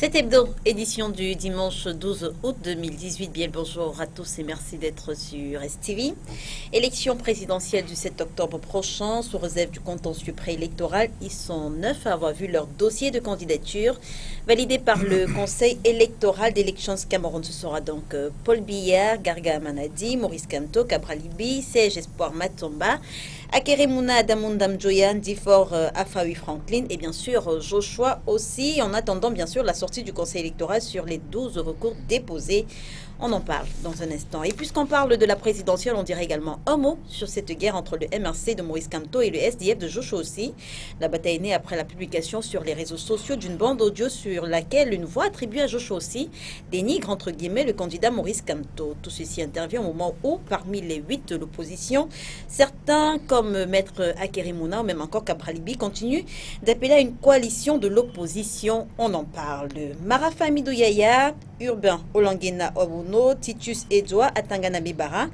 Cette hebdo édition du dimanche 12 août 2018. Bien le bonjour à tous et merci d'être sur STV. Élection présidentielle du 7 octobre prochain, sous réserve du contentieux préélectoral. Ils sont 9 à avoir vu leur dossier de candidature validé par le Conseil électoral d'Elections Cameroun. Ce sera donc Paul Biya, Garga Manadi, Maurice Kamto, Kabralibi, Serge Espoir Matomba, Akeremouna Adamundam Joyan, Difor Afawi Franklin et bien sûr Joshua aussi, en attendant bien sûr la sortie du Conseil électoral sur les 12 recours déposés. On en parle dans un instant. Et puisqu'on parle de la présidentielle, on dirait également un mot sur cette guerre entre le MRC de Maurice Kamto et le SDF de Joshua aussi. La bataille est née après la publication sur les réseaux sociaux d'une bande audio sur laquelle une voix attribuée à Joshua aussi dénigre entre guillemets le candidat Maurice Kamto. Tout ceci intervient au moment où, parmi les 8 de l'opposition, certains comme Maître Akeremouna ou même encore Kabralibi continuent d'appeler à une coalition de l'opposition. On en parle. Marafa Midouyaya, Urbain Olangena Obuno, Titus Edouard, Atangana Bibara.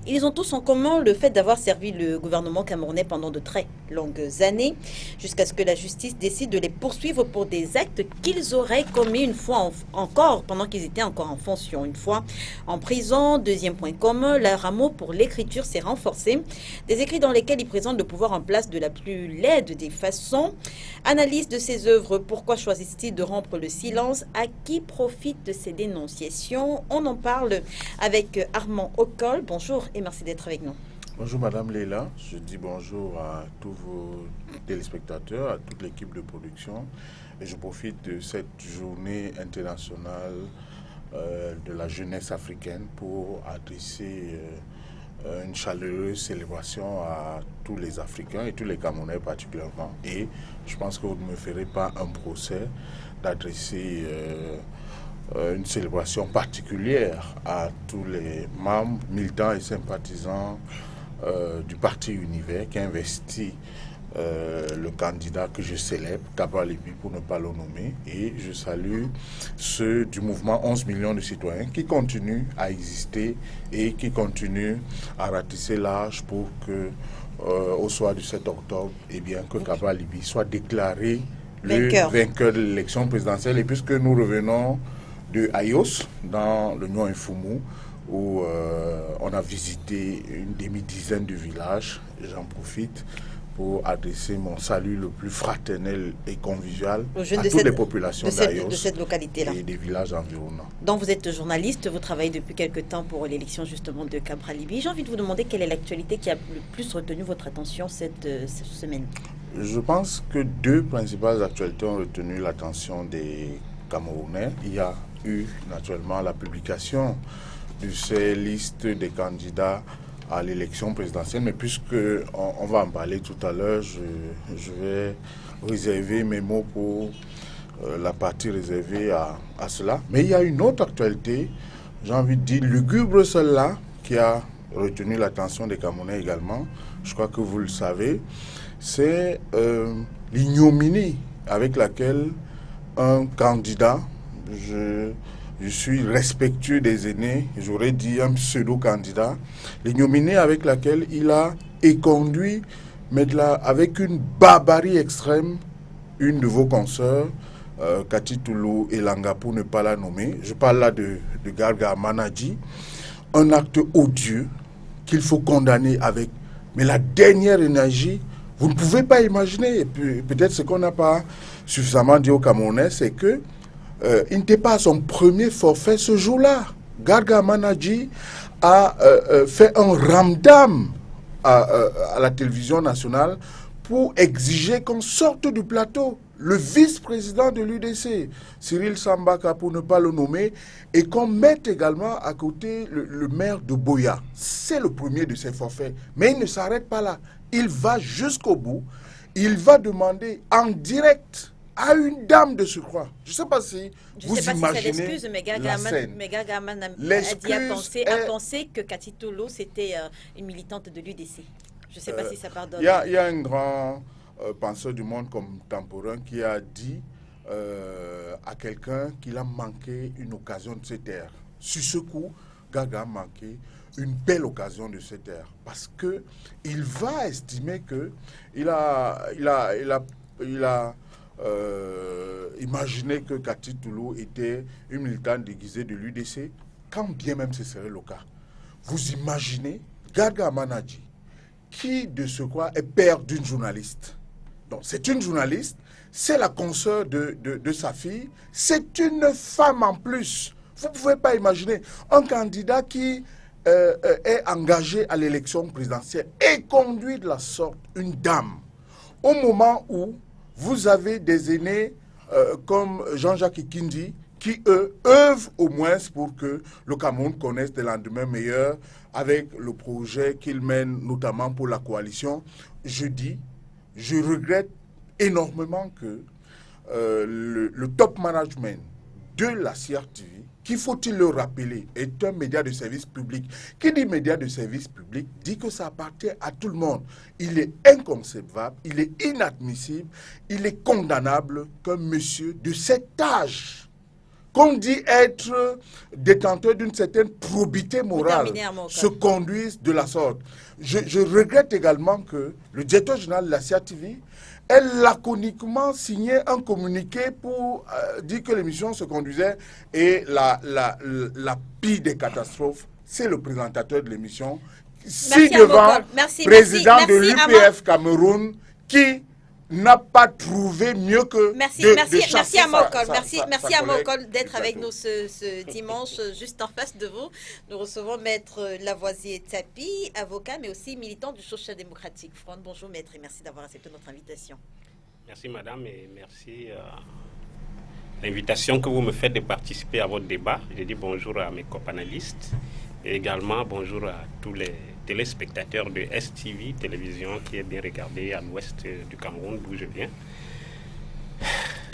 Ils ont tous en commun le fait d'avoir servi le gouvernement camerounais pendant de très longues années, jusqu'à ce que la justice décide de les poursuivre pour des actes qu'ils auraient commis une fois encore, pendant qu'ils étaient encore en fonction, une fois en prison. Deuxième point commun, leur amour pour l'écriture s'est renforcé. Des écrits dans lesquels ils présentent le pouvoir en place de la plus laide des façons. Analyse de ces œuvres, pourquoi choisissent-ils de rompre le silence? À qui profitent de ces dénonciations? On en parle avec Armand Ocol. Bonjour et merci d'être avec nous. Bonjour Madame Leila, je dis bonjour à tous vos téléspectateurs, à toute l'équipe de production et je profite de cette journée internationale de la jeunesse africaine pour adresser une chaleureuse célébration à tous les Africains et tous les Camerounais particulièrement. Et je pense que vous ne me ferez pas un procès d'adresser une célébration particulière à tous les membres, militants et sympathisants du parti Univers qui investit le candidat que je célèbre, Kabralibi pour ne pas le nommer, et je salue ceux du mouvement 11 millions de citoyens qui continuent à exister et qui continuent à ratisser large pour que au soir du 7 octobre, eh bien, que Kabralibi soit déclaré le vainqueur de l'élection présidentielle. Et puisque nous revenons de Ayos, dans le Nyon Infoumou, où on a visité une demi-dizaine de villages. J'en profite pour adresser mon salut le plus fraternel et convivial à toutes les populations d'Ayos de cette localité-là et des villages environnants. Donc vous êtes journaliste, vous travaillez depuis quelque temps pour l'élection justement de Kabralibi. J'ai envie de vous demander quelle est l'actualité qui a le plus retenu votre attention cette semaine. Je pense que deux principales actualités ont retenu l'attention des Camerounais. Il y a eu naturellement la publication de ces listes des candidats à l'élection présidentielle, mais puisque on va en parler tout à l'heure, je vais réserver mes mots pour la partie réservée à cela. Mais il y a une autre actualité, j'ai envie de dire lugubre celle-là, qui a retenu l'attention des Camerounais également, je crois que vous le savez, c'est l'ignominie avec laquelle un candidat, je suis respectueux des aînés, j'aurais dit un pseudo-candidat, l'ignominie avec laquelle il a éconduit, mais avec une barbarie extrême, une de vos consoeurs, Kati Toulou et Langa, pour ne pas la nommer. Je parle là de Garga Manadi, un acte odieux qu'il faut condamner avec, mais la dernière énergie. Vous ne pouvez pas imaginer, peut-être ce qu'on n'a pas suffisamment dit aux Camerounais, c'est que il n'était pas à son premier forfait ce jour-là. Garga Manadji a fait un ramdam à la télévision nationale pour exiger qu'on sorte du plateau le vice-président de l'UDC, Cyril Sambaka pour ne pas le nommer, et qu'on mette également à côté le maire de Boya. C'est le premier de ses forfaits. Mais il ne s'arrête pas là. Il va jusqu'au bout. Il va demander en direct à une dame de surcroît. Je ne sais pas si vous imaginez l'excuse, mais Gargaman a pensé que Kati Toulou, c'était une militante de l'UDC. Je ne sais pas si ça pardonne. Il y a un grand penseur du monde contemporain qui a dit à quelqu'un qu'il a manqué une occasion de se taire. Sur ce coup, Gaga a manqué une belle occasion de se taire. Parce qu'il va estimer qu'il a imaginer que Cathy Toulou était une militante déguisée de l'UDC, quand bien même ce serait le cas. Vous imaginez Garga Manadji, qui de ce quoi est père d'une journaliste. Donc c'est une journaliste, c'est la consoeur de sa fille, c'est une femme en plus. Vous ne pouvez pas imaginer un candidat qui est engagé à l'élection présidentielle et conduit de la sorte une dame. Au moment où vous avez des aînés comme Jean-Jacques Ikindi qui, eux, œuvrent au moins pour que le Cameroun connaisse des lendemains meilleurs avec le projet qu'ils mènent notamment pour la coalition. Je regrette énormément que le top management de la CRTV, qu'il faut-il le rappeler, est un média de service public. Qui dit média de service public dit que ça appartient à tout le monde. Il est inconcevable, il est inadmissible, il est condamnable qu'un monsieur de cet âge, qu'on dit être détenteur d'une certaine probité morale, se conduise de la sorte. Je regrette également que le directeur général de la CRTV ait laconiquement signé un communiqué pour dire que l'émission se conduisait et la pire des catastrophes, c'est le présentateur de l'émission, si devant président de l'UPF Cameroun, qui n'a pas trouvé mieux que merci à Mokol. Merci à Mokol d'être avec nous ce dimanche, juste en face de vous. Nous recevons Maître Lavoisier Tapi, avocat, mais aussi militant du Social Democratic Front. Bonjour Maître et merci d'avoir accepté notre invitation. Merci Madame et merci l'invitation que vous me faites de participer à votre débat. Je dis bonjour à mes copanalistes et également bonjour à tous les téléspectateurs de STV Télévision qui est bien regardé à l'ouest du Cameroun d'où je viens.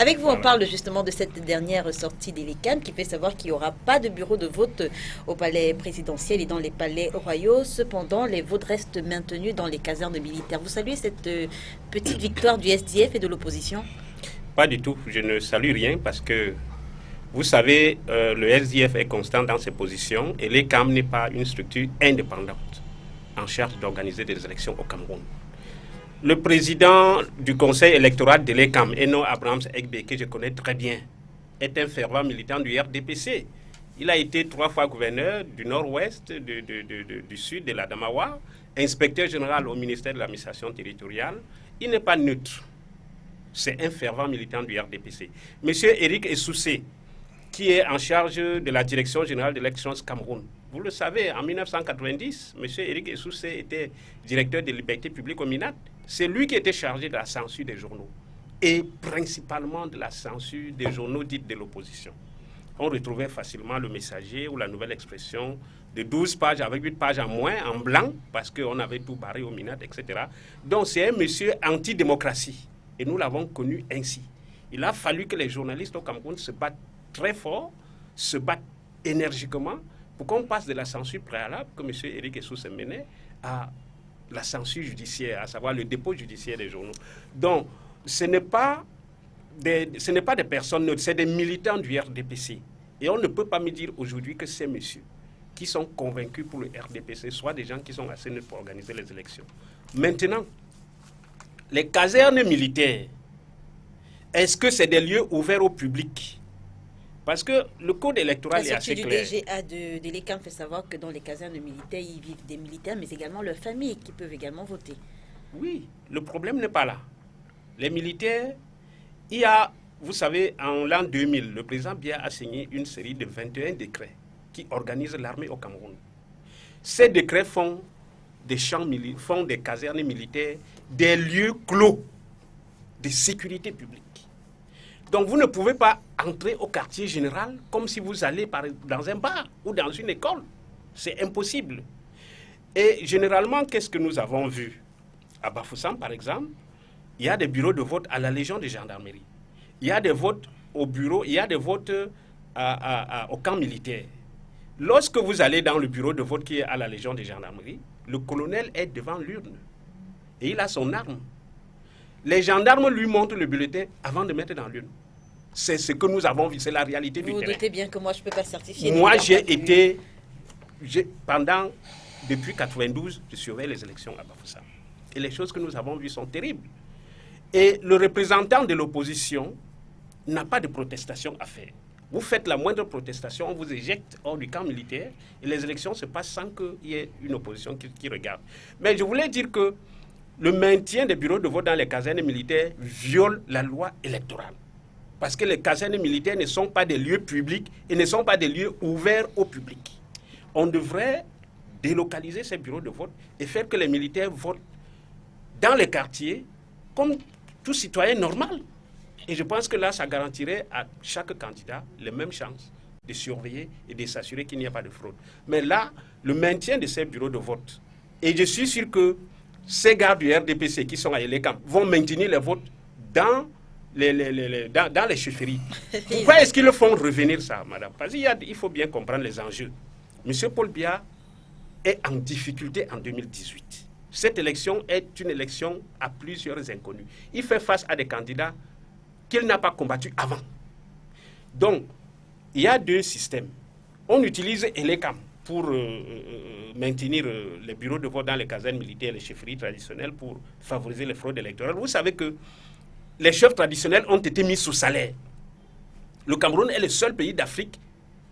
Avec vous, on parle justement de cette dernière sortie des LECAM qui fait savoir qu'il n'y aura pas de bureau de vote au palais présidentiel et dans les palais royaux. Cependant, les votes restent maintenus dans les casernes militaires. Vous saluez cette petite victoire du SDF et de l'opposition? Pas du tout. Je ne salue rien parce que, vous savez, le SDF est constant dans ses positions et l'ECAM n'est pas une structure indépendante en charge d'organiser des élections au Cameroun. Le président du conseil électoral de l'ECAM, Eno Abrahams Egbe, que je connais très bien, est un fervent militant du RDPC. Il a été 3 fois gouverneur du nord-ouest, du sud de la Damawa, inspecteur général au ministère de l'administration territoriale. Il n'est pas neutre. C'est un fervent militant du RDPC. Monsieur Éric Essoussé, qui est en charge de la direction générale de l'élection Cameroun. Vous le savez, en 1990, M. Éric Essoussé était directeur de liberté publique au MINAT. C'est lui qui était chargé de la censure des journaux et principalement de la censure des journaux dits de l'opposition. On retrouvait facilement le Messager ou la Nouvelle Expression de 12 pages avec 8 pages en moins, en blanc, parce qu'on avait tout barré au MINAT, etc. Donc c'est un monsieur anti-démocratie et nous l'avons connu ainsi. Il a fallu que les journalistes au Cameroun se battent très fort, se battent énergiquement pour qu'on passe de la censure préalable que M. Éric Essoussé menait à la censure judiciaire, à savoir le dépôt judiciaire des journaux. Donc, ce n'est pas des personnes neutres, c'est des militants du RDPC. Et on ne peut pas me dire aujourd'hui que ces messieurs qui sont convaincus pour le RDPC soient des gens qui sont assez neutres pour organiser les élections. Maintenant, les casernes militaires, est-ce que c'est des lieux ouverts au public? Parce que le code électoral est assez clair. Le DGA de l'ECAM fait savoir que dans les casernes militaires, ils vivent des militaires, mais également leurs familles qui peuvent également voter. Oui, le problème n'est pas là. Les militaires, vous savez, en l'an 2000, le président Biya a signé une série de 21 décrets qui organisent l'armée au Cameroun. Ces décrets font des casernes militaires des lieux clos de sécurité publique. Donc vous ne pouvez pas entrer au quartier général comme si vous allez dans un bar ou dans une école. C'est impossible. Et généralement, qu'est-ce que nous avons vu? À Bafoussam, par exemple, il y a des bureaux de vote à la Légion de gendarmerie. Il y a des votes au bureau, il y a des votes au camp militaire. Lorsque vous allez dans le bureau de vote qui est à la Légion de gendarmerie, le colonel est devant l'urne et il a son arme. Les gendarmes lui montrent le bulletin avant de mettre dans l'urne. C'est ce que nous avons vu, c'est la réalité du terrain. Vous doutez bien que moi, je ne peux pas certifier. Moi, depuis 92, je surveille les élections à Bafoussam. Et les choses que nous avons vues sont terribles. Et le représentant de l'opposition n'a pas de protestation à faire. Vous faites la moindre protestation, on vous éjecte hors du camp militaire et les élections se passent sans qu'il y ait une opposition qui regarde. Mais je voulais dire que le maintien des bureaux de vote dans les casernes militaires viole la loi électorale. Parce que les casernes militaires ne sont pas des lieux publics et ne sont pas des lieux ouverts au public. On devrait délocaliser ces bureaux de vote et faire que les militaires votent dans les quartiers comme tout citoyen normal. Et je pense que là, ça garantirait à chaque candidat les mêmes chances de surveiller et de s'assurer qu'il n'y a pas de fraude. Mais là, le maintien de ces bureaux de vote, et je suis sûr que ces gars du RDPC qui sont à Elekam vont maintenir les votes dans les chefferies. Pourquoi est-ce qu'ils le font revenir ça, madame? Parce qu'il faut bien comprendre les enjeux. Monsieur Paul Biya est en difficulté en 2018. Cette élection est une élection à plusieurs inconnus. Il fait face à des candidats qu'il n'a pas combattu avant. Donc, il y a deux systèmes. On utilise Elekam pour maintenir les bureaux de vote dans les casernes militaires, les chefferies traditionnelles pour favoriser les fraudes électorales. Vous savez que les chefs traditionnels ont été mis sous salaire. Le Cameroun est le seul pays d'Afrique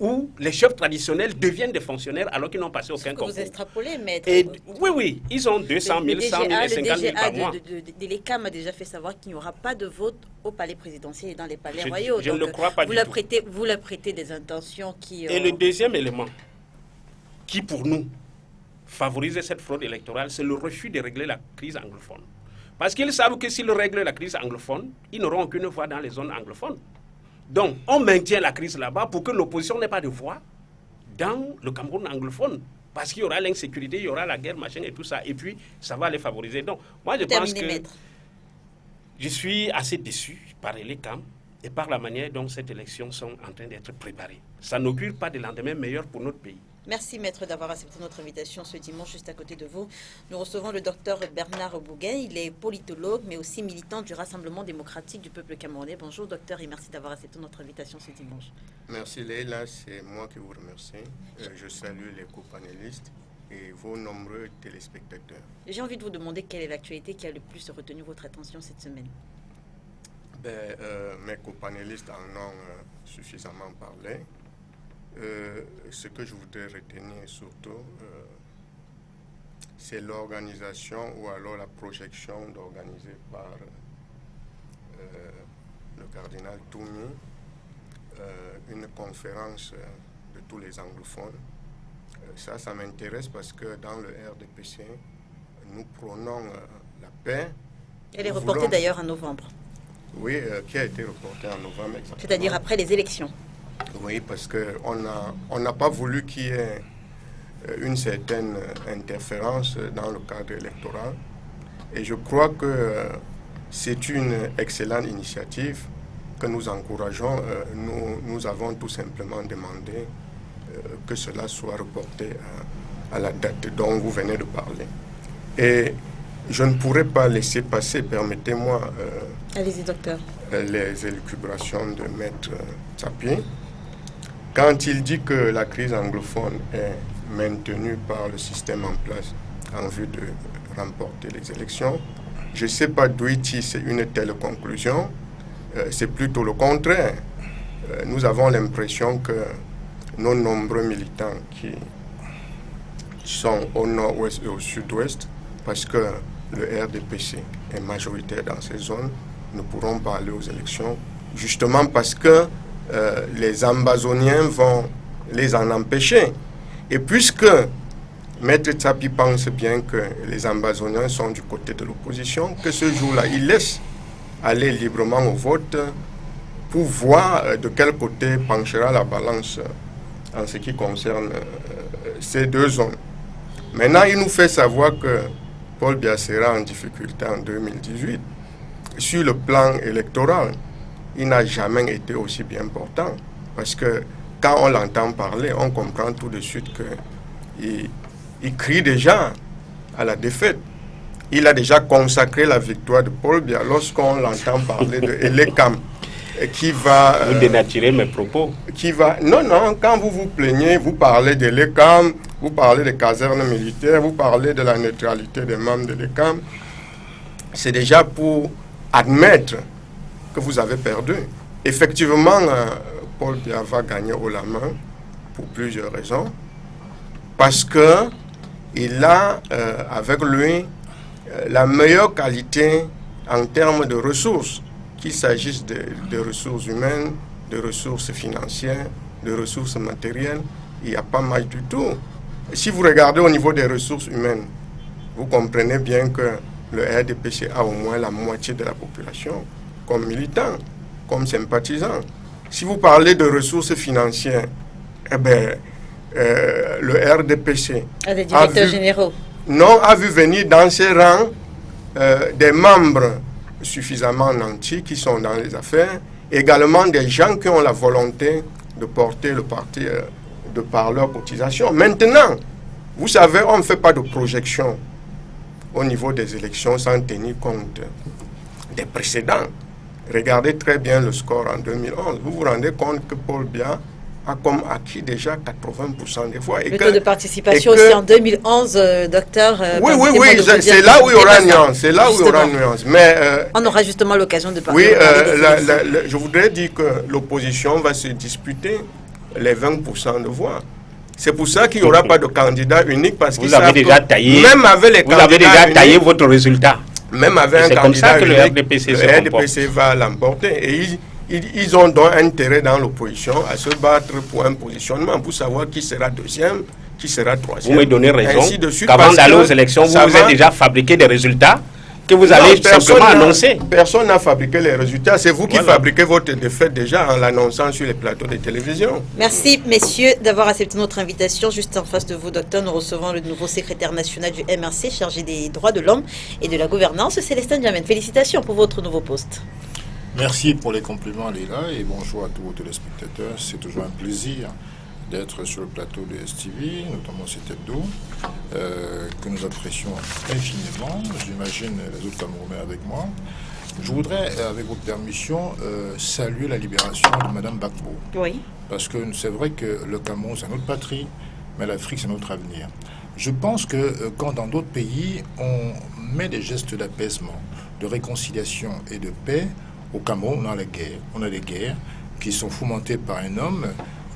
où les chefs traditionnels deviennent des fonctionnaires alors qu'ils n'ont passé aucun concours. Vous extrapolez, maître. Oui, ils ont 200 000, 100 000 et 50 000 par mois. Le L'ECAM a déjà fait savoir qu'il n'y aura pas de vote au palais présidentiel et dans les palais royaux. Je ne le crois pas du tout. Vous leur prêtez des intentions qui... Et le deuxième élément, qui pour nous favorise cette fraude électorale, c'est le refus de régler la crise anglophone. Parce qu'ils savent que s'ils règlent la crise anglophone, ils n'auront aucune voix dans les zones anglophones. Donc, on maintient la crise là-bas pour que l'opposition n'ait pas de voix dans le Cameroun anglophone. Parce qu'il y aura l'insécurité, il y aura la guerre, machin et tout ça. Et puis, ça va les favoriser. Donc, moi, je pense que je suis assez déçu par l'ECAM et par la manière dont ces élections sont en train d'être préparées. Ça n'augure pas de lendemain meilleur pour notre pays. Merci, maître, d'avoir accepté notre invitation ce dimanche. Juste à côté de vous, nous recevons le docteur Bernard Bouguin. Il est politologue, mais aussi militant du Rassemblement démocratique du peuple camerounais. Bonjour, docteur, et merci d'avoir accepté notre invitation ce dimanche. Merci, Leïla. C'est moi qui vous remercie. Je salue les copanélistes et vos nombreux téléspectateurs. J'ai envie de vous demander quelle est l'actualité qui a le plus retenu votre attention cette semaine. Mes copanélistes en ont suffisamment parlé. Ce que je voudrais retenir surtout, c'est l'organisation ou alors la projection d'organiser par le cardinal Toumi une conférence de tous les anglophones. Ça m'intéresse parce que dans le RDPC, nous prônons la paix. Elle est reportée d'ailleurs en novembre. Oui, qui a été reportée en novembre exactement. C'est-à-dire après les élections. Oui, parce qu'on n'a pas voulu qu'il y ait une certaine interférence dans le cadre électoral. Et je crois que c'est une excellente initiative que nous encourageons. Nous avons tout simplement demandé que cela soit reporté à la date dont vous venez de parler. Et je ne pourrais pas laisser passer, permettez-moi, allez-y, docteur, les élucubrations de Maître Tsapi. Quand il dit que la crise anglophone est maintenue par le système en place en vue de remporter les élections, je ne sais pas d'où il tisse une telle conclusion. C'est plutôt le contraire. Nous avons l'impression que nos nombreux militants qui sont au nord-ouest et au sud-ouest, parce que le RDPC est majoritaire dans ces zones, ne pourront pas aller aux élections, justement parce que les ambazoniens vont les en empêcher. Et puisque Maître Tsapi pense bien que les ambazoniens sont du côté de l'opposition, que ce jour-là, il laisse aller librement au vote pour voir de quel côté penchera la balance en ce qui concerne ces deux zones. Maintenant, il nous fait savoir que Paul Biya sera en difficulté en 2018. Sur le plan électoral, il n'a jamais été aussi bien portant. Parce que quand on l'entend parler, on comprend tout de suite qu'il crie déjà à la défaite. Il a déjà consacré la victoire de Paul Biya lorsqu'on l'entend parler de Elekam. Qui va... vous dénaturez mes propos. Non, quand vous vous plaignez, vous parlez de l'ECAM, vous parlez des casernes militaires, vous parlez de la neutralité des membres de l'ECAM. C'est déjà pour admettre que vous avez perdu. Effectivement, Paul Biya va gagner haut la main pour plusieurs raisons. Parce que il a avec lui la meilleure qualité en termes de ressources, qu'il s'agisse de ressources humaines, de ressources financières, de ressources matérielles. Il n'y a pas mal du tout. Si vous regardez au niveau des ressources humaines, vous comprenez bien que le RDPC a au moins la moitié de la population comme militant, comme sympathisant. Si vous parlez de ressources financières, eh bien, le RDPC des directeurs généraux. Non, a vu venir dans ses rangs des membres suffisamment nantis qui sont dans les affaires, également des gens qui ont la volonté de porter le parti de par leur cotisation. Maintenant, vous savez, on ne fait pas de projection au niveau des élections sans tenir compte des précédents. Regardez très bien le score en 2011. Vous vous rendez compte que Paul Biya a comme acquis déjà 80% des voix. Le taux de participation aussi en 2011, docteur. Oui, c'est là où il y aura nuance. C'est là où il y aura nuance. Mais on aura justement l'occasion de parler. Oui, je voudrais dire que l'opposition va se disputer les 20% de voix. C'est pour ça qu'il n'y aura pas de candidat unique parce vous avez déjà taillé. Même avec les vous avez déjà taillé votre résultat. Même avec un candidat unique, le RDPC va l'emporter. Et ils ont donc intérêt dans l'opposition à se battre pour un positionnement, pour savoir qui sera deuxième, qui sera troisième. Vous me donnez raison qu'avant d'aller aux élections, vous avez déjà fabriqué des résultats que vous allez simplement annoncer. Personne n'a fabriqué les résultats. C'est vous qui fabriquez votre défaite déjà en l'annonçant sur les plateaux de télévision. Merci, messieurs, d'avoir accepté notre invitation. Juste en face de vous, docteur, nous recevons le nouveau secrétaire national du MRC chargé des droits de l'homme et de la gouvernance, Célestin Diamène. Félicitations pour votre nouveau poste. Merci pour les compliments, Léla, et bonjour à tous vos téléspectateurs. C'est toujours un plaisir d'être sur le plateau de STV, notamment cet hebdo, que nous apprécions infiniment. J'imagine les autres Camerounais avec moi. Je voudrais, avec votre permission, saluer la libération de Mme Gbagbo. Oui. Parce que c'est vrai que le Cameroun, c'est notre patrie, mais l'Afrique, c'est notre avenir. Je pense que quand dans d'autres pays, on met des gestes d'apaisement, de réconciliation et de paix, au Cameroun, on a des guerres qui sont fomentées par un homme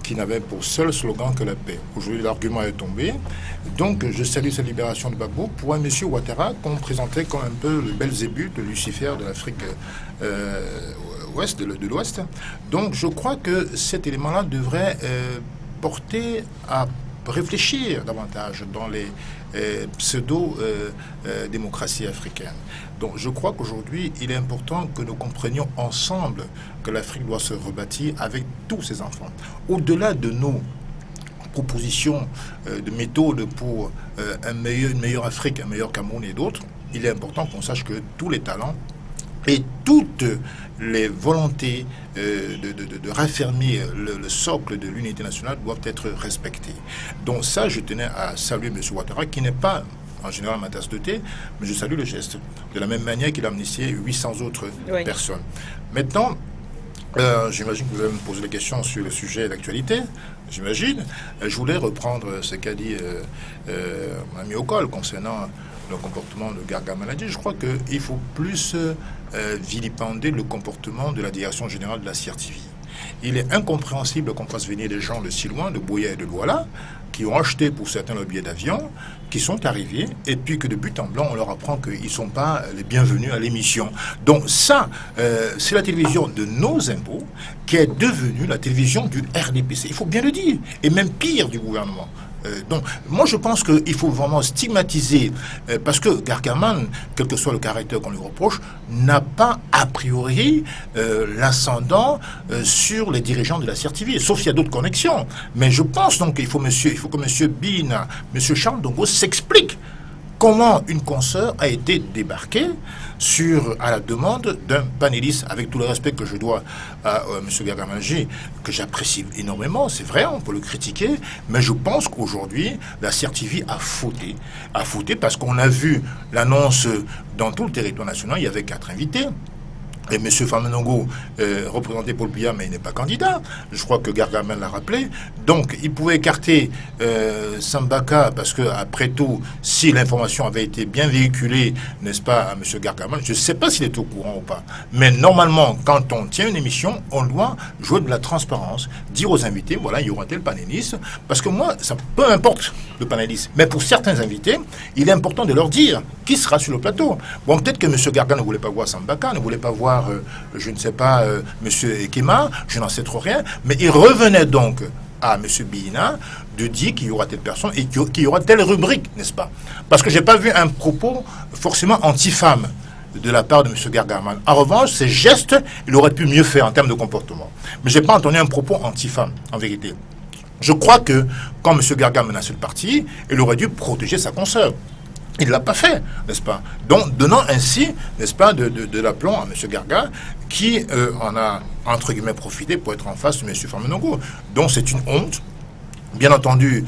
qui n'avait pour seul slogan que la paix. Aujourd'hui, l'argument est tombé. Donc, je salue cette libération de Gbagbo pour un monsieur Ouattara qu'on présentait comme un peu le Belzébuth, le Lucifer de l'Afrique ouest, de l'Ouest. Donc, je crois que cet élément-là devrait porter à réfléchir davantage dans les pseudo-démocraties africaines. Donc je crois qu'aujourd'hui, il est important que nous comprenions ensemble que l'Afrique doit se rebâtir avec tous ses enfants. Au-delà de nos propositions de méthodes pour une meilleure Afrique, un meilleur Cameroun et d'autres, il est important qu'on sache que tous les talents et toutes les volontés de raffermir le socle de l'unité nationale doivent être respectées. Donc ça, je tenais à saluer M. Ouattara, qui n'est pas en général ma tasse de thé, mais je salue le geste. De la même manière qu'il a amnistié 800 autres personnes. Maintenant, j'imagine que vous allez me poser des questions sur le sujet d'actualité. J'imagine. Je voulais reprendre ce qu'a dit mon ami Okol concernant le comportement de Gargamel. Je crois qu'il faut plus vilipender le comportement de la direction générale de la CRTV. Il est incompréhensible qu'on fasse venir des gens de si loin, de Boya et de Douala, qui ont acheté pour certains le billet d'avion, qui sont arrivés, et puis que de but en blanc, on leur apprend qu'ils ne sont pas les bienvenus à l'émission. Donc ça, c'est la télévision de nos impôts qui est devenue la télévision du RDPC. Il faut bien le dire, et même pire du gouvernement. Donc, moi, je pense qu'il faut vraiment stigmatiser, parce que Gargamel, quel que soit le caractère qu'on lui reproche, n'a pas, a priori, l'ascendant sur les dirigeants de la CRTV, sauf s'il y a d'autres connexions. Mais je pense donc qu'il faut que M. Bina, M. Charles Dongo s'explique comment une consoeur a été débarquée à la demande d'un panéliste, avec tout le respect que je dois à M. Gargamel, que j'apprécie énormément, c'est vrai, on peut le critiquer, mais je pense qu'aujourd'hui, la CRTV a fauté. A fauté parce qu'on a vu l'annonce dans tout le territoire national, il y avait 4 invités. Et M. Famenogo, représenté Paul Biya, mais il n'est pas candidat. Je crois que Gargamel l'a rappelé. Donc, il pouvait écarter Sambaka, parce que, après tout, si l'information avait été bien véhiculée, n'est-ce pas, à M. Gargamel, je ne sais pas s'il est au courant ou pas. Mais normalement, quand on tient une émission, on doit jouer de la transparence, dire aux invités, voilà, il y aura tel panéliste. Parce que moi, ça, peu importe le panéliste. Mais pour certains invités, il est important de leur dire qui sera sur le plateau. Bon, peut-être que M. Gargamel ne voulait pas voir Sambaka, ne voulait pas voir je ne sais pas, M. Ekema, je n'en sais trop rien, mais il revenait donc à M. Bihina de dire qu'il y aura telle personne et qu'il y aura telle rubrique, n'est-ce pas? Parce que je n'ai pas vu un propos forcément anti-femme de la part de M. Gargamel. En revanche, ses gestes, il aurait pu mieux faire en termes de comportement. Mais je n'ai pas entendu un propos anti-femme, en vérité. Je crois que quand M. Gargamel menaçait le parti, il aurait dû protéger sa consoeur. Il ne l'a pas fait, n'est-ce pas? Donc, donnant ainsi, n'est-ce pas, de l'aplomb à M. Garga, qui en a, entre guillemets, profité pour être en face de M. Famenogo. Donc, c'est une honte, bien entendu,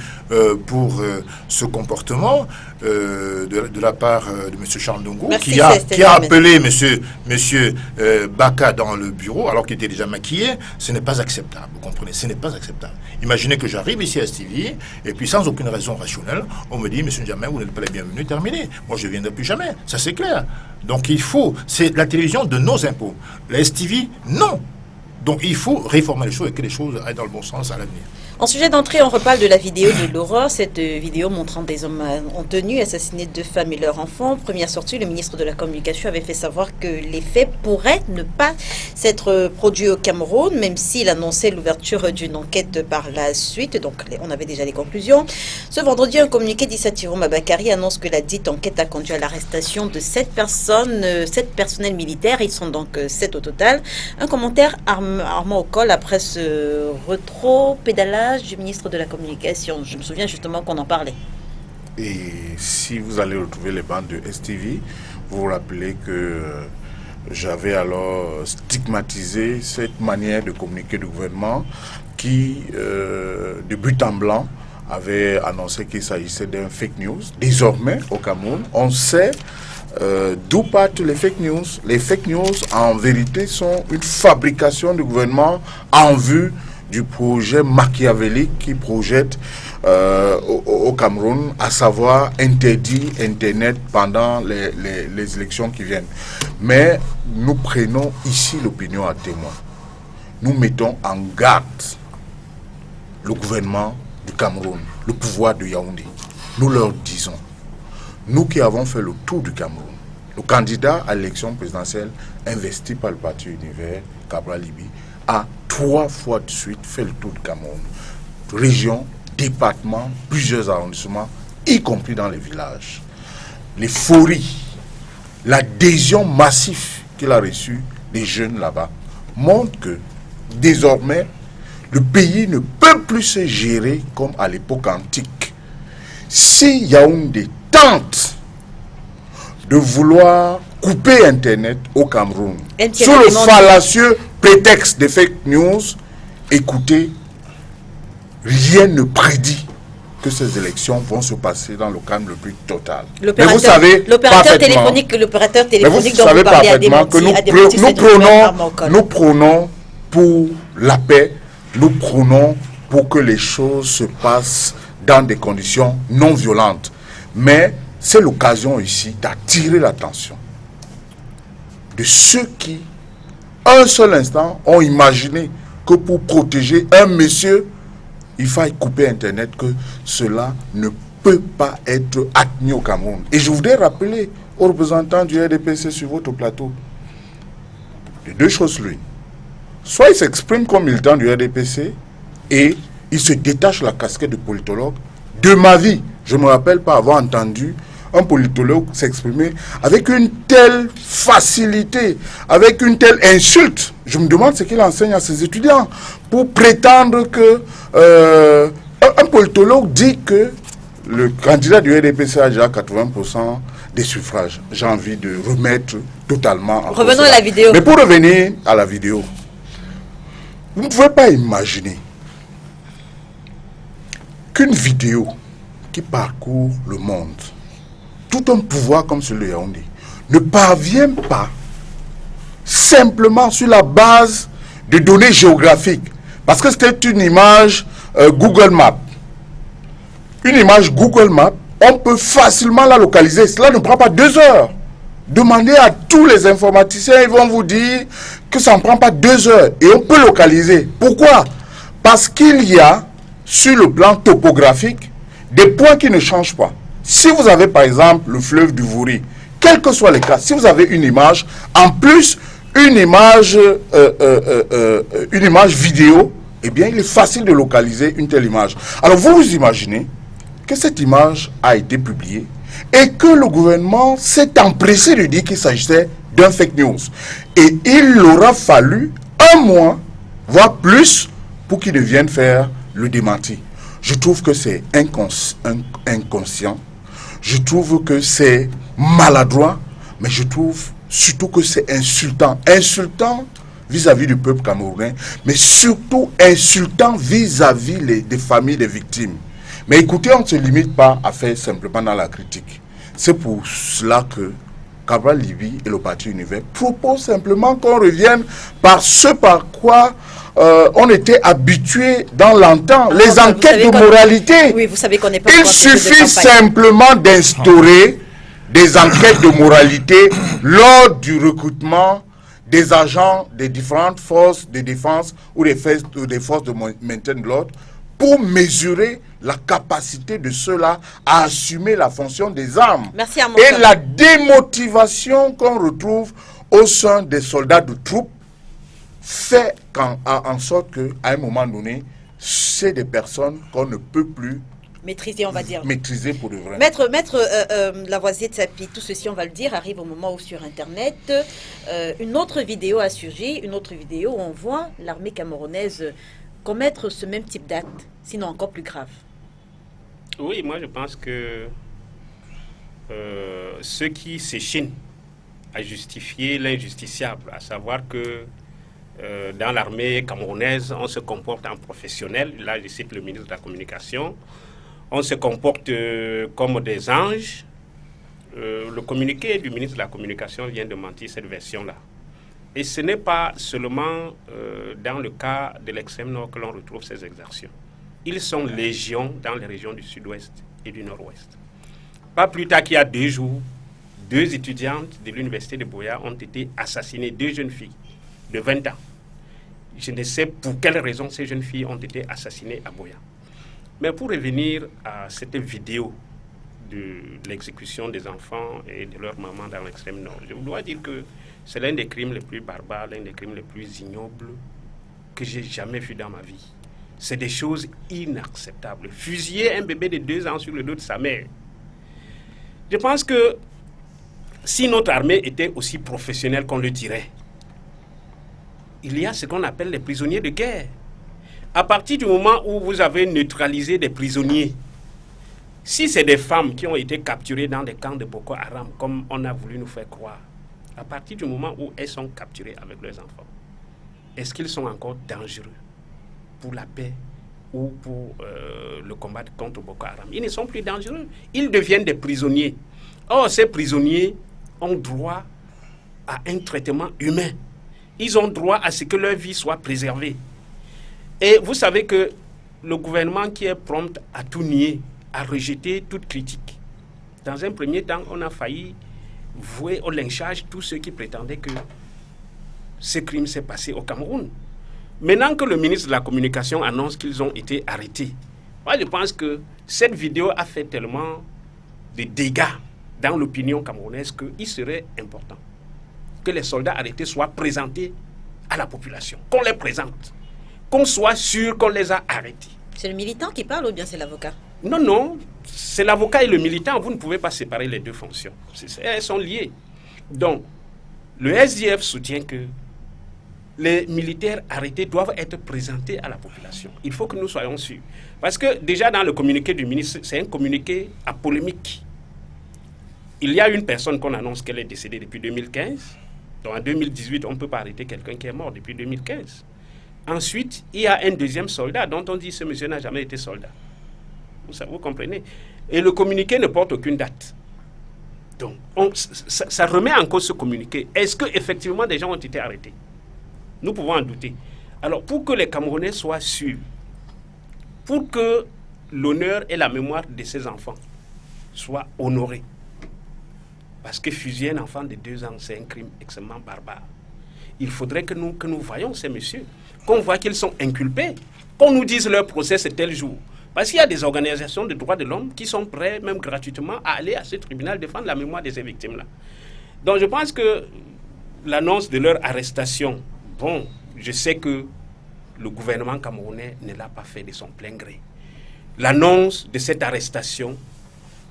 pour ce comportement de la part de M. Charles Ndongo, qui a appelé M. Baka dans le bureau, alors qu'il était déjà maquillé. Ce n'est pas acceptable, vous comprenez? Ce n'est pas acceptable. Imaginez que j'arrive ici à STV, et puis sans aucune raison rationnelle, on me dit, M. Ndiamé, vous n'êtes pas les bienvenus, terminé. Moi, je ne viendrai plus jamais. Ça, c'est clair. Donc, il faut... C'est la télévision de nos impôts. La STV, non. Donc, il faut réformer les choses et que les choses aillent dans le bon sens à l'avenir. En sujet d'entrée, on reparle de la vidéo de l'horreur. Cette vidéo montrant des hommes en tenue assassiner 2 femmes et leurs enfants. Première sortie, le ministre de la Communication avait fait savoir que les faits pourraient ne pas s'être produits au Cameroun, même s'il annonçait l'ouverture d'une enquête par la suite. Donc, on avait déjà les conclusions. Ce vendredi, un communiqué d'Issatiro Mabakari annonce que la dite enquête a conduit à l'arrestation de 7 personnes, 7 personnels militaires. Ils sont donc 7 au total. Un commentaire Armand Ocol après ce rétro-pédalage du ministre de la Communication. Je me souviens justement qu'on en parlait. Et si vous allez retrouver les bandes de STV, vous vous rappelez que j'avais alors stigmatisé cette manière de communiquer du gouvernement qui, de but en blanc, avait annoncé qu'il s'agissait d'un fake news. Désormais, au Cameroun, on sait d'où partent les fake news. Les fake news, en vérité, sont une fabrication du gouvernement en vue du projet machiavélique qui projette au Cameroun, à savoir interdire Internet pendant les élections qui viennent. Mais nous prenons ici l'opinion à témoin. Nous mettons en garde le gouvernement du Cameroun, le pouvoir de Yaoundé. Nous leur disons, nous qui avons fait le tour du Cameroun, le candidat à l'élection présidentielle investi par le parti Univers, Cabral Libi, a 3 fois de suite fait le tour du Cameroun. Région, département, plusieurs arrondissements, y compris dans les villages. L'euphorie, l'adhésion massive qu'il a reçue des jeunes là-bas montre que désormais, le pays ne peut plus se gérer comme à l'époque antique. Si Yaoundé tente de vouloir couper Internet au Cameroun, sous le fallacieux prétexte des fake news, écoutez, rien ne prédit que ces élections vont se passer dans le calme le plus total. Mais vous savez l'opérateur téléphonique dont vous parlez a démenti, que nous prenons pour la paix, nous prenons pour que les choses se passent dans des conditions non violentes. Mais c'est l'occasion ici d'attirer l'attention de ceux qui, un seul instant, ont imaginé que pour protéger un monsieur, il faille couper Internet, que cela ne peut pas être admis au Cameroun. Et je voudrais rappeler aux représentants du RDPC sur votre plateau de 2 choses l'une. Soit il s'exprime comme militant du RDPC et il se détache la casquette de politologue. De ma vie, je ne me rappelle pas avoir entendu un politologue s'exprimer avec une telle facilité, avec une telle insulte. Je me demande ce qu'il enseigne à ses étudiants pour prétendre que un politologue dit que le candidat du RDPC a déjà 80% des suffrages. J'ai envie de remettre totalement en cause. Revenons à la vidéo. Mais pour revenir à la vidéo, vous ne pouvez pas imaginer qu'une vidéo qui parcourt le monde, tout un pouvoir comme celui de Yaoundé, ne parvient pas simplement sur la base de données géographiques. Parce que c'était une image Google Maps. Une image Google Maps, on peut facilement la localiser. Cela ne prend pas 2 heures. Demandez à tous les informaticiens, ils vont vous dire que ça ne prend pas 2 heures. Et on peut localiser. Pourquoi? Parce qu'il y a, sur le plan topographique, des points qui ne changent pas. Si vous avez par exemple le fleuve du Vouri, quels que soient les cas, si vous avez une image, en plus une image vidéo, eh bien il est facile de localiser une telle image. Alors vous imaginez que cette image a été publiée et que le gouvernement s'est empressé de dire qu'il s'agissait d'un fake news. Et il aura fallu 1 mois, voire plus, pour qu'ils deviennent faire le démenti. Je trouve que c'est inconscient, je trouve que c'est maladroit, mais je trouve surtout que c'est insultant. Insultant vis-à-vis du peuple camerounais, mais surtout insultant vis-à-vis des familles des victimes. Mais écoutez, on ne se limite pas à faire simplement dans la critique. C'est pour cela que Cabral Libye et le Parti Univers proposent simplement qu'on revienne par ce par quoi on était habitué dans l'antan, les enquêtes de moralité. Oui, vous savez qu'on n'est pas. Il suffit simplement d'instaurer des enquêtes de moralité lors du recrutement des agents des différentes forces de défense ou des forces de maintien de l'ordre pour mesurer la capacité de ceux-là à assumer la fonction des armes. Merci à et la démotivation qu'on retrouve au sein des soldats de troupes fait en sorte qu'à un moment donné, c'est des personnes qu'on ne peut plus maîtriser, on va dire. Maîtriser pour de vrai. Maître Lavoisier Tsapi, tout ceci, on va le dire, arrive au moment où sur Internet, une autre vidéo a surgi, une autre vidéo où on voit l'armée camerounaise commettre ce même type d'acte, sinon encore plus grave. Oui, moi je pense que ceux qui s'échinent à justifier l'injusticiable, à savoir que dans l'armée camerounaise, on se comporte en professionnel, là je cite le ministre de la Communication, on se comporte comme des anges. Le communiqué du ministre de la Communication vient de mentir cette version-là. Et ce n'est pas seulement dans le cas de l'extrême nord que l'on retrouve ces exactions. Ils sont légions dans les régions du sud-ouest et du nord-ouest. Pas plus tard qu'il y a 2 jours, 2 étudiantes de l'université de Boya ont été assassinées, 2 jeunes filles de 20 ans. Je ne sais pour quelles raisons ces jeunes filles ont été assassinées à Boya. Mais pour revenir à cette vidéo de l'exécution des enfants et de leur maman dans l'extrême nord, je dois dire que c'est l'un des crimes les plus barbares, l'un des crimes les plus ignobles que j'ai jamais vu dans ma vie. C'est des choses inacceptables. Fusiller un bébé de 2 ans sur le dos de sa mère. Je pense que si notre armée était aussi professionnelle qu'on le dirait, il y a ce qu'on appelle les prisonniers de guerre. À partir du moment où vous avez neutralisé des prisonniers, si c'est des femmes qui ont été capturées dans des camps de Boko Haram, comme on a voulu nous faire croire, à partir du moment où elles sont capturées avec leurs enfants, est-ce qu'ils sont encore dangereux pour la paix ou pour le combat contre Boko Haram? Ils ne sont plus dangereux. Ils deviennent des prisonniers. Or, ces prisonniers ont droit à un traitement humain. Ils ont droit à ce que leur vie soit préservée. Et vous savez que le gouvernement qui est prompt à tout nier, à rejeter toute critique, dans un premier temps, on a failli vouer au lynchage tous ceux qui prétendaient que ce crime s'est passé au Cameroun. Maintenant que le ministre de la Communication annonce qu'ils ont été arrêtés, moi je pense que cette vidéo a fait tellement de dégâts dans l'opinion camerounaise qu'il serait important que les soldats arrêtés soient présentés à la population, qu'on les présente, qu'on soit sûr qu'on les a arrêtés. C'est le militant qui parle ou bien c'est l'avocat? Non, non, c'est l'avocat et le militant. Vous ne pouvez pas séparer les 2 fonctions. Elles sont liées. Donc, le SDF soutient que les militaires arrêtés doivent être présentés à la population. Il faut que nous soyons sûrs. Parce que déjà dans le communiqué du ministre, c'est un communiqué à polémique. Il y a une personne qu'on annonce qu'elle est décédée depuis 2015. Donc en 2018, on ne peut pas arrêter quelqu'un qui est mort depuis 2015. Ensuite, il y a un deuxième soldat dont on dit que ce monsieur n'a jamais été soldat. Vous comprenez? Et le communiqué ne porte aucune date. Donc, ça remet en cause ce communiqué. Est-ce qu'effectivement des gens ont été arrêtés? Nous pouvons en douter. Alors, pour que les Camerounais soient sûrs, pour que l'honneur et la mémoire de ces enfants soient honorés, parce que fusiller un enfant de 2 ans, c'est un crime extrêmement barbare, il faudrait que nous voyions ces messieurs, qu'on voit qu'ils sont inculpés, qu'on nous dise leur procès c'est tel jour. Parce qu'il y a des organisations de droits de l'homme qui sont prêtes, même gratuitement, à aller à ce tribunal défendre la mémoire de ces victimes-là. Donc je pense que l'annonce de leur arrestation, bon, je sais que le gouvernement camerounais ne l'a pas fait de son plein gré. L'annonce de cette arrestation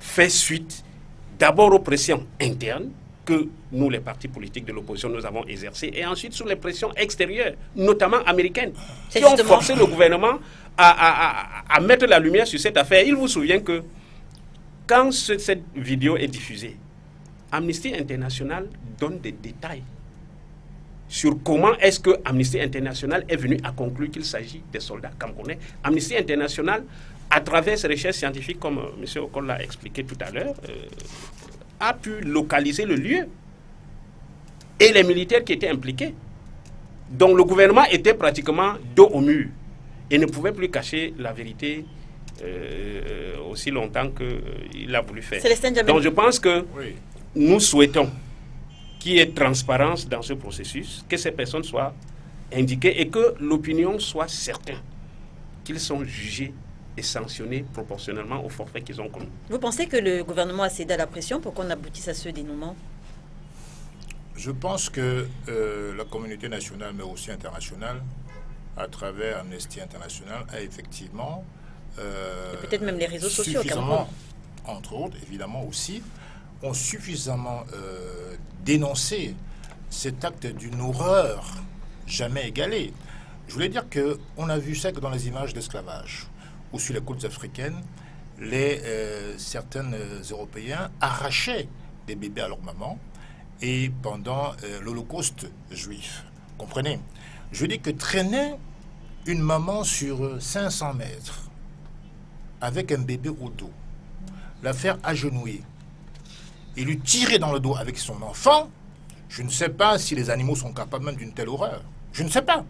fait suite d'abord aux pressions internes que nous, les partis politiques de l'opposition, nous avons exercées, et ensuite sur les pressions extérieures, notamment américaines, qui ont forcé le gouvernement à mettre la lumière sur cette affaire. Il vous souvient que quand cette vidéo est diffusée, Amnesty International donne des détails sur comment est-ce que Amnesty International est venu à conclure qu'il s'agit des soldats camerounais. Amnesty International, à travers ses recherches scientifiques, comme M. Okol l'a expliqué tout à l'heure, a pu localiser le lieu et les militaires qui étaient impliqués. Donc le gouvernement était pratiquement dos au mur et ne pouvait plus cacher la vérité aussi longtemps qu'il a voulu faire. Donc je pense que nous souhaitons qu'il y ait transparence dans ce processus, que ces personnes soient indiquées et que l'opinion soit certaine qu'ils sont jugés et sanctionnés proportionnellement au forfait qu'ils ont commis. Vous pensez que le gouvernement a cédé à la pression pour qu'on aboutisse à ce dénouement? Je pense que la communauté nationale, mais aussi internationale, à travers Amnesty International, a effectivement... peut-être même les réseaux sociaux, suffisamment, entre autres, évidemment aussi, ont suffisamment dénoncé cet acte d'une horreur jamais égalée. Je voulais dire qu'on a vu ça que dans les images d'esclavage, où sur les côtes africaines, certains Européens arrachaient des bébés à leur maman, et pendant l'Holocauste juif. Comprenez? Je dis que traîner une maman sur 500 mètres avec un bébé au dos, la faire agenouiller et lui tirer dans le dos avec son enfant, je ne sais pas si les animaux sont capables même d'une telle horreur. Je ne sais pas.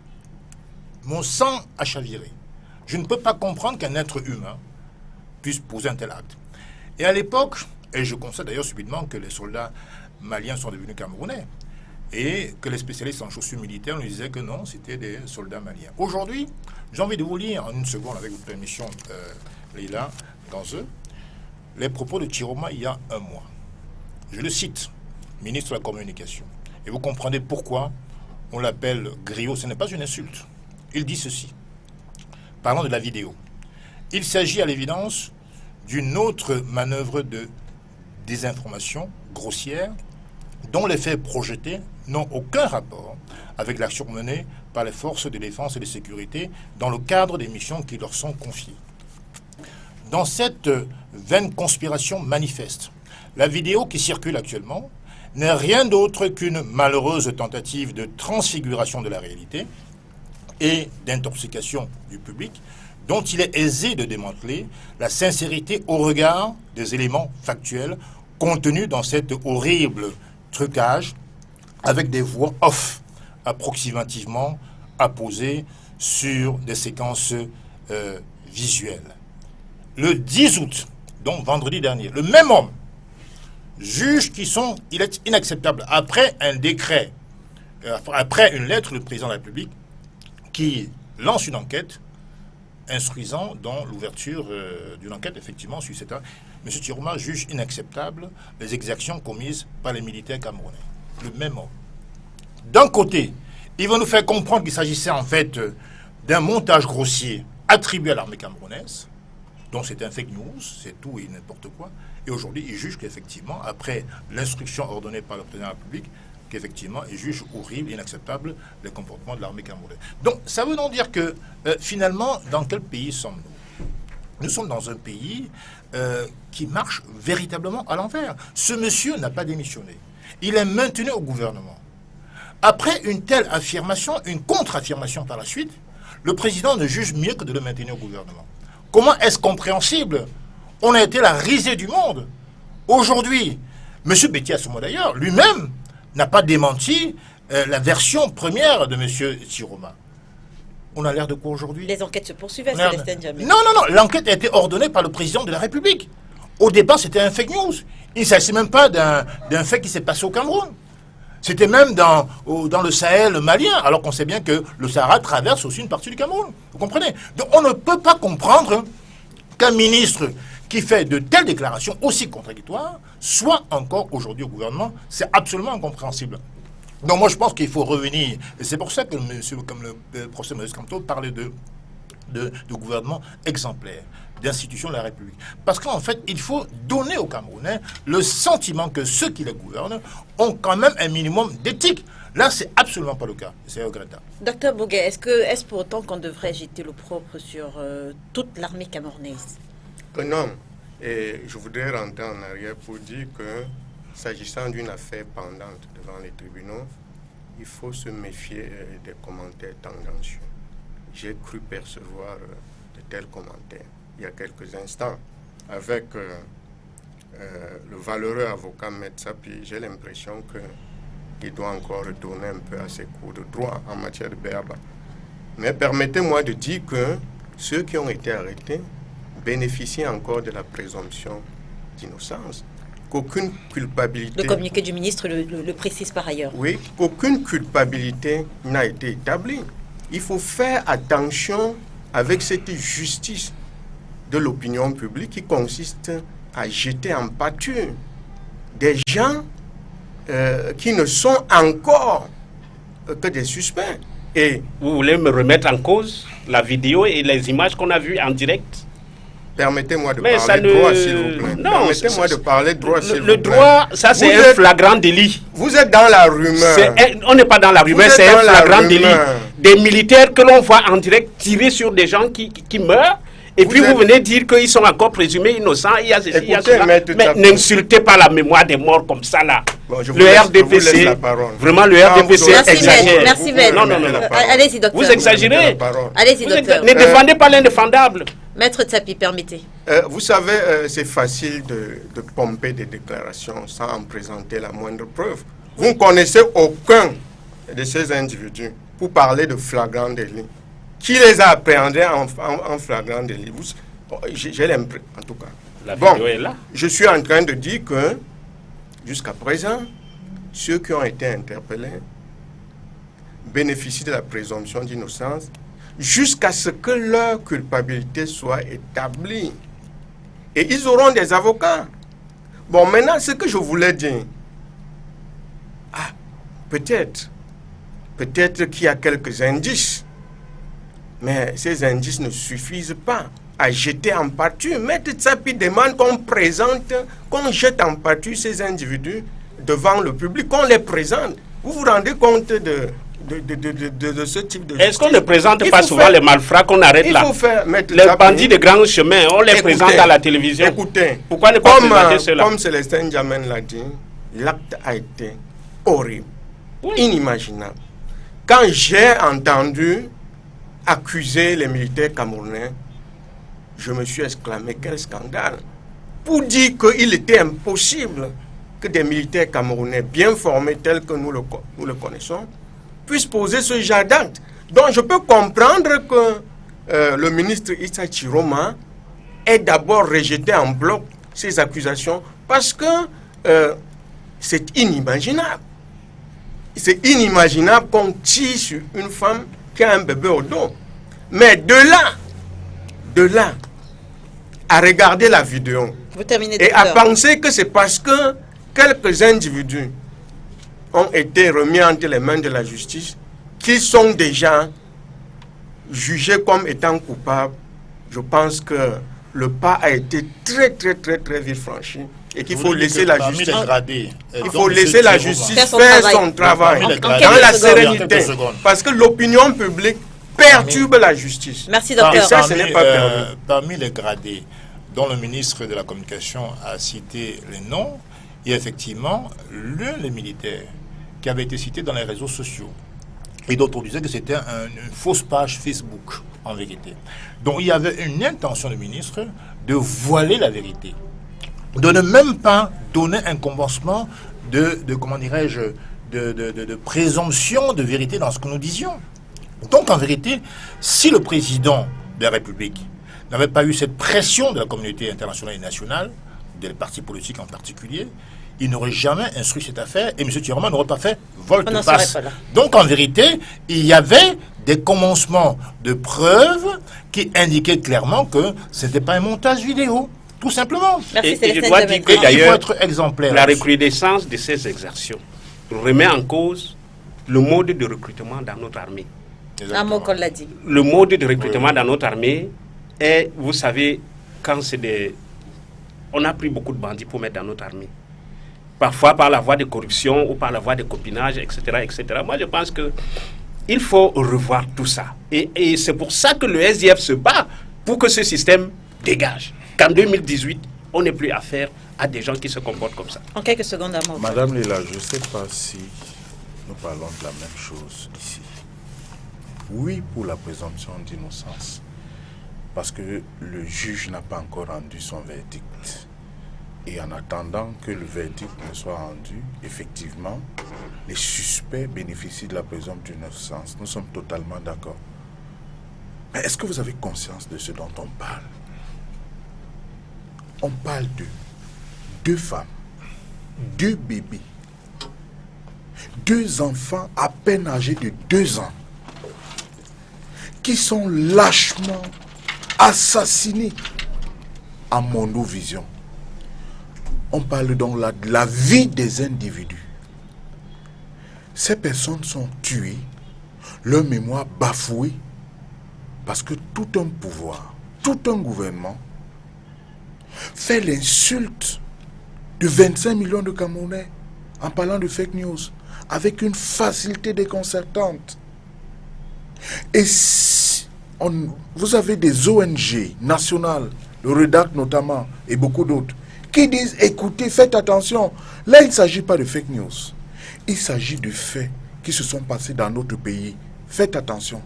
Mon sang a chaviré. Je ne peux pas comprendre qu'un être humain puisse poser un tel acte. Et à l'époque, et je constate d'ailleurs subitement que les soldats maliens sont devenus camerounais, et que les spécialistes en chaussures militaires nous disaient que non, c'était des soldats maliens. Aujourd'hui, j'ai envie de vous lire en une seconde, avec votre permission, Leïla, dans eux, les propos de Chiroma il y a un mois. Je le cite, ministre de la Communication. Et vous comprenez pourquoi on l'appelle griot. Ce n'est pas une insulte. Il dit ceci. Parlant de la vidéo. Il s'agit à l'évidence d'une autre manœuvre de désinformation grossière dont les faits projetés n'ont aucun rapport avec l'action menée par les forces de défense et de sécurité dans le cadre des missions qui leur sont confiées. Dans cette vaine conspiration manifeste, la vidéo qui circule actuellement n'est rien d'autre qu'une malheureuse tentative de transfiguration de la réalité et d'intoxication du public dont il est aisé de démanteler la sincérité au regard des éléments factuels contenus dans cet horrible trucage avec des voix off approximativement apposées sur des séquences visuelles. Le 10 août, donc vendredi dernier, le même homme juge il est inacceptable, après un décret, après une lettre du président de la République qui lance une enquête instruisant dans l'ouverture d'une enquête, effectivement, sur cet acte. M. Chiroma juge inacceptable les exactions commises par les militaires camerounais. Le même homme. D'un côté, il va nous faire comprendre qu'il s'agissait en fait d'un montage grossier attribué à l'armée camerounaise, donc c'est un fake news, c'est tout et n'importe quoi. Et aujourd'hui, il juge qu'effectivement, après l'instruction ordonnée par le président de la République, qu'effectivement, il juge horrible, inacceptable les comportements de l'armée camerounaise. Donc, ça veut donc dire que, finalement, dans quel pays sommes-nous? Nous sommes dans un pays qui marche véritablement à l'envers. Ce monsieur n'a pas démissionné. Il est maintenu au gouvernement. Après une telle affirmation, une contre-affirmation par la suite, le président ne juge mieux que de le maintenir au gouvernement. Comment est-ce compréhensible? On a été la risée du monde. Aujourd'hui, M. Betty Assoumo d'ailleurs, lui-même, n'a pas démenti la version première de M. Chiroma. On a l'air de quoi aujourd'hui? Les enquêtes se poursuivent à Célestin Djamé. Non, l'enquête a été ordonnée par le président de la République. Au départ, c'était un fake news. Il ne s'agissait même pas d'un fait qui s'est passé au Cameroun. C'était même dans le Sahel malien, alors qu'on sait bien que le Sahara traverse aussi une partie du Cameroun. Vous comprenez? Donc on ne peut pas comprendre qu'un ministre qui fait de telles déclarations aussi contradictoires soit encore aujourd'hui au gouvernement. C'est absolument incompréhensible. Donc moi je pense qu'il faut revenir. Et c'est pour ça que comme le professeur Maurice Kamto parlait de gouvernement exemplaire, d'institutions de la République. Parce qu'en fait, il faut donner aux Camerounais le sentiment que ceux qui les gouvernent ont quand même un minimum d'éthique. Là, c'est absolument pas le cas. C'est regrettable. Docteur Bouguet, est-ce pour autant qu'on devrait jeter l'opprobre sur toute l'armée camerounaise? Non. Et je voudrais rentrer en arrière pour dire que, s'agissant d'une affaire pendante devant les tribunaux, il faut se méfier des commentaires tendancieux. J'ai cru percevoir de tels commentaires il y a quelques instants avec le valeureux avocat Metsapi. J'ai l'impression qu'il doit encore retourner un peu à ses cours de droit en matière de BABA. Mais permettez-moi de dire que ceux qui ont été arrêtés bénéficient encore de la présomption d'innocence, qu'aucune culpabilité... Le communiqué du ministre le précise par ailleurs. Oui, qu'aucune culpabilité n'a été établie. Il faut faire attention avec cette justice de l'opinion publique qui consiste à jeter en pâture des gens qui ne sont encore que des suspects. Et vous voulez me remettre en cause la vidéo et les images qu'on a vues en direct? Permettez-moi de parler droit, s'il vous plaît. Permettez-moi de parler droit, s'il vous plaît. Le droit, ça c'est un flagrant délit. Vous êtes dans la rumeur. On n'est pas dans la rumeur, c'est un flagrant délit. Des militaires que l'on voit en direct tirer sur des gens qui meurent. Et puis vous venez dire qu'ils sont encore présumés innocents. Il y a ceci, il y a cela. Mais n'insultez pas la mémoire des morts comme ça là. Bon, le RDPC, vraiment le RDPC exagère. Merci, Ben. Non. Allez-y, docteur. Vous exagérez. Allez-y, docteur. Ne défendez pas l'indéfendable. Maître Tsapi, permettez. Vous savez, c'est facile de pomper des déclarations sans en présenter la moindre preuve. Vous ne connaissez aucun de ces individus pour parler de flagrant délit. Qui les a appréhendés en flagrant délit? J'ai l'impression, en tout cas. La vidéo est là. Je suis en train de dire que, jusqu'à présent, ceux qui ont été interpellés bénéficient de la présomption d'innocence jusqu'à ce que leur culpabilité soit établie. Et ils auront des avocats. Bon, maintenant, ce que je voulais dire, peut-être qu'il y a quelques indices, mais ces indices ne suffisent pas à jeter en pâture. Maître Tsapi demande qu'on jette en pâture ces individus devant le public, qu'on les présente. Vous vous rendez compte de ce type de justice? Est-ce qu'on ne présente pas souvent les malfrats qu'on arrête là? Les bandits de grands chemins, on les présente à la télévision. Écoutez, pourquoi ne pas présenter cela? Comme Célestin Djamé l'a dit, l'acte a été horrible, inimaginable. Quand j'ai entendu accuser les militaires camerounais, je me suis exclamé, quel scandale! Pour dire qu'il était impossible que des militaires camerounais bien formés tels que nous le connaissons puissent poser ce genre d'acte. Donc je peux comprendre que le ministre Issa Chiroma ait d'abord rejeté en bloc ces accusations parce que c'est inimaginable. C'est inimaginable qu'on tire sur une femme qui a un bébé au dos. Mais de là, à regarder la vidéo et à penser que c'est parce que quelques individus ont été remis entre les mains de la justice qu'ils sont déjà jugés comme étant coupables, je pense que le pas a été très vite franchi et qu'il faut laisser la justice faire son travail dans la sérénité, parce que l'opinion publique perturbe la justice. Merci, docteur. Et ça, ce n'est pas permis. Parmi les gradés dont le ministre de la Communication a cité les noms, il y a effectivement l'un des militaires qui avait été cité dans les réseaux sociaux. Et d'autres disaient que c'était une fausse page Facebook, en vérité. Donc il y avait une intention du ministre de voiler la vérité. de ne même pas donner un commencement comment dirais-je, de présomption de vérité dans ce que nous disions. Donc, en vérité, si le président de la République n'avait pas eu cette pression de la communauté internationale et nationale, des partis politiques en particulier, il n'aurait jamais instruit cette affaire et M. Tiroma n'aurait pas fait volte-face. Donc, en vérité, il y avait des commencements de preuves qui indiquaient clairement que ce n'était pas un montage vidéo. Tout simplement. Merci, et je dois dire que d'ailleurs, être exemplaire. La recrudescence de ces exactions remet en cause le mode de recrutement dans notre armée. L'a dit. Le mode de recrutement dans notre armée est, vous savez, quand c'est des... On a pris beaucoup de bandits pour mettre dans notre armée. Parfois par la voie de corruption ou par la voie de copinage, etc. etc. Moi, je pense qu'il faut revoir tout ça. Et c'est pour ça que le SDF se bat pour que ce système dégage. Qu'en 2018, on n'ait plus affaire à des gens qui se comportent comme ça. En quelques secondes, Madame Lila, je ne sais pas si nous parlons de la même chose ici. Oui, pour la présomption d'innocence, parce que le juge n'a pas encore rendu son verdict. Et en attendant que le verdict ne soit rendu, effectivement, les suspects bénéficient de la présomption d'innocence. Nous sommes totalement d'accord. Mais est-ce que vous avez conscience de ce dont on parle? On parle de 2 femmes, 2 bébés, 2 enfants à peine âgés de 2 ans qui sont lâchement assassinés à Mondovision. On parle donc là de la vie des individus. Ces personnes sont tuées, leur mémoire bafouée, parce que tout un pouvoir, tout un gouvernement fait l'insulte de 25 millions de Camerounais en parlant de fake news avec une facilité déconcertante. Et si vous avez des ONG nationales, le REDAC notamment, et beaucoup d'autres, qui disent, écoutez, faites attention. Là, il ne s'agit pas de fake news. Il s'agit de faits qui se sont passés dans notre pays. Faites attention.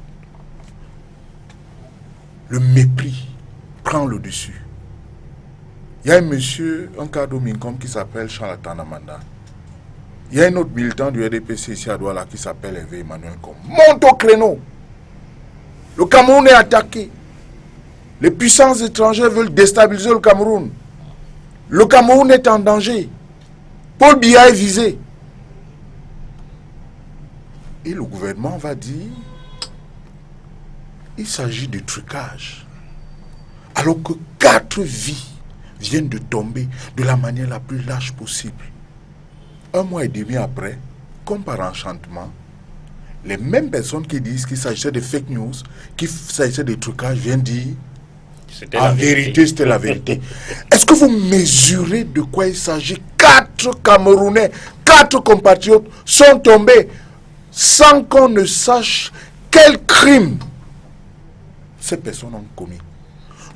Le mépris prend le dessus. Il y a un monsieur, un cadre Minkom qui s'appelle Charlatan Amanda. Il y a un autre militant du RDPC ici à Douala qui s'appelle Hervé Emmanuel Kom. Monte au créneau. Le Cameroun est attaqué. Les puissances étrangères veulent déstabiliser le Cameroun. Le Cameroun est en danger. Paul Biya est visé. Et le gouvernement va dire, il s'agit de trucage. Alors que 4 vies viennent de tomber de la manière la plus lâche possible. 1 mois et demi après, comme par enchantement, les mêmes personnes qui disent qu'il s'agissait de fake news, qu'il s'agissait de trucage, viennent dire en vérité, c'était la vérité. Est-ce que vous mesurez de quoi il s'agit? 4 Camerounais, 4 compatriotes sont tombés sans qu'on ne sache quel crime ces personnes ont commis.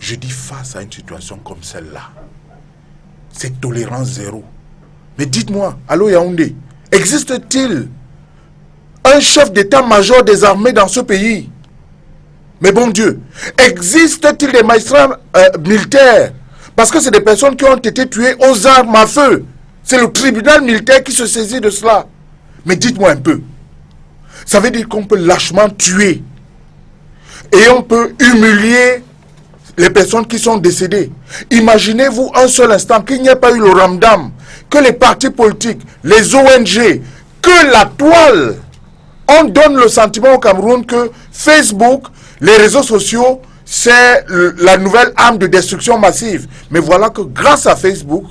Je dis, face à une situation comme celle-là, c'est tolérance zéro. Mais dites-moi, allô Yaoundé, existe-t-il un chef d'état-major des armées dans ce pays? Mais bon Dieu, existe-t-il des magistrats militaires? Parce que c'est des personnes qui ont été tuées aux armes à feu. C'est le tribunal militaire qui se saisit de cela. Mais dites-moi un peu, ça veut dire qu'on peut lâchement tuer et on peut humilier les personnes qui sont décédées. Imaginez-vous un seul instant qu'il n'y ait pas eu le ramdam, que les partis politiques, les ONG, que la toile, on donne le sentiment au Cameroun que Facebook, les réseaux sociaux, c'est la nouvelle arme de destruction massive. Mais voilà que grâce à Facebook,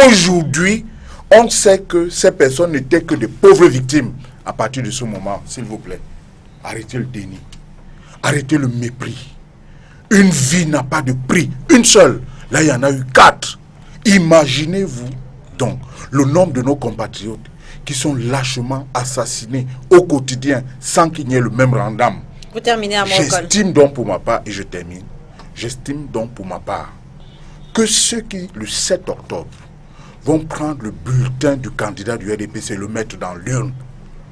aujourd'hui, on sait que ces personnes n'étaient que des pauvres victimes. À partir de ce moment, s'il vous plaît, arrêtez le déni, arrêtez le mépris. Une vie n'a pas de prix, une seule. Là, il y en a eu 4. Imaginez-vous donc le nombre de nos compatriotes qui sont lâchement assassinés au quotidien sans qu'il n'y ait le même rendement. Vous terminez à J'estime donc pour ma part, et je termine, j'estime donc pour ma part que ceux qui, le 7 octobre, vont prendre le bulletin du candidat du RDPC et le mettre dans l'urne,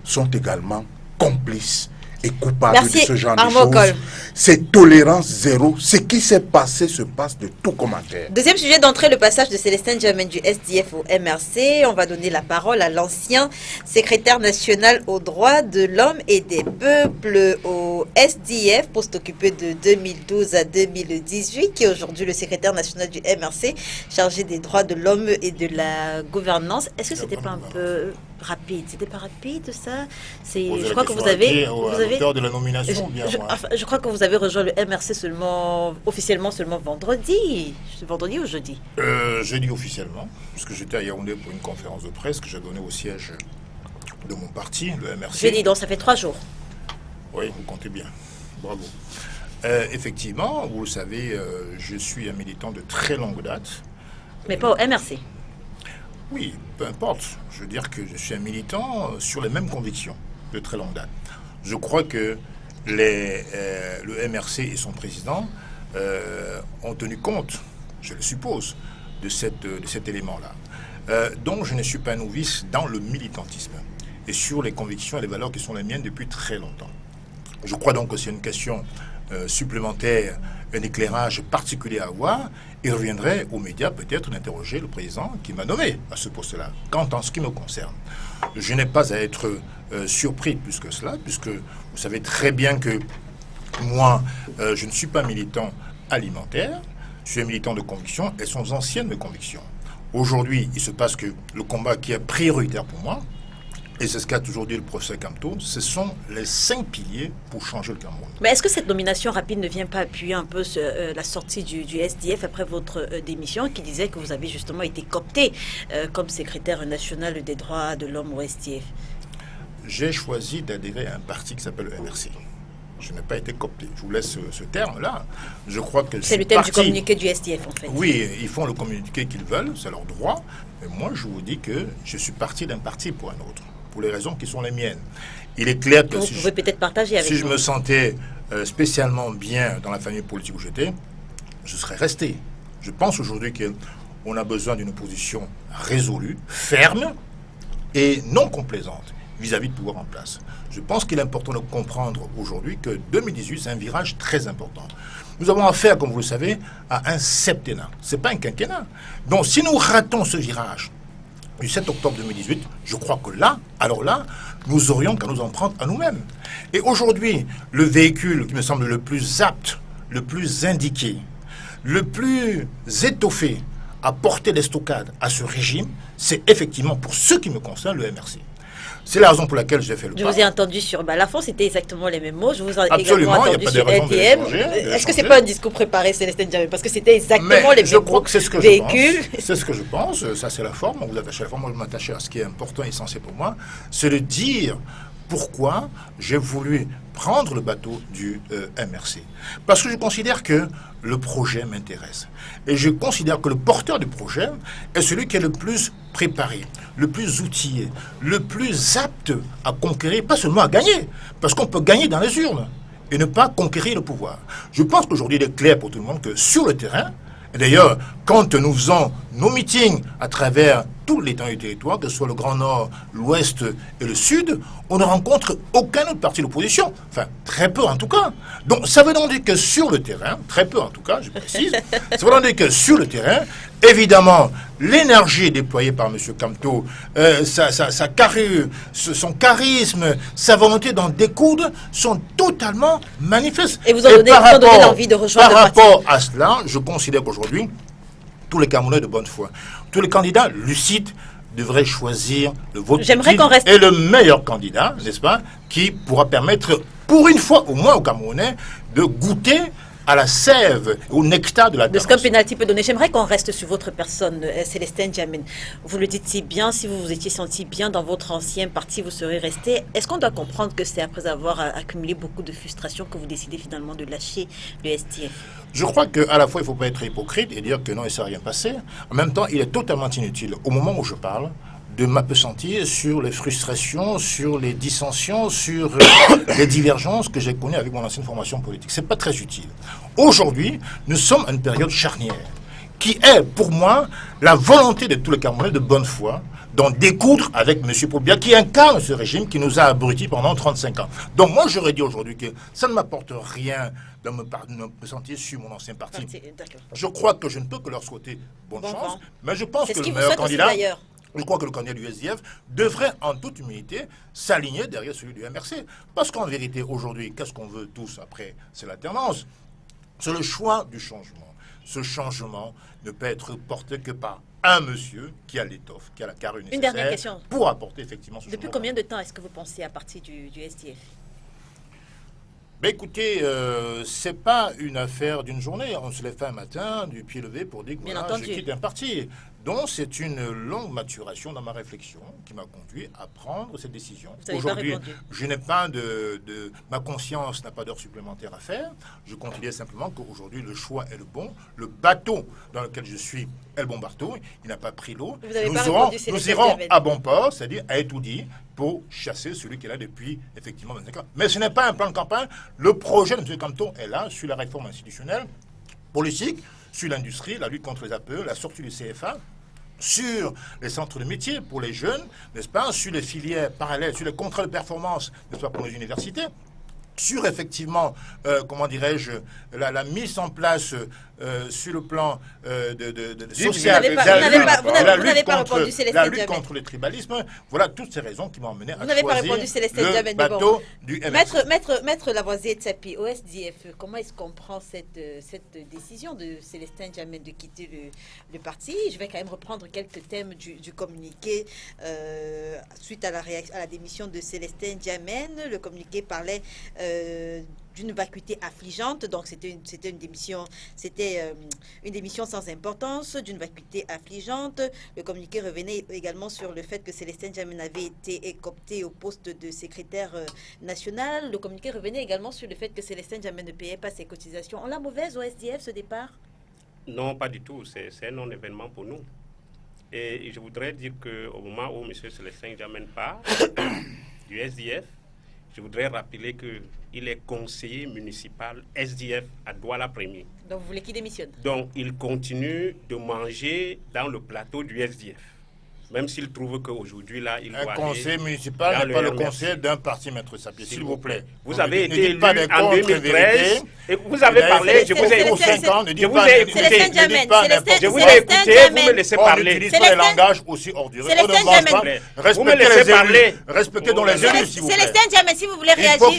sont également complices est coupable Merci, de ce genre de Armand choses. Cole. C'est tolérance zéro. Ce qui s'est passé se passe de tout commentaire. Deuxième sujet d'entrée, le passage de Célestin Djamène du SDF au MRC. On va donner la parole à l'ancien secrétaire national aux droits de l'homme et des peuples au SDF, poste occupé de 2012 à 2018, qui est aujourd'hui le secrétaire national du MRC, chargé des droits de l'homme et de la gouvernance. Est-ce que c'était pas un peu rapide? C'était pas rapide, ça? Je crois que vous avez... de la nomination, bien moi. Je crois que vous avez rejoint le MRC officiellement seulement vendredi. Vendredi ou jeudi? Jeudi officiellement, parce que j'étais à Yaoundé pour une conférence de presse que j'ai donnée au siège de mon parti, le MRC. Jeudi, donc ça fait 3 jours. Oui, vous comptez bien. Bravo. Effectivement, vous le savez, je suis un militant de très longue date. Mais pas au MRC. Oui, peu importe. Je veux dire que je suis un militant sur les mêmes convictions de très longue date. Je crois que le MRC et son président ont tenu compte, je le suppose, de cet élément-là. Donc je ne suis pas novice dans le militantisme et sur les convictions et les valeurs qui sont les miennes depuis très longtemps. Je crois donc que c'est une question supplémentaire, un éclairage particulier à avoir. Il reviendrait aux médias peut-être d'interroger le président qui m'a nommé à ce poste-là. Quant en ce qui me concerne, je n'ai pas à être surpris plus que cela, puisque vous savez très bien que moi, je ne suis pas militant alimentaire, je suis un militant de conviction, elles sont anciennes mes convictions. Aujourd'hui, il se passe que le combat qui est prioritaire pour moi, et c'est ce qu'a toujours dit le professeur Kamto, ce sont les 5 piliers pour changer le Cameroun. Mais est-ce que cette nomination rapide ne vient pas appuyer un peu la sortie du SDF après votre démission, qui disait que vous avez justement été coopté comme secrétaire national des droits de l'homme au SDF? J'ai choisi d'adhérer à un parti qui s'appelle le MRC. Je n'ai pas été coopté. Je vous laisse ce terme-là. Je crois que c'est le thème du communiqué du SDF, en fait. Oui, ils font le communiqué qu'ils veulent, c'est leur droit. Mais moi, je vous dis que je suis parti d'un parti pour un autre, pour les raisons qui sont les miennes. Il est clair que vous pouvez peut-être partager avec si je me sentais spécialement bien dans la famille politique où j'étais, je serais resté. Je pense aujourd'hui qu'on a besoin d'une position résolue, ferme et non complaisante vis-à-vis de pouvoir en place. Je pense qu'il est important de comprendre aujourd'hui que 2018, c'est un virage très important. Nous avons affaire, comme vous le savez, à un septennat. Ce n'est pas un quinquennat. Donc si nous ratons ce virage du 7 octobre 2018, je crois que là, alors là, nous aurions qu'à nous en prendre à nous-mêmes. Et aujourd'hui, le véhicule qui me semble le plus apte, le plus indiqué, le plus étoffé à porter des stockades à ce régime, c'est effectivement, pour ce qui me concerne, le MRC. C'est la raison pour laquelle j'ai fait le pas. Je vous ai entendu sur Balafon, c'était exactement les mêmes mots. Je vous ai Absolument, également entendu sur LDM. Est-ce que c'est pas un discours préparé, Célestin Djamène? Parce que c'était exactement les mêmes mots. C'est ce que véhicules. C'est ce que je pense. Ça, c'est la forme. On vous attache à la forme. Moi, je m'attache à ce qui est important et essentiel pour moi. C'est de dire pourquoi j'ai voulu prendre le bateau du MRC. Parce que je considère que le projet m'intéresse. Et je considère que le porteur du projet est celui qui est le plus préparé, le plus outillé, le plus apte à conquérir, pas seulement à gagner, parce qu'on peut gagner dans les urnes et ne pas conquérir le pouvoir. Je pense qu'aujourd'hui, il est clair pour tout le monde que sur le terrain, et d'ailleurs, quand nous faisons nos meetings à travers tout l'étendue du territoire, que ce soit le Grand Nord, l'Ouest et le Sud, on ne rencontre aucun autre parti d'opposition. Enfin, très peu en tout cas. Donc, ça veut donc dire que sur le terrain, très peu en tout cas, je précise, ça veut donc dire que sur le terrain, évidemment, l'énergie déployée par M. Kamto, sa carrure, son charisme, sa volonté d'en découdre sont totalement manifestes. Et vous en donnez l'envie de rejoindre le parti. Par rapport à cela, je considère qu'aujourd'hui, tous les Camerounais de bonne foi, tous les candidats lucides devraient choisir le vote utile et le meilleur candidat, n'est-ce pas, qui pourra permettre, pour une fois au moins aux Camerounais, de goûter à la sève, au nectar de la de ce qu'un pénalty peut donner. J'aimerais qu'on reste sur votre personne, Célestin Djamène. Vous le dites si bien, si vous vous étiez senti bien dans votre ancien parti, vous serez resté. Est-ce qu'on doit comprendre que c'est après avoir accumulé beaucoup de frustration que vous décidez finalement de lâcher le SDF? Je crois qu'à la fois, il ne faut pas être hypocrite et dire que non, il ne s'est rien passé. En même temps, il est totalement inutile, au moment où je parle, de m'appesantir sur les frustrations, sur les dissensions, sur les divergences que j'ai connues avec mon ancienne formation politique. Ce n'est pas très utile. Aujourd'hui, nous sommes à une période charnière qui est, pour moi, la volonté de tous les Camerounais de bonne foi d'en découdre avec M. Pobia, qui incarne ce régime qui nous a abrutis pendant 35 ans. Donc moi, j'aurais dit aujourd'hui que ça ne m'apporte rien de me sentir sur mon ancien parti. Je crois que je ne peux que leur souhaiter bonne chance, mais je pense que le meilleur candidat, je crois que le candidat du SDF devrait en toute humilité s'aligner derrière celui du MRC. Parce qu'en vérité, aujourd'hui, qu'est-ce qu'on veut tous après? C'est l'alternance. C'est le choix du changement. Ce changement ne peut être porté que par un monsieur qui a l'étoffe, qui a la carrure nécessaire. Une dernière question. Pour apporter effectivement ce changement. Depuis combien de temps est-ce que vous pensez à partir du SDF? Ben écoutez, c'est pas une affaire d'une journée. On se lève un matin du pied levé pour dire que voilà, je quitte un parti. Donc c'est une longue maturation dans ma réflexion qui m'a conduit à prendre cette décision. Aujourd'hui, je n'ai pas ma conscience n'a pas d'heure supplémentaire à faire. Je considère simplement qu'aujourd'hui le choix est le bon. Le bateau dans lequel je suis est le bon bateau. Il n'a pas pris l'eau. Nous irons à bon port, c'est-à-dire à Etoudi, pour chasser celui qui est là depuis effectivement 25 ans. Mais ce n'est pas un plan de campagne. Le projet de M. Camton est là sur la réforme institutionnelle, politique, sur l'industrie, la lutte contre les APE, la sortie du CFA, sur les centres de métiers pour les jeunes, n'est-ce pas, sur les filières parallèles, sur les contrats de performance, n'est-ce pas, pour les universités, sur effectivement, comment dirais-je, la mise en place sur le plan social, la lutte contre le tribalisme. Voilà toutes ces raisons qui m'ont amené à choisir le bateau du MRC. Maître Lavoisier-Tsapi, au SDF, comment est-ce qu'on prend cette décision de Célestin Djamène de quitter le parti? Je vais quand même reprendre quelques thèmes du communiqué suite à la démission de Célestin Djamène. Le communiqué parlait d'une vacuité affligeante, donc c'était une démission, une démission sans importance, d'une vacuité affligeante. Le communiqué revenait également sur le fait que Célestin Djamène avait été écopté au poste de secrétaire national. Le communiqué revenait également sur le fait que Célestin Djamène ne payait pas ses cotisations. On l'a mauvaise au SDF ce départ? Non, pas du tout. C'est un non-événement pour nous. Et je voudrais dire qu'au moment où M. Célestin Djamène part du SDF, je voudrais rappeler qu'il est conseiller municipal SDF à Douala 1er. Donc vous voulez qu'il démissionne? Donc il continue de manger dans le plateau du SDF. Même s'il trouve qu'aujourd'hui, là, il doit aller... Un conseil municipal n'est pas le conseil d'un parti, Maître Sapié, s'il vous plaît. Vous avez été élu en 2013 et vous avez parlé, je vous ai écouté. Je vous ai écouté. Je vous ai écouté, vous me laissez parler. On n'utilise pas les langages aussi ordureux. On ne mange pas. Respectez donc les élus, s'il vous plaît. Célestin Djamène, si vous voulez réagir,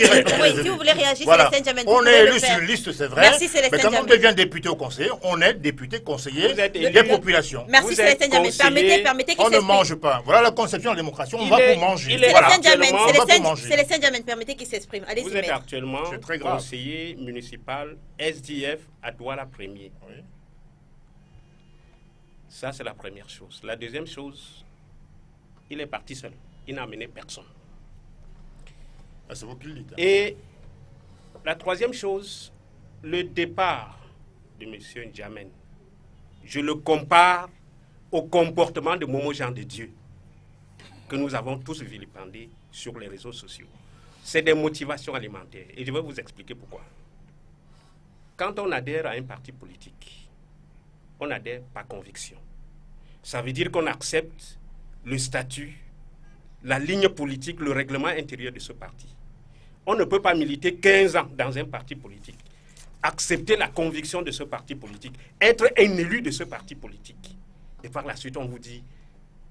si vous voulez réagir, Célestin Djamène. On est élu sur une liste, c'est vrai. Mais quand on devient député au conseil, on est député conseiller des populations. Merci Célestin Djamène. Permettez qu'il mange pas. Voilà la conception de la démocratie. On va vous manger. Célestin Djamène, permettez qu'il s'exprime. Allez-y. Vous êtes actuellement conseiller municipal SDF à Douala 1er. Oui. Ça, c'est la première chose. La deuxième chose, il est parti seul. Il n'a amené personne. Ah, c'est vous qui le dites. Et la troisième chose, le départ de M. Djamène, je le compare au comportement de Momo Jean de Dieu que nous avons tous vilipendé sur les réseaux sociaux. C'est des motivations alimentaires. Et je vais vous expliquer pourquoi. Quand on adhère à un parti politique, on adhère par conviction. Ça veut dire qu'on accepte le statut, la ligne politique, le règlement intérieur de ce parti. On ne peut pas militer 15 ans dans un parti politique, accepter la conviction de ce parti politique, être un élu de ce parti politique. Et par la suite, on vous dit,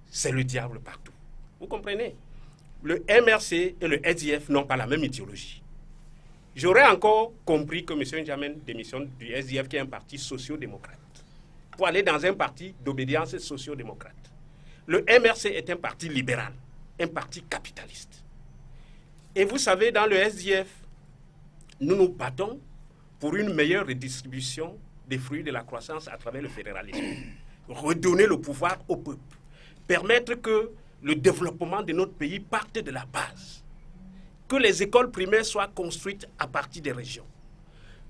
c'est le diable partout. Vous comprenez? Le MRC et le SDF n'ont pas la même idéologie. J'aurais encore compris que M. Djamène démissionne du SDF, qui est un parti socio-démocrate, pour aller dans un parti d'obédience socio-démocrate. Le MRC est un parti libéral, un parti capitaliste. Et vous savez, dans le SDF, nous nous battons pour une meilleure redistribution des fruits de la croissance à travers le fédéralisme. Redonner le pouvoir au peuple, permettre que le développement de notre pays parte de la base, que les écoles primaires soient construites à partir des régions,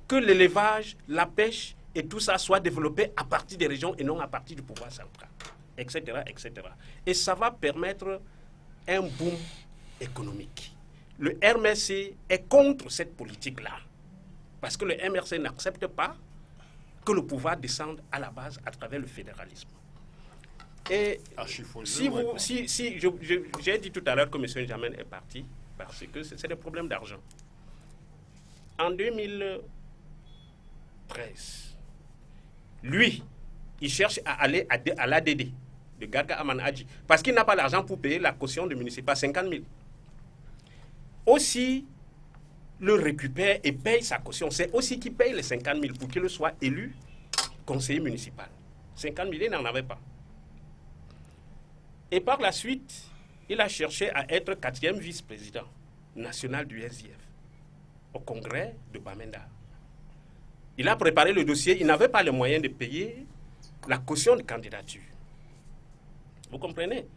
que l'élevage, la pêche et tout ça soit développé à partir des régions et non à partir du pouvoir central, etc., etc. Et ça va permettre un boom économique. Le MRC est contre cette politique-là, parce que le MRC n'accepte pas que le pouvoir descende à la base à travers le fédéralisme. Et Archifoleux, si ouais, vous, bon. si j'ai dit tout à l'heure que M. N'Djamène est parti parce que c'est des problèmes d'argent. En 2013, lui, il cherche à aller à l'ADD de Garga Aman Hadji parce qu'il n'a pas l'argent pour payer la caution du municipal, 50 000. Aussi, le récupère et paye sa caution. C'est aussi qu'il paye les 50 000 pour qu'il soit élu conseiller municipal. 50 000, il n'en avait pas. Et par la suite, il a cherché à être 4e vice-président national du SDF au congrès de Bamenda. Il a préparé le dossier, il n'avait pas les moyens de payer la caution de candidature. Vous comprenez?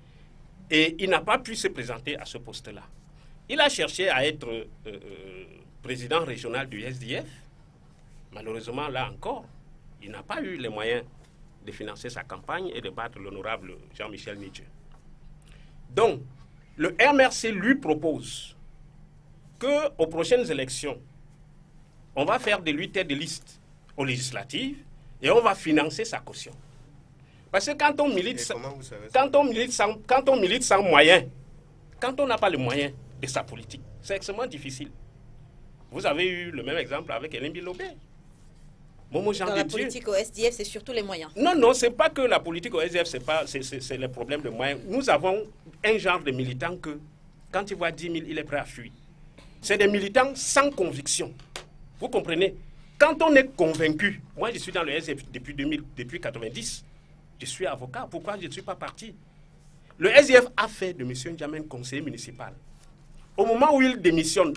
Et il n'a pas pu se présenter à ce poste-là. Il a cherché à être président régional du SDF. Malheureusement, là encore, il n'a pas eu les moyens de financer sa campagne et de battre l'honorable Jean-Michel Nidje. Donc, le MRC lui propose qu'aux prochaines élections, on va faire de lui tête de liste aux législatives et on va financer sa caution. Parce que quand on milite, quand on milite sans moyens, quand on n'a pas les moyens de sa politique, c'est extrêmement difficile. Vous avez eu le même exemple avec Hélène Bilobé. Momo Jean Dans de la Dieu. politique au SDF, c'est surtout les moyens. Non, non, c'est pas que la politique au SDF, c'est le problème de moyens. Nous avons un genre de militants que, quand il voit 10 000, il est prêt à fuir. C'est des militants sans conviction. Vous comprenez? Quand on est convaincu, moi je suis dans le SDF depuis 1990, je suis avocat, pourquoi je ne suis pas parti? Le SDF a fait de M. N'Djamène conseiller municipal. Au moment où il démissionne,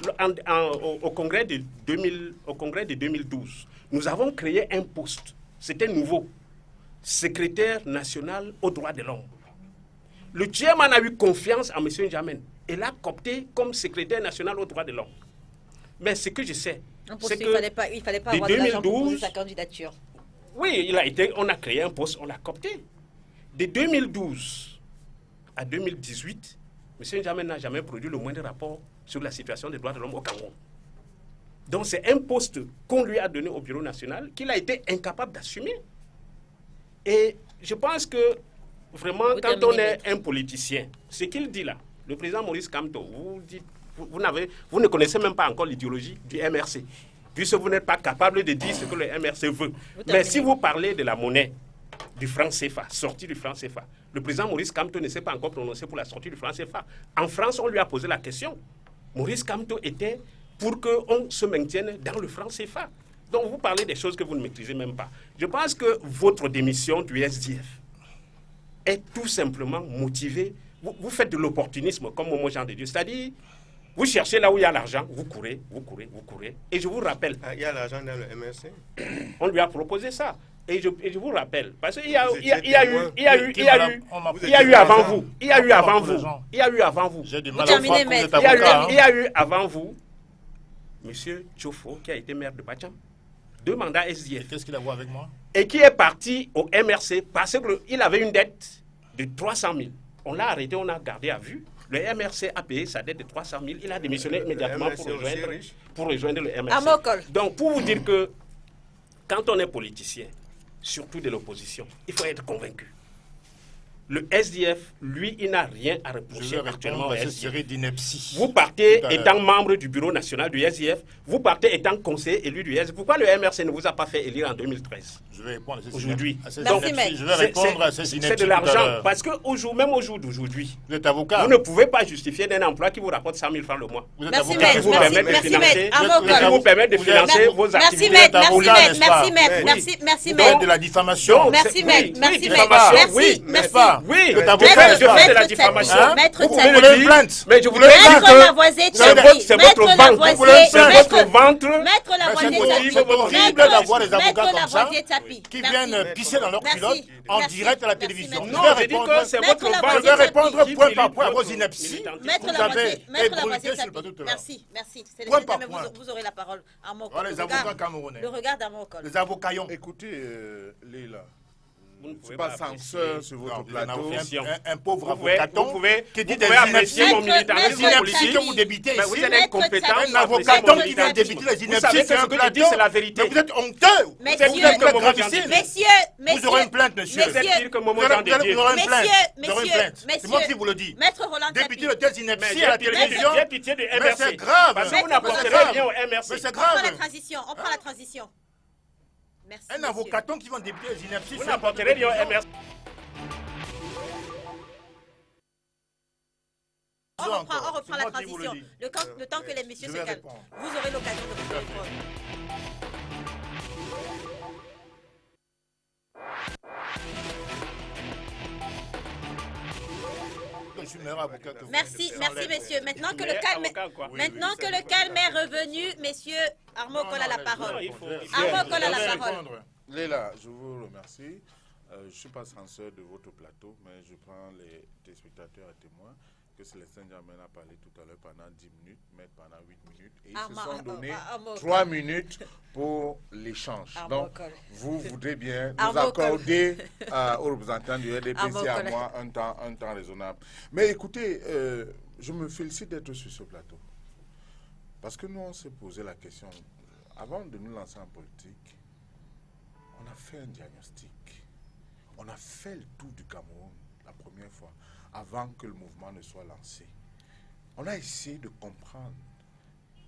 au congrès de 2012, nous avons créé un poste, c'était nouveau, secrétaire national aux droits de l'homme. Le chairman a eu confiance en M. N'Djamène et l'a coopté comme secrétaire national aux droits de l'homme. Mais ce que je sais, c'est que il fallait pas avoir de l'argent pour poser sa candidature. Oui, on a créé un poste, on l'a coopté. De 2012 à 2018, M. N'Djamène n'a jamais produit le moindre rapport sur la situation des droits de l'homme au Cameroun. Donc c'est un poste qu'on lui a donné au Bureau national qu'il a été incapable d'assumer. Et je pense que vraiment, quand on est un politicien, ce qu'il dit là, le président Maurice Kamto, vous ne connaissez même pas encore l'idéologie du MRC, puisque vous n'êtes pas capable de dire ce que le MRC veut. Mais si vous parlez de la monnaie, du franc CFA, sortie du franc CFA, le président Maurice Kamto ne s'est pas encore prononcé pour la sortie du franc CFA. En France, on lui a posé la question. Maurice Kamto était pour qu'on se maintienne dans le franc CFA. Donc vous parlez des choses que vous ne maîtrisez même pas. Je pense que votre démission du SDF est tout simplement motivée. Vous faites de l'opportunisme comme Momo Jean de Dieu. C'est-à-dire, vous cherchez là où il y a l'argent, vous courez. Et je vous rappelle... Il y a l'argent dans le MRC. On lui a proposé ça. Et je vous rappelle, parce qu'il y a eu avant vous. Il y a eu avant vous. Il y a eu avant vous. J'ai du Vous mal à terminez, croire que vous êtes maître. avocat. Il y a eu avant vous M. Tchofo, qui a été maire de Bacham, 2 mandats SDF, Qu'est-ce qu'il a à voir avec moi? et qui est parti au MRC parce qu'il avait une dette de 300 000. On l'a arrêté, on a gardé à vue. Le MRC a payé sa dette de 300 000. Il a démissionné immédiatement pour rejoindre le MRC. À Mokol. Donc, pour vous dire que quand on est politicien, surtout de l'opposition, il faut être convaincu. Le SDF, lui, il n'a rien à Je reprocher vais actuellement répondre au à cette SDF. série d'inepties. Vous partez Tout à l'heure. étant membre du bureau national du SDF, vous partez étant conseiller élu du SDF. Pourquoi le MRC ne vous a pas fait élire en 2013 Je vais répondre à ces aujourd'hui? inepties. À ces Merci, inepties. maître. Je vais répondre à ces inepties. C'est de tout à l'argent. l'heure. Parce que même au jour d'aujourd'hui, Vous êtes avocat. vous ne pouvez pas justifier d'un emploi qui vous rapporte 100 000 francs le mois. Vous êtes Merci, avocat. Qui maître. vous Merci, permet de merci, financer, maître. À Vous Mokol. êtes qui vous permet de Vous financer êtes- vos Merci, activités. maître. Merci, avocat, maître. n'est-ce Merci, pas? maître. Oui. Merci, merci, Vous faites maître. de la diffamation. Donc, Merci, maître. Merci, maître. diffamation, Merci, oui, merci. n'est-ce pas? Oui, Vous êtes je avocat, fais n'est-ce de pas? la Maître diffamation. Tsapi, Maître Vous Tsapi. voulez voulez dire, une plainte? mais je voulais dire Maître que Lavoisier c'est Tsapi. votre Maître ventre. Lavoisier. C'est votre Maître ventre. Maître Lavoisier C'est Tsapi. c'est horrible Maître- d'avoir des avocats Maître comme ça Lavoisier Tsapi. qui Merci. viennent pisser dans leurs Merci. culottes en Merci. direct à la Merci, télévision. maître. Non, Je vais j'ai dit répondre- que c'est Maître votre Lavoisier Je vais ventre. répondre qui point par milite point à vos votre inepties. militantisme. Maître Vous Lavoisier, avez Maître ébruité Lavoisier sur le Tsapi. plateau tout à l'heure. Merci, merci. C'est Point les par jamais point. vous aurez la parole. À Mokol. Voilà les avocats camerounais. Le regard d'Amokol. Les avocats. Écoutez, Leila, vous ne Je ne pouvez suis pas pas censeur apprécier. sur votre Non, plateau. un pauvre Vous pouvez, avocaton vous pouvez, qui dit vous des pouvez apprécier mon Maître- militarisme Maître politique. que vous débitez Mais ici. vous êtes Maître incompétent Tabi. pour Un apprécier avocaton mon qui vient militarisme. débiter les Vous inepties savez que sur ce un que je dis, plateau. c'est la vérité. Mais vous êtes honteux. Messieurs, Vous êtes Comment gravissime. Messieurs, Vous aurez une plainte, monsieur. Vous êtes pire que Vous Momo aurez Jean Dédier. vous aurez une plainte. Messieurs, Vous aurez une messieurs, plainte. C'est moi messieurs. qui vous le dis. Maître Roland Débiter Tapi. de telles Mais inepties à la télévision. j'ai pitié de Mais MRC. c'est grave. Parce que vous Mais n'apporterez c'est rien au grave. MRC. Mais c'est On prend la grave. transition. On prend la transition. Merci. Un messieurs. avocaton qui va débiter les inepties. Vous sur un n'apporterez rien au plateau de MRC. On télévision. reprend la C'est moi qui vous le transition. dis. Le temps que les messieurs je se vais calment. répondre. Vous aurez l'occasion de vous répondre. Je suis meilleur avocat que vous. Merci, Sans merci l'aide. messieurs. Maintenant que Mais le calme, avocat, quoi. maintenant oui, que c'est le calme est revenu, messieurs, Arnaud Non, colle à la non, parole. non, il faut- Arnaud colle à la Je vais parole. répondre. Léla, je vous remercie. Je ne suis pas censeur de votre plateau, mais je prends les téléspectateurs à témoin que Célestin Djamène a parlé tout à l'heure pendant 10 minutes, mais pendant 8 minutes. Et ils se sont donné 3 minutes pour l'échange. Donc, vous voudrez bien nous accorder aux représentants du RDPC à moi un temps raisonnable. Mais écoutez, je me félicite d'être sur ce plateau. Parce que nous, on s'est posé la question, avant de nous lancer en politique, on a fait un diagnostic. On a fait le tour du Cameroun la première fois, avant que le mouvement ne soit lancé. On a essayé de comprendre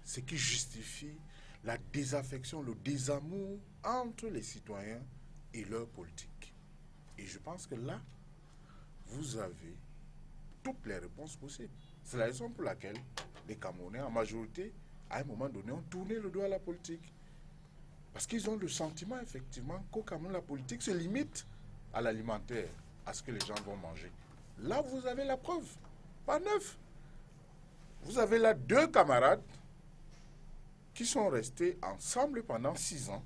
ce qui justifie la désaffection, le désamour entre les citoyens et leur politique. Et je pense que là, vous avez toutes les réponses possibles. C'est la raison pour laquelle les Camerounais, en majorité, à un moment donné, ont tourné le dos à la politique. Parce qu'ils ont le sentiment, effectivement, qu'au Cameroun, la politique se limite à l'alimentaire, à ce que les gens vont manger. Là, vous avez la preuve. Pas neuf. Vous avez là 2 camarades qui sont restés ensemble pendant 6 ans,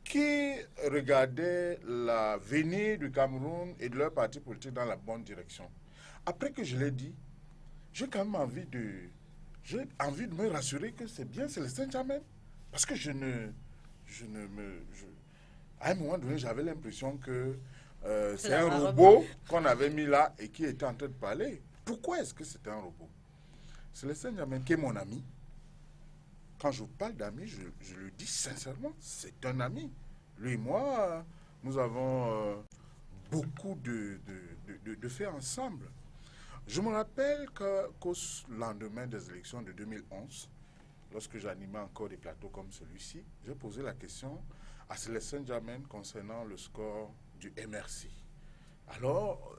qui regardaient l'avenir du Cameroun et de leur parti politique dans la bonne direction. Après que je l'ai dit, j'ai quand même envie de me rassurer que c'est bien Célestin Djamène. Parce que à un moment donné, j'avais l'impression que c'est un robot qu'on avait mis là et qui était en train de parler. Pourquoi est-ce que c'était un robot? Célestin Djamène, qui est mon ami. Quand je vous parle d'amis, je le dis sincèrement, c'est un ami. Lui et moi, nous avons beaucoup de faits ensemble. Je me rappelle qu'au lendemain des élections de 2011, lorsque j'animais encore des plateaux comme celui-ci, j'ai posé la question à Célestin Djamène concernant le score du MRC. Alors,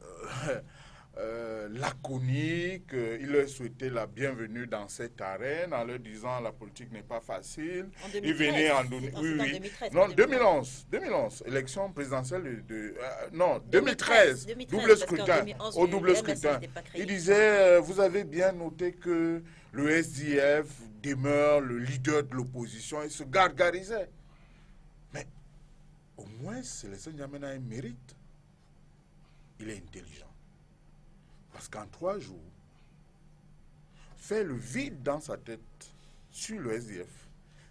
laconique, il leur souhaitait la bienvenue dans cette arène en leur disant la politique n'est pas facile. Il venait en 2013. Non, 2011, élection présidentielle non, 2013, double scrutin, au double scrutin. Il disait, vous avez bien noté que le SDF demeure le leader de l'opposition et se gargarisait. Mais au moins, Célestin Djamène a un mérite. Il est intelligent. Parce qu'en 3 jours, faire le vide dans sa tête sur le SDF,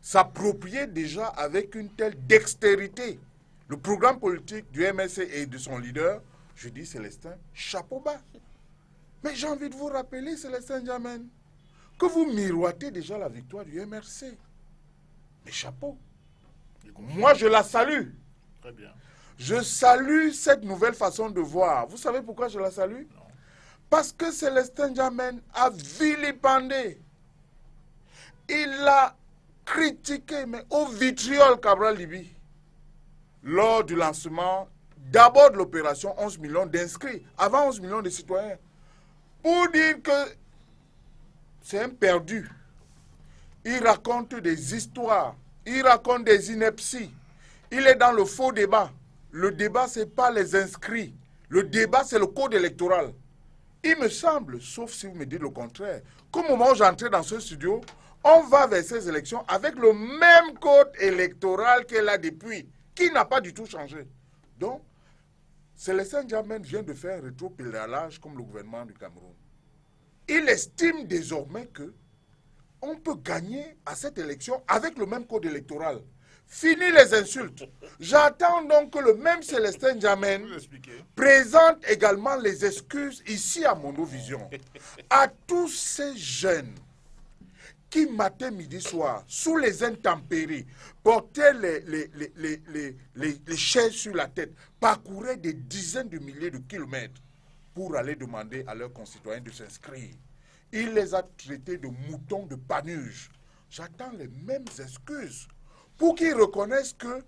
s'approprier déjà avec une telle dextérité le programme politique du MSC et de son leader, je dis Célestin, chapeau bas. Mais j'ai envie de vous rappeler, Célestin Djamène, que vous miroitez déjà la victoire du MRC. Mais chapeau. Moi, je la salue. Très bien. Je salue cette nouvelle façon de voir. Vous savez pourquoi je la salue? Non. Parce que Célestin Djamène a vilipendé. Il a critiqué, mais au vitriol, Cabral Libye, lors du lancement d'abord de l'opération 11 millions d'inscrits, avant 11 millions de citoyens, pour dire que c'est un perdu. Il raconte des histoires, il raconte des inepties, il est dans le faux débat. Le débat, ce n'est pas les inscrits. Le débat, c'est le code électoral. Il me semble, sauf si vous me dites le contraire, qu'au moment où j'entrais dans ce studio, on va vers ces élections avec le même code électoral qu'elle a depuis, qui n'a pas du tout changé. Donc, Célestin Djamène vient de faire un rétropédalage comme le gouvernement du Cameroun. Il estime désormais que on peut gagner à cette élection avec le même code électoral. Fini les insultes. J'attends donc que le même Célestin Djamène Vous expliquez. présente également les excuses ici à Mondovision à tous ces jeunes qui, matin, midi, soir, sous les intempéries, portaient les chaises sur la tête, parcouraient des dizaines de milliers de kilomètres pour aller demander à leurs concitoyens de s'inscrire. Il les a traités de moutons de Panurge. J'attends les mêmes excuses pour qu'ils reconnaissent que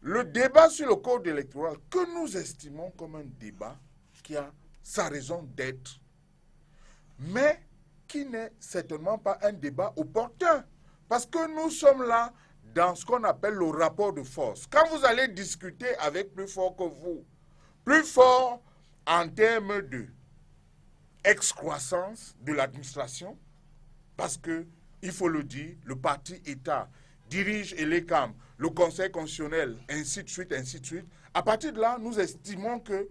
le débat sur le code électoral, que nous estimons comme un débat qui a sa raison d'être, mais qui n'est certainement pas un débat opportun. Parce que nous sommes là dans ce qu'on appelle le rapport de force. Quand vous allez discuter avec plus fort que vous, plus fort en termes de excroissance de l'administration, parce que, il faut le dire, le parti État dirige l'ECAM, le Conseil constitutionnel, ainsi de suite, ainsi de suite. À partir de là, nous estimons que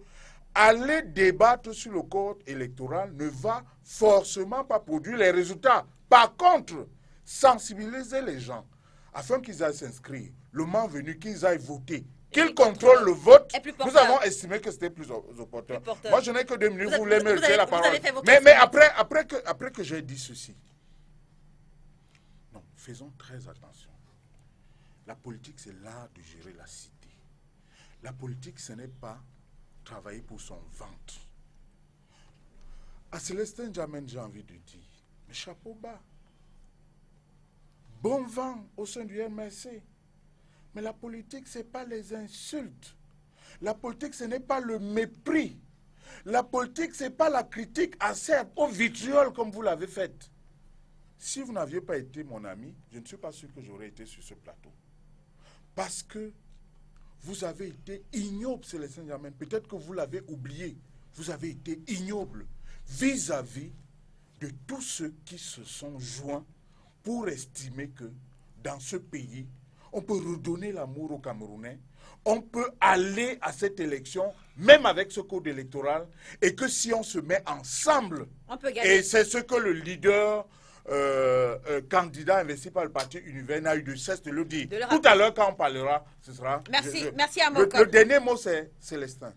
aller débattre sur le code électoral ne va forcément pas produire les résultats. Par contre, sensibiliser les gens afin qu'ils aillent s'inscrire, le moment venu qu'ils aillent voter, qu'ils contrôlent le vote, nous avons estimé que c'était plus opportun. Moi, je n'ai que 2 minutes, vous voulez me laisser la parole. Mais après que j'ai dit ceci, non, faisons très attention. La politique, c'est l'art de gérer la cité. La politique, ce n'est pas travailler pour son ventre. À Célestin Djamène, j'ai envie de dire, mais chapeau bas. Bon vent au sein du MRC. Mais la politique, ce n'est pas les insultes. La politique, ce n'est pas le mépris. La politique, ce n'est pas la critique acerbe au vitriol comme vous l'avez faite. Si vous n'aviez pas été mon ami, je ne suis pas sûr que j'aurais été sur ce plateau. Parce que vous avez été ignoble, Célestin Djamène. Peut-être que vous l'avez oublié. Vous avez été ignoble vis-à-vis de tous ceux qui se sont joints pour estimer que dans ce pays, on peut redonner l'amour aux Camerounais, on peut aller à cette élection, même avec ce code électoral, et que si on se met ensemble, on peut gagner. Et c'est ce que le leader candidat investi par le parti Univers n'a eu de cesse de le dire. Tout à l'heure, quand on parlera, ce sera... Merci à Mokol. Le dernier mot, c'est Célestin,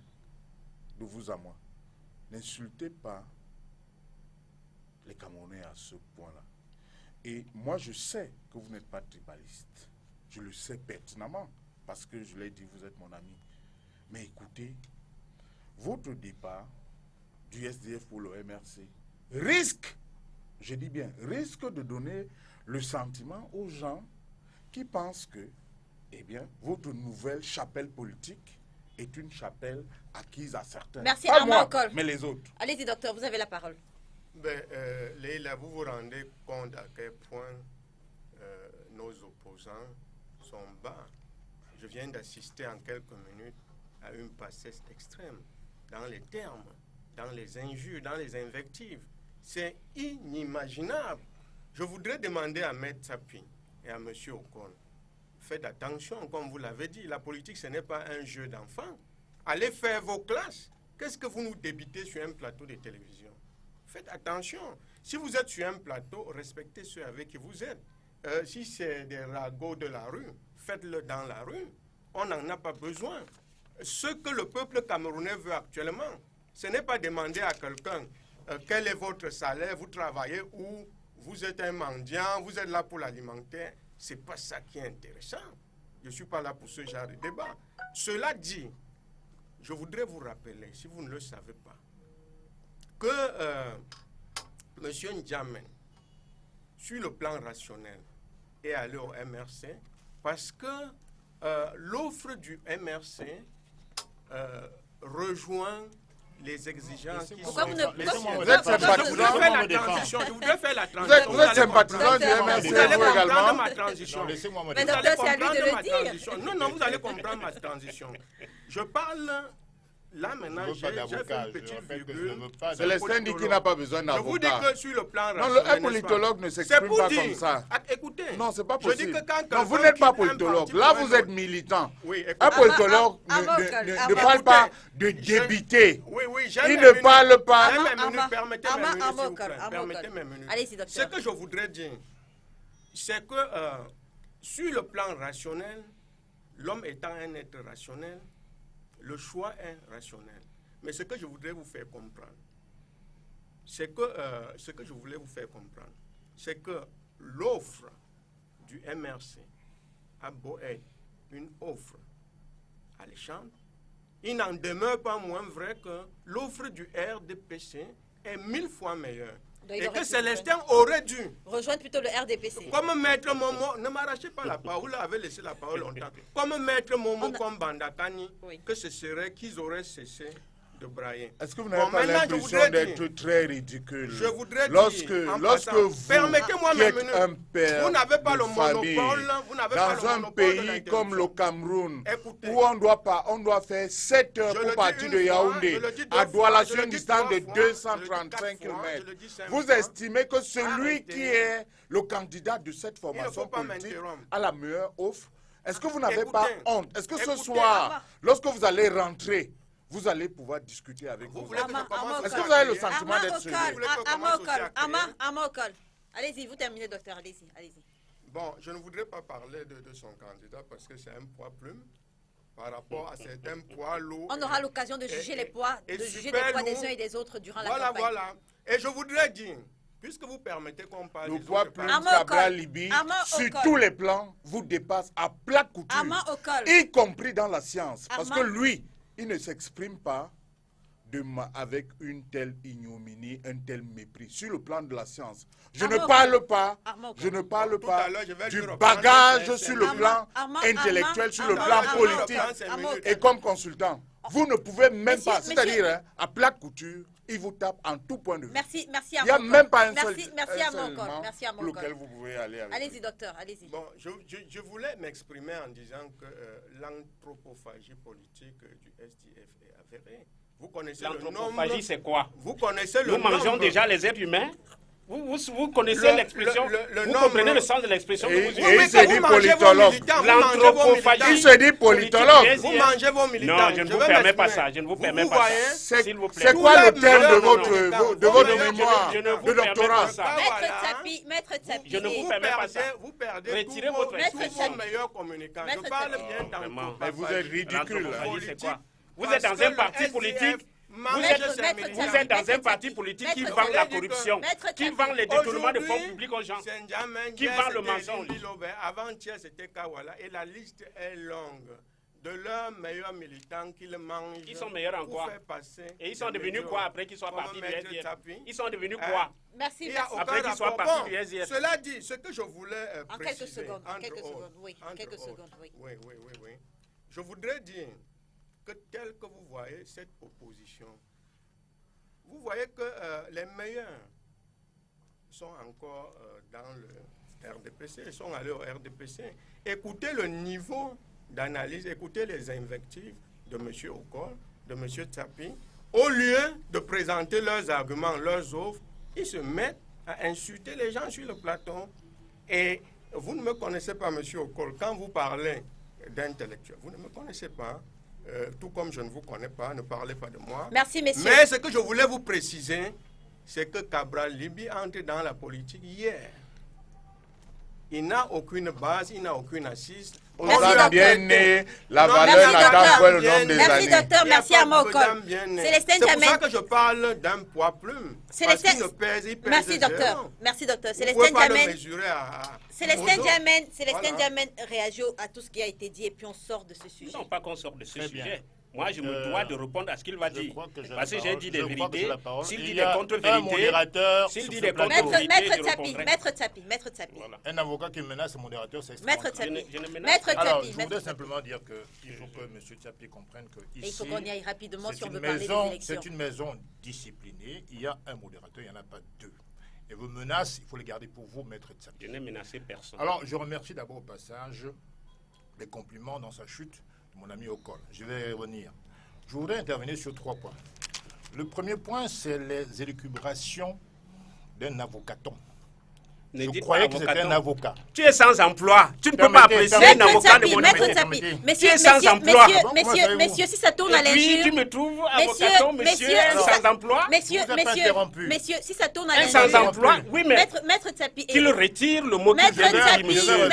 de vous à moi. N'insultez pas les Camerounais à ce point-là. Et moi, je sais que vous n'êtes pas tribaliste. Je le sais pertinemment, parce que je l'ai dit, vous êtes mon ami. Mais écoutez, votre départ du SDF pour le MRC risque, je dis bien, risque de donner le sentiment aux gens qui pensent que, eh bien, votre nouvelle chapelle politique est une chapelle acquise à certains. Merci Pas à moi, Mokol. mais les autres. Allez-y, docteur, vous avez la parole. Ben, Leïla, vous vous rendez compte à quel point nos opposants sont bas. Je viens d'assister en quelques minutes à une passesse extrême dans les termes, dans les injures, dans les invectives. C'est inimaginable. Je voudrais demander à M. Sapi et à M. Okon, faites attention, comme vous l'avez dit, la politique, ce n'est pas un jeu d'enfants. Allez faire vos classes. Qu'est-ce que vous nous débitez sur un plateau de télévision? Faites attention. Si vous êtes sur un plateau, respectez ceux avec qui vous êtes. Si c'est des ragots de la rue, faites-le dans la rue. On n'en a pas besoin. Ce que le peuple camerounais veut actuellement, ce n'est pas demander à quelqu'un quel est votre salaire, vous travaillez où, vous êtes un mendiant, vous êtes là pour l'alimenter. Ce n'est pas ça qui est intéressant. Je ne suis pas là pour ce genre de débat. Cela dit, je voudrais vous rappeler, si vous ne le savez pas, que M. N'Djamène, sur le plan rationnel, est allé au MRC parce que l'offre du MRC rejoint les exigences qui sont... Vous êtes sympathisant. Je voudrais faire la transition. Vous êtes sympathisant du MRC, vous allez vous comprendre également. ma transition. Laissez-moi me Mais défendre. docteur, c'est à lui de le dire. Non, vous allez comprendre ma transition. Je parle... Là, maintenant, j'ai fait une petite virgule. Célestin dit qu'il n'a pas besoin Je vous dis d'avocat. que sur le plan Non, rationnel, un politologue ne s'exprime pas comme ça. Écoutez, Non, c'est pas je dis possible. que quand Non, vous quelqu'un n'êtes pas quitte un politologue. parti Là, pour vous un êtes autre- militant. Oui, écoutez. Un politologue ne parle pas de débiter. Oui, Il ne parle pas. Permettez mes minutes, s'il vous plaît. Permettez mes minutes. Allez-y, Ce docteur. que je voudrais dire, c'est que sur le plan rationnel, l'homme étant un être rationnel, le choix est rationnel. Mais ce que je voudrais vous faire comprendre, c'est que l'offre du MRC a beau être une offre alléchante, il n'en demeure pas moins vrai que l'offre du RDPC est 1000 fois meilleure. Et que Célestin aurait dû rejoindre plutôt le RDPC. Comme Maître Momo, ne m'arrachez pas la parole, vous avez laissé la parole longtemps. Comme Maître Momo, comme Bandakani, que ce serait qu'ils auraient cessé de brailler. Est-ce que vous n'avez pas l'impression d'être très ridicule? Je voudrais lorsque vous, permettez-moi qui êtes un père vous n'avez pas de le famille, monopole, dans un pays comme le Cameroun, où on doit faire 7 heures pour partir de Yaoundé à Douala sur une distance de 235 km, vous estimez que celui qui est le candidat de cette formation politique a la meilleure offre? Est-ce que vous n'avez pas honte? Est-ce que ce soir, lorsque vous allez rentrer, vous allez pouvoir discuter avec vous? Est-ce que vous avez le sentiment d'être celui? Allez-y, vous terminez, docteur. Allez-y. Bon, je ne voudrais pas parler de son candidat parce que c'est un poids plume par rapport à certains poids lourds. On aura l'occasion de juger les poids, des uns et des autres durant la campagne. Voilà. Et je voudrais dire, puisque vous permettez qu'on parle le poids plume Cabral Libye, sur tous les plans, vous dépasse à plat couture, y compris dans la science. Parce que lui, il ne s'exprime pas avec une telle ignominie, un tel mépris. Sur le plan de la science, je ne parle pas du bagage sur le plan intellectuel, sur le plan politique et comme consultant. Vous ne pouvez même pas, c'est-à-dire à plat couture, il vous tape en tout point de vue. Merci Il n'y a même pas un seul merci à pour lequel vous pouvez aller avec. Allez-y, docteur, allez-y. Bon, je voulais m'exprimer en disant que l'anthropophagie politique du SDF est avérée. Vous connaissez l'anthropophagie, c'est quoi? Vous connaissez le nombre. Nous mangeons déjà les êtres humains? Vous connaissez l'expression, vous comprenez le sens de l'expression que vous utilisez. Il se dit politologue. L'anthropophagie. Il se dit politologue. Vous mangez vos militants. Non, je ne vous permets pas ça. Je ne vous permets pas ça. S'il vous plaît. C'est quoi le terme de votre mémoire de doctorat? Maître Tsapi. Je ne vous permets pas ça. Vous perdez retirez votre tous vos meilleurs communicants. Je parle bien d'anthropophagie. Mais vous êtes ridicule. Vous êtes dans un parti politique. Vous êtes dans un parti politique qui vend la corruption, qui vend les détournements de fonds publics aux gens, qui vend le mensonge. Avant-hier, c'était Kawala et la liste est longue de leurs meilleurs militants qu'ils mangent. Ils sont meilleurs en quoi? Et ils sont devenus quoi après qu'ils soient partis du SDF? Ils sont devenus quoi? Merci. Après qu'ils soient partis du SDF. Cela dit, ce que je voulais en quelques secondes, oui. Je voudrais dire que tel que vous voyez cette opposition, vous voyez que les meilleurs sont encore dans le RDPC, ils sont allés au RDPC. Écoutez le niveau d'analyse, écoutez les invectives de M. Okol, de M. Tsapi. Au lieu de présenter leurs arguments, leurs offres, ils se mettent à insulter les gens sur le plateau. Et vous ne me connaissez pas, M. Okol, quand vous parlez d'intellectuel, vous ne me connaissez pas. Tout comme je ne vous connais pas, ne parlez pas de moi. Merci, messieurs. Mais ce que je voulais vous préciser, c'est que Cabral Libye entre dans la politique hier. Il n'a aucune base, il n'a aucune assise. On a bien né, la valeur n'attend pas le nombre des années. Merci, docteur. Merci à Mokol. C'est pour ça que je parle d'un poids plume. Parce qu'il ne pèse, il pèse Merci, docteur. Zéro. Merci, docteur. Vous ne pouvez pas le mesurer Célestin Diamène réagit à tout ce qui a été dit et puis on sort de ce sujet. Non, pas qu'on sort de ce sujet. Moi, je me dois de répondre à ce qu'il va dire. Parce que j'ai dit des vérités. S'il dit des contre-vérités, s'il dit des contre-vérités, Maître Tsapi. Un avocat qui menace le modérateur, c'est Maître Tsapi. Alors, je voudrais simplement dire qu'il faut que M. Tsapi comprenne que ici, il faut qu'on y aille rapidement si on veut parler des élections. C'est une maison disciplinée. Il y a un modérateur, il n'y en a pas deux. Et vos menaces, il faut les garder pour vous, Maître Tsapi. Je n'ai menacé personne. Alors, je remercie d'abord au passage les compliments dans sa chute de mon ami Okol. Je vais revenir. Je voudrais intervenir sur 3 points. Le premier point, c'est les élucubrations d'un avocaton Ne Je dites croyais pas que c'était un avocat. Tu es sans emploi. Tu ne peux Permettez, pas apprécier un permettez. avocat de mon Maître niveau. Tapi, Permettez. messieurs, Tu es sans messieurs, emploi. messieurs, Comment messieurs, savez-vous? messieurs, si ça tourne à Et puis, tu l'injure, me trouves Messieurs, avocaton, monsieur, messieurs, sans emploi. messieurs, Vous êtes messieurs, interrompu. messieurs, si ça tourne à Un sans l'injure, emploi. Oui, mais Maître Tapi, qu'il retire le mot qu'il Maître vient de dire, Tapi, monsieur.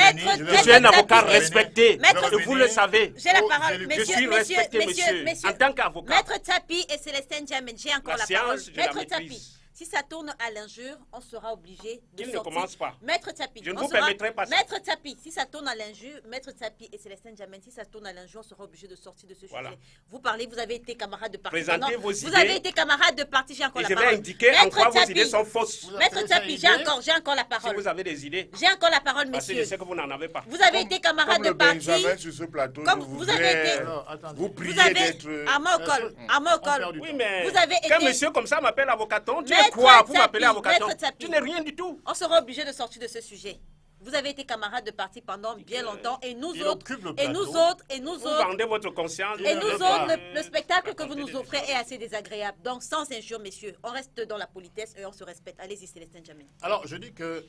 Je suis un Maître avocat Tapi, respecté. Maître- Et vous le savez. j'ai la Oh, parole, je Je messieurs, suis messieurs, respecté, messieurs, monsieur. En tant qu'avocat. Maître Tapi et Célestin Djamène, j'ai encore La la séance, parole. je la Maître Tapi, maîtrise. si ça tourne à l'injure, on sera obligé de Qu'il ne sortir. commence pas. Maître Tapi, Je ne on vous sera- permettrai pas ça. Maître Tapi, si ça tourne à l'injure, Maître Tapi et Célestin Djamène, si ça tourne à l'injure, on sera obligé de sortir de ce Voilà. sujet. Vous parlez, vous avez été camarade de parti. Présentez pendant- vos Vous idées. avez été camarade de parti, j'ai encore Et la je vais parole. indiquer en Maître quoi vos Tapi, idées sont fausses. Maître avez Tapi, ça j'ai encore la Si parole. vous avez des idées, J'ai encore la parole, parce que je messieurs. sais que vous n'en avez pas. Vous avez été camarade Comme de le parti. Benjamin sur ce plateau, Comme je vous avez voudrais été- Alors, attendez. vous Vous prier avez d'être... à Mokol, à On Mokol. perd du Oui, temps. mais Vous avez qu'un été- monsieur comme ça m'appelle avocaton, tu es Maître quoi pour Tapi, m'appeler avocaton? Maître Tapi. Tu n'es rien du tout. On sera obligé de sortir de ce sujet. Vous avez été camarade de parti pendant bien longtemps et nous il autres, occupe le et nous plateau. autres, et nous Vous autres, vendez votre conscience. et ne nous veut pas. autres, le spectacle que vous nous offrez est assez désagréable. Donc sans injure, messieurs, on reste dans la politesse et on se respecte. Allez-y, Célestin Djamène. Alors, je dis que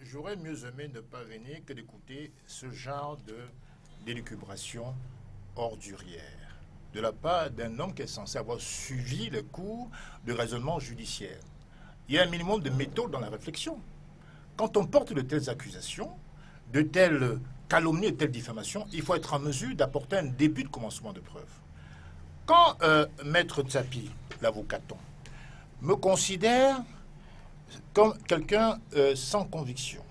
j'aurais mieux aimé ne pas venir que d'écouter ce genre d'élucubration ordurière de la part d'un homme qui est censé avoir suivi le cours de raisonnement judiciaire. Il y a un minimum de méthode dans la réflexion. Quand on porte de telles accusations, de telles calomnies, de telles diffamations, il faut être en mesure d'apporter un début de commencement de preuve. Quand Maître Tapi, l'avocaton, me considère comme quelqu'un sans conviction,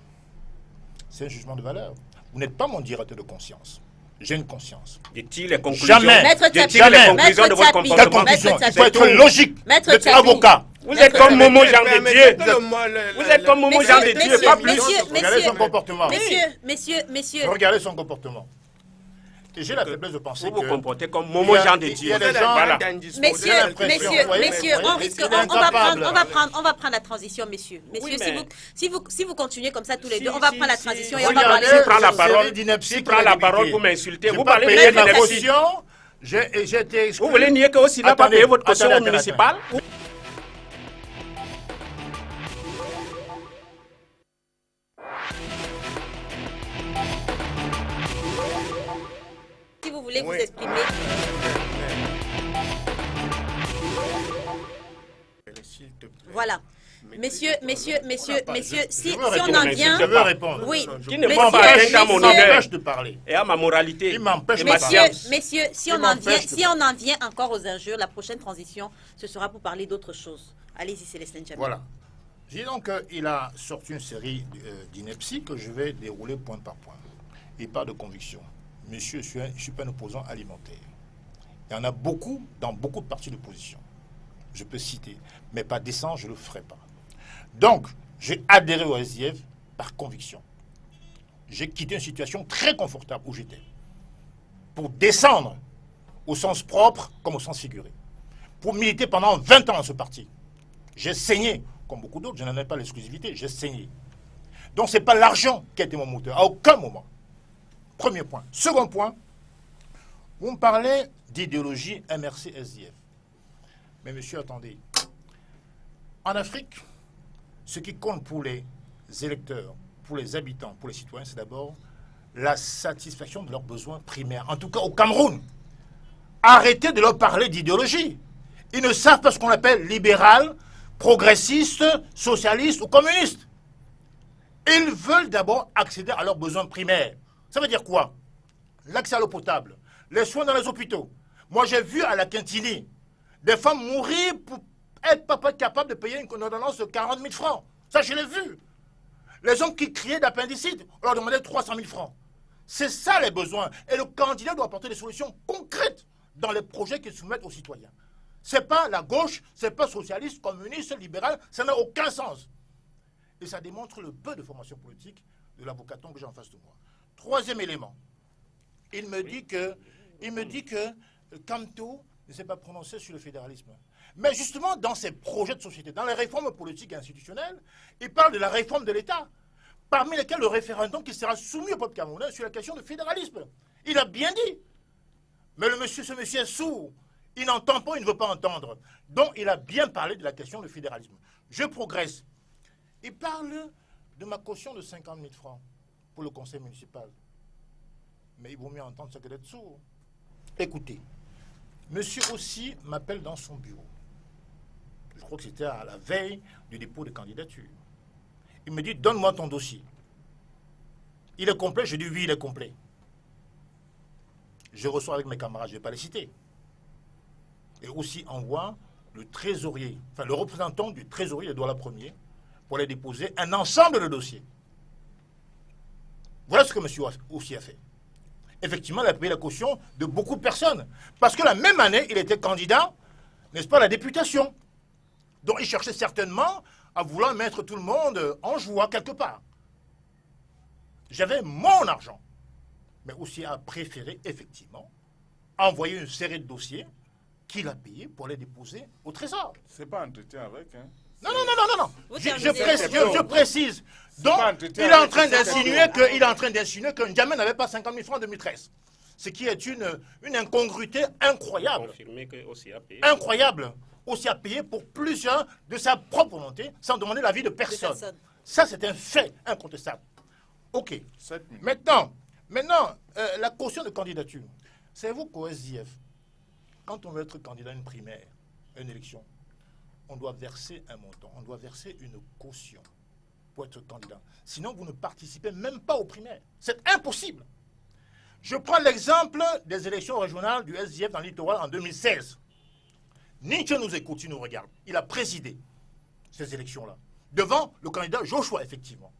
c'est un jugement de valeur. Vous n'êtes pas mon directeur de conscience. J'ai une conscience. Je tire les conclusions. Jamais. Maître Je Tapi, tire les Jamais. conclusions de Maître votre Tapi. Quelle comportement. conclusion? Maître Il faut être Tapi. logique. Maître Vous êtes Tapi. avocat. Vous êtes comme Momo Jean de Dieu. Dieu. Vous êtes comme Momo Jean de Dieu, Messieurs, pas plus. messieurs, Regardez son comportement. Messieurs, Regardez son comportement. Et j'ai la faiblesse de penser Vous vous que... comportez comme Momo Jean de il y Dieu. a des gens- Voilà. messieurs, l'impression, vous voyez, on mais risque, il est on va incapable. prendre, on va prendre la transition, messieurs. Oui, Messieurs, mais- si vous continuez comme ça tous les Si, deux, on va si, prendre la si. transition et on va Regardez, parler. Qui prend la cette parole série d'inepties Qui qu'on prend a la débutée. parole pour m'insulter? J'ai Vous pas parlez payé de ma l'ineptie. caution, j'ai été exclu. Vous voulez nier que aussi n'a pas Attendez, payé votre caution attendez, au municipal? Si vous voulez vous Oui. exprimer. S'il te plaît. Voilà. Messieurs, si veux on répondre, en mais vient. Je veux répondre. Oui. Qui ne Messieurs, prend pas atteinte à mon Il messieurs, honneur m'empêche de parler. et à ma moralité Il m'empêche et de ma parler. science. Messieurs, si Il on en m'empêche vient encore aux injures, la prochaine transition, ce sera pour parler d'autre chose. Allez-y, Célestin Djamène. Voilà. J'ai donc il a sorti une série d'inepties que je vais dérouler point par point. Il parle de conviction. Monsieur, je ne suis pas un opposant alimentaire. Il y en a beaucoup dans beaucoup de partis d'opposition. Je peux citer, mais pas décent, je ne le ferai pas. Donc, j'ai adhéré au SDF par conviction. J'ai quitté une situation très confortable où j'étais pour descendre au sens propre comme au sens figuré. Pour militer pendant 20 ans dans ce parti. J'ai saigné, comme beaucoup d'autres, je n'en ai pas l'exclusivité, j'ai saigné. Donc ce n'est pas l'argent qui a été mon moteur, à aucun moment. Premier point. Second point, vous me parlez d'idéologie MRC-SDF. Mais monsieur, attendez. En Afrique, ce qui compte pour les électeurs, pour les habitants, pour les citoyens, c'est d'abord la satisfaction de leurs besoins primaires. En tout cas, au Cameroun, arrêtez de leur parler d'idéologie. Ils ne savent pas ce qu'on appelle libéral, progressiste, socialiste ou communiste. Ils veulent d'abord accéder à leurs besoins primaires. Ça veut dire quoi? L'accès à l'eau potable, les soins dans les hôpitaux. Moi, j'ai vu à la Quintini des femmes mourir pour être pas capable de payer une ordonnance de 40 000 francs. Ça, je l'ai vu. Les hommes qui criaient d'appendicite, on leur demandait 300 000 francs. C'est ça les besoins. Et le candidat doit apporter des solutions concrètes dans les projets qu'il soumet aux citoyens. C'est pas la gauche, c'est pas socialiste, communiste, libéral, ça n'a aucun sens. Et ça démontre le peu de formation politique de l'avocaton que j'ai en face de moi. Troisième élément, il me dit que Camto ne s'est pas prononcé sur le fédéralisme. Mais justement, dans ses projets de société, dans les réformes politiques et institutionnelles, il parle de la réforme de l'État, parmi lesquelles le référendum qui sera soumis au peuple camerounais sur la question du fédéralisme. Il a bien dit. Mais ce monsieur est sourd. Il n'entend pas, il ne veut pas entendre. Donc, il a bien parlé de la question du fédéralisme. Je progresse. Il parle de ma caution de 50 000 francs pour le conseil municipal. Mais il vaut mieux entendre ça que d'être sourd. Écoutez, monsieur aussi m'appelle dans son bureau. Je crois que c'était à la veille du dépôt de candidature. Il me dit, donne-moi ton dossier. Il est complet? Je dis oui, il est complet. Je reçois avec mes camarades, je ne vais pas les citer. Et aussi envoie le trésorier, enfin le représentant du trésorier de Douala Premier pour aller déposer un ensemble de dossiers. Voilà ce que monsieur aussi a fait. Effectivement, il a payé la caution de beaucoup de personnes. Parce que la même année, il était candidat, n'est-ce pas, à la députation. Donc il cherchait certainement à vouloir mettre tout le monde en joie quelque part. J'avais mon argent. Mais aussi a préféré, effectivement, envoyer une série de dossiers qu'il a payés pour les déposer au Trésor. C'est pas entretien avec, hein? Non. Je précise. Donc, il il est en train d'insinuer que N'Djamena n'avait pas 50 000 francs en 2013. Ce qui est une incongruité incroyable. Confirmé que aussi a payé. Incroyable. Aussi a payé pour plusieurs de sa propre volonté, sans demander l'avis de personne. Ça, c'est un fait incontestable. OK. 7 minutes. Maintenant, la caution de candidature. Savez-vous qu'au SDF, quand on veut être candidat à une primaire, à une élection, on doit verser un montant, on doit verser une caution pour être candidat. Sinon, vous ne participez même pas aux primaires. C'est impossible. Je prends l'exemple des élections régionales du SDF dans le littoral en 2016. Nietzsche nous écoute, il nous regarde. Il a présidé ces élections-là, devant le candidat Joshua, effectivement.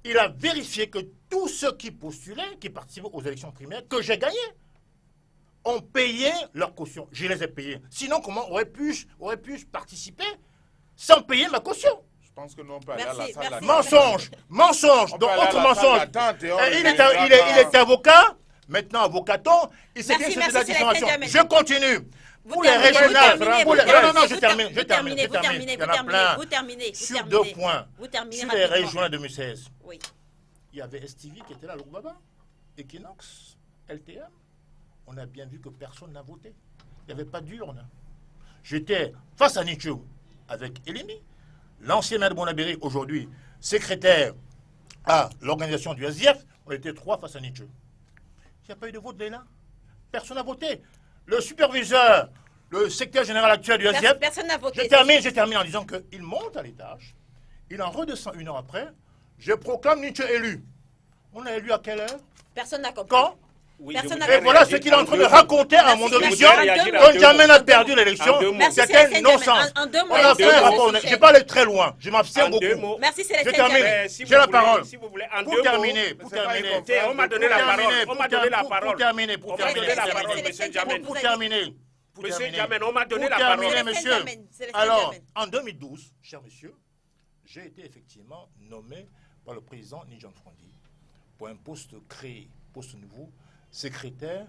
Il a vérifié que tous ceux qui postulaient, qui participaient aux élections primaires, que j'ai gagné, ont payé leur caution. Je les ai payés. Sinon, comment aurais-je participer sans payer ma caution? Je pense que nous, on peut aller à la salle d'attente. Mensonge. On Donc, peut aller à autre la salle mensonge. d'attente et on Il reviendra est avocat, maintenant avocaton. Il sait bien Merci, que c'est de la merci, diffamation. Célestin Je continue. Pour les terminez, régionales. vous Je termine. Il y en a plein. Vous terminez. Sur 2 points. Vous terminez Sur les rapidement. régionales 2016. Oui. Il y avait STV qui était là, Loubaba, Equinox, LTM. On a bien vu que personne n'a voté. Il n'y avait pas d'urne. J'étais face à Nietzsche avec Elimi, l'ancien maire de Bonabéry, aujourd'hui secrétaire à l'organisation du SDF. On était 3 face à Nietzsche. Il n'y a pas eu de vote là. Personne n'a voté. Le superviseur, le secrétaire général actuel du SDF. Personne n'a voté. Je termine en disant qu'il monte à l'étage, il en redescend 1 heure après. Je proclame Nietzsche élu. On l'a élu à quelle heure? Personne n'a compris. Quand? Oui, Personne je n'a Et voudrais voilà ce réagir qu'il est en train de deux mots. raconter à mon Merci, audition. merci. Quand N'Djamena a perdu l'élection, En deux mots. Merci, c'était Célestin un non-sens. En deux mots. On a En fait deux un mots. rapport. Je ne vais pas aller très loin. Je m'abstiens En deux beaucoup. mots. Merci, Je Célestin termine. Diamé. Si vous J'ai la voulez- parole. Si vous voulez, en Pour deux terminer, mots. pour c'est pas terminer. une conférence. On m'a donné la parole. On m'a donné la parole. Pour terminer. On m'a donné la parole, Célestin monsieur Diamé. Diamé. Pour terminer. Monsieur Diamé, on m'a donné Pour la parole. terminer, monsieur. Célestin Alors, Diamé. en 2012, cher monsieur, j'ai été effectivement nommé par le président Nidjan Frondi pour un poste créé, poste nouveau, secrétaire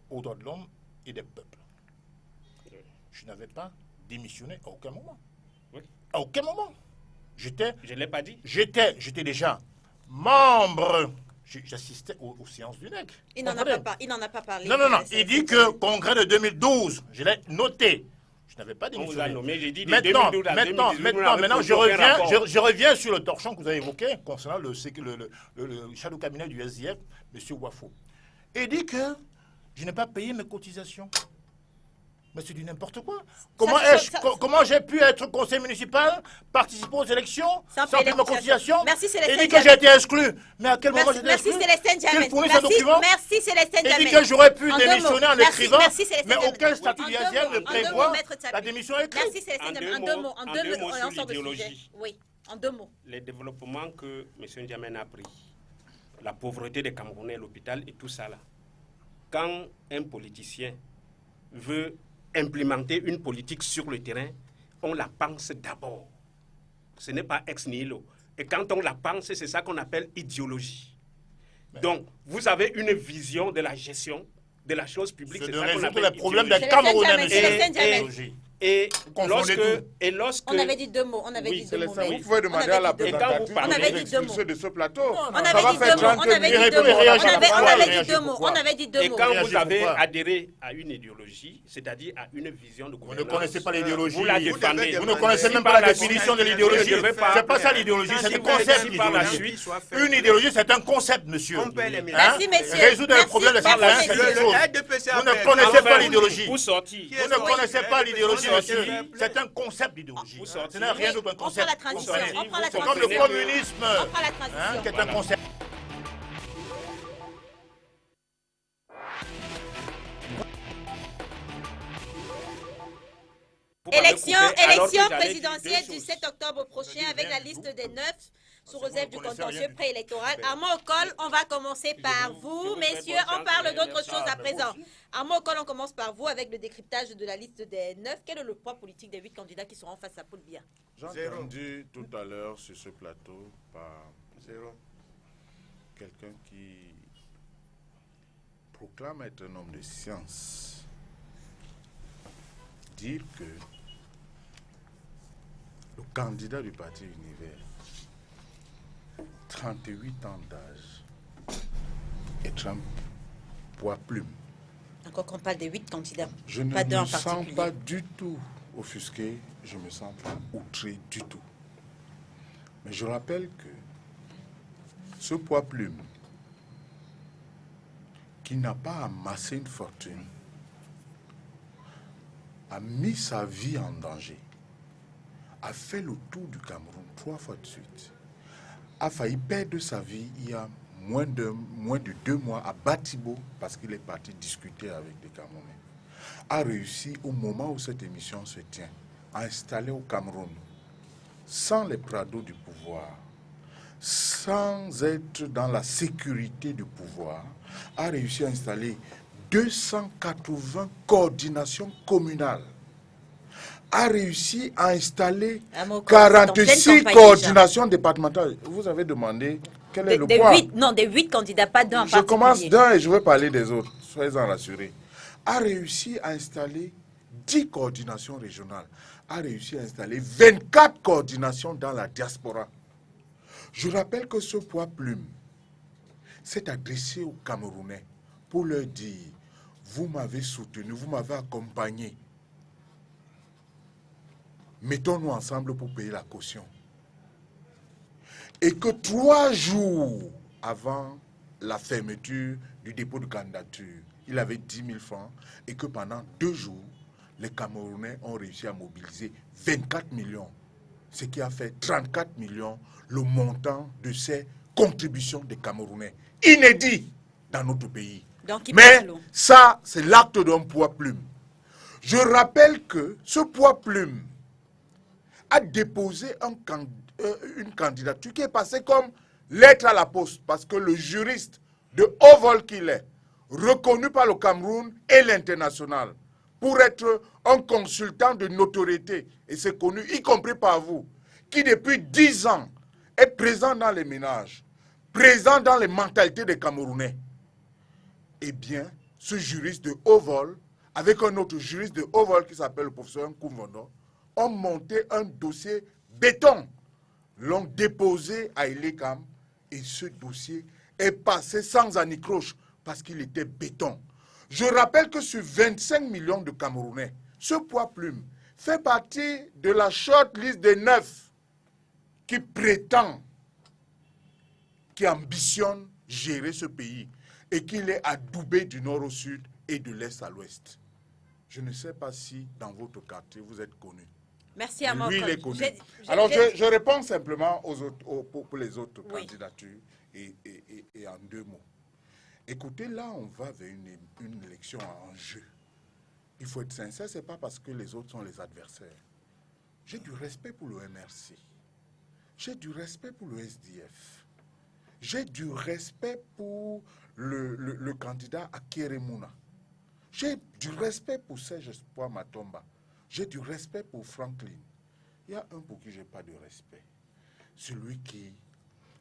aux droits de l'homme et des peuples. Je n'avais pas démissionné à aucun moment. Oui. À aucun moment. Je ne l'ai pas dit. J'étais déjà membre. J'assistais aux séances du NEC. Il n'en a pas parlé. Non. Il dit que congrès de 2012, je l'ai noté. Je n'avais pas On vous a démissionné. nommé, j'ai dit de Maintenant, 2012 à 2018. maintenant, je reviens sur le torchon que vous avez évoqué concernant le chef de cabinet du SDF, M. Wafo. Et il dit que je n'ai pas payé mes cotisations. Mais c'est du n'importe quoi. Comment j'ai pu être conseiller municipal, participer aux élections, sans payer mes cotisations? Merci, Célestin Il dit que Diamé. j'ai été exclu. Mais à quel moment j'ai été Merci, exclu? Célestin Diamé. Qu'il fournisse un document? Merci, Célestin Il Diamé. dit que j'aurais pu En deux démissionner mots. en écrivant, Merci, Célestin mais Diamé. aucun statut En du deux SDF mots, ne en deux prévoit mots, Maître Tsapi. la démission écrite. Merci, Célestin Diamé. En deux mots. En deux mots. sur On sort de l'idéologie. sujet. Oui, en deux mots. Les développements que M. Diamène a pris, la pauvreté des Camerounais à l'hôpital et tout ça là. Quand un politicien veut implémenter une politique sur le terrain, on la pense d'abord. Ce n'est pas ex nihilo. Et quand on la pense, c'est ça qu'on appelle idéologie. Donc, vous avez une vision de la gestion de la chose publique. C'est C'est de ça qu'on résoudre appelle les problèmes des idéologie. Camerounais, Célestin Diamé. monsieur. Et confondez lorsque... On avait dit 2 mots. On avait Oui, dit c'est 2 les mots. ça. mais Vous pouvez demander on à la avait dit 2 mots. présentatrice On avait de dit 2 mots. expulser de ce plateau. On Ça avait va dit faire 2 mots. 30 On avait dit minutes. 2 mots. On avait Réagir dit 2 mots. pourquoi? On avait dit 2 Et mots. quand vous Réagir avez pourquoi? adhéré à une idéologie, c'est-à-dire à une vision de Vous gouvernance, ne connaissez pas l'idéologie. vous la Vous défendez. ne connaissez même pas la définition de l'idéologie. C'est pas ça l'idéologie, c'est un concept. Une idéologie, c'est un concept, monsieur. Merci, messieurs. Résoudre un problème de Merci, citoyen, c'est messieurs. une chose. Vous ne connaissez pas l'idéologie. Vous sortir. Vous ne connaissez pas l'idéologie, monsieur. Oui. C'est un concept d'idéologie. Vous sortez. Ce n'est rien d'autre qu'un On prend concept. la transition. Vous On prend la sortez. C'est comme le transition. communisme, On prend la transition. qui est un concept. Élection Alors que j'allais dire présidentielle deux du choses. 7 octobre prochain dis avec rien la du liste tout. des 9 sous que réserve vous du ne connaissez contentieux rien du préélectoral. tout. Armand Ocol, on va commencer par vous, messieurs. On parle d'autre chose à présent. Armand Ocol, on commence par vous avec le décryptage de la liste des 9. Quel est le poids politique des 8 candidats qui seront face à Paul Biya? J'ai entendu tout à l'heure sur ce plateau par quelqu'un qui proclame être un homme de science dire que le candidat du parti Univers, 38 ans d'âge, est un poids plume. Encore qu'on parle des 8 candidats. Je ne Pas d'un me en sens particulier. pas du tout offusqué, je ne me sens pas outré du tout. Mais je rappelle que ce poids plume, qui n'a pas amassé une fortune, a mis sa vie en danger, a fait le tour du Cameroun 3 fois de suite, a failli perdre sa vie il y a moins de 2 mois à Batibo parce qu'il est parti discuter avec des Camerounais, a réussi au moment où cette émission se tient à installer au Cameroun, sans les prados du pouvoir, sans être dans la sécurité du pouvoir, a réussi à installer 280 coordinations communales, a réussi à installer Armand Ocol, c'est en pleine 46 campagne coordinations départementales. Vous avez demandé quel est le Des poids. 8, non, des 8 candidats, pas d'un en Je particulier. commence d'un et je vais parler des autres, soyez-en rassurés. A réussi à installer 10 coordinations régionales, a réussi à installer 24 coordinations dans la diaspora. Je rappelle que ce poids plume s'est adressé aux Camerounais pour leur dire, vous m'avez soutenu, vous m'avez accompagné. Mettons-nous ensemble pour payer la caution. Et que 3 jours avant la fermeture du dépôt de candidature, il avait 10 000 francs et que pendant 2 jours, les Camerounais ont réussi à mobiliser 24 millions, ce qui a fait 34 millions le montant de ces contributions des Camerounais. Inédit dans notre pays. Donc, il Mais passe l'eau. ça, c'est l'acte d'un poids plume. Je rappelle que ce poids plume a déposé une candidature qui est passée comme lettre à la poste parce que le juriste de haut vol qu'il est, reconnu par le Cameroun et l'international, pour être un consultant de notoriété, et c'est connu, y compris par vous, qui depuis 10 ans est présent dans les ménages, présent dans les mentalités des Camerounais, eh bien, ce juriste de haut vol, avec un autre juriste de haut vol qui s'appelle le professeur Nkoumvondo, ont monté un dossier béton, l'ont déposé à Elecam, et ce dossier est passé sans anicroche parce qu'il était béton. Je rappelle que sur 25 millions de Camerounais, ce poids plume fait partie de la short list des 9 qui prétend, qui ambitionne gérer ce pays et qu'il est adoubé du nord au sud et de l'est à l'ouest. Je ne sais pas si dans votre quartier vous êtes connu. Merci à moi. Lui, il est connu. Alors, je réponds simplement aux autres, pour les autres candidatures et en 2 mots. Écoutez, là, on va vers une élection en jeu. Il faut être sincère, ce n'est pas parce que les autres sont les adversaires. J'ai du respect pour le MRC. J'ai du respect pour le SDF. J'ai du respect pour le candidat Akeremouna. J'ai du respect pour Serge Espoir Matomba. J'ai du respect pour Franklin. Il y a un pour qui je n'ai pas de respect. Celui qui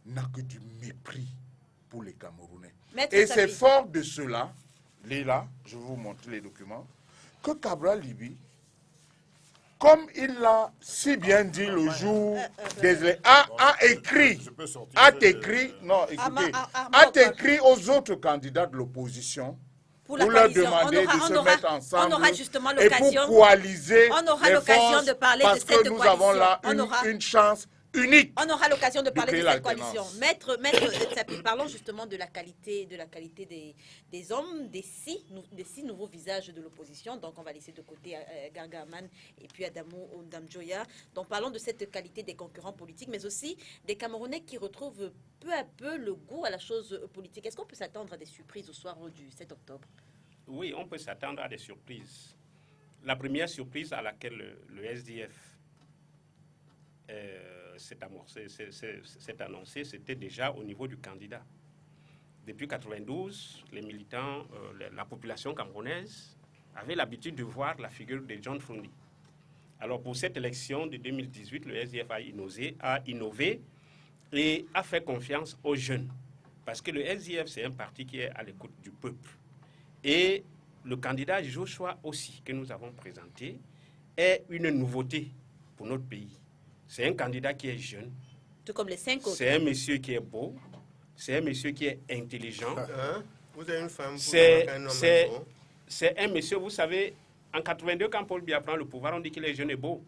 n'a que du mépris pour les Camerounais. Et c'est fort de cela, là, je vais vous montrer les documents, que Cabral Libye comme il l'a si bien dit le jour a écrit, non, écoutez, a écrit aux autres candidats de l'opposition pour leur demander de se mettre ensemble et pour coaliser les forces parce que nous avons là une chance unique. On aura l'occasion de parler de cette coalition. Maître Tsapi, parlons justement de la qualité des hommes, des six nouveaux visages de l'opposition. Donc on va laisser de côté Gargaman et puis Adamou Ondamjoya. Donc parlons de cette qualité des concurrents politiques, mais aussi des Camerounais qui retrouvent peu à peu le goût à la chose politique. Est-ce qu'on peut s'attendre à des surprises au soir du 7 octobre? Oui, on peut s'attendre à des surprises. La première surprise à laquelle le SDF s'est annoncé, c'était déjà au niveau du candidat. Depuis 1992, les militants, la population camerounaise avait l'habitude de voir la figure de John Frundi. Alors pour cette élection de 2018, le SDF a innové et a fait confiance aux jeunes. Parce que le SDF, c'est un parti qui est à l'écoute du peuple. Et le candidat Joshua aussi, que nous avons présenté, est une nouveauté pour notre pays. C'est un candidat qui est jeune. Tout comme les 5 autres. C'est un monsieur qui est beau. C'est un monsieur qui est intelligent. Vous avez une femme c'est un monsieur, vous savez, en 82, quand Paul Biya prend le pouvoir, on dit qu'il est jeune et beau.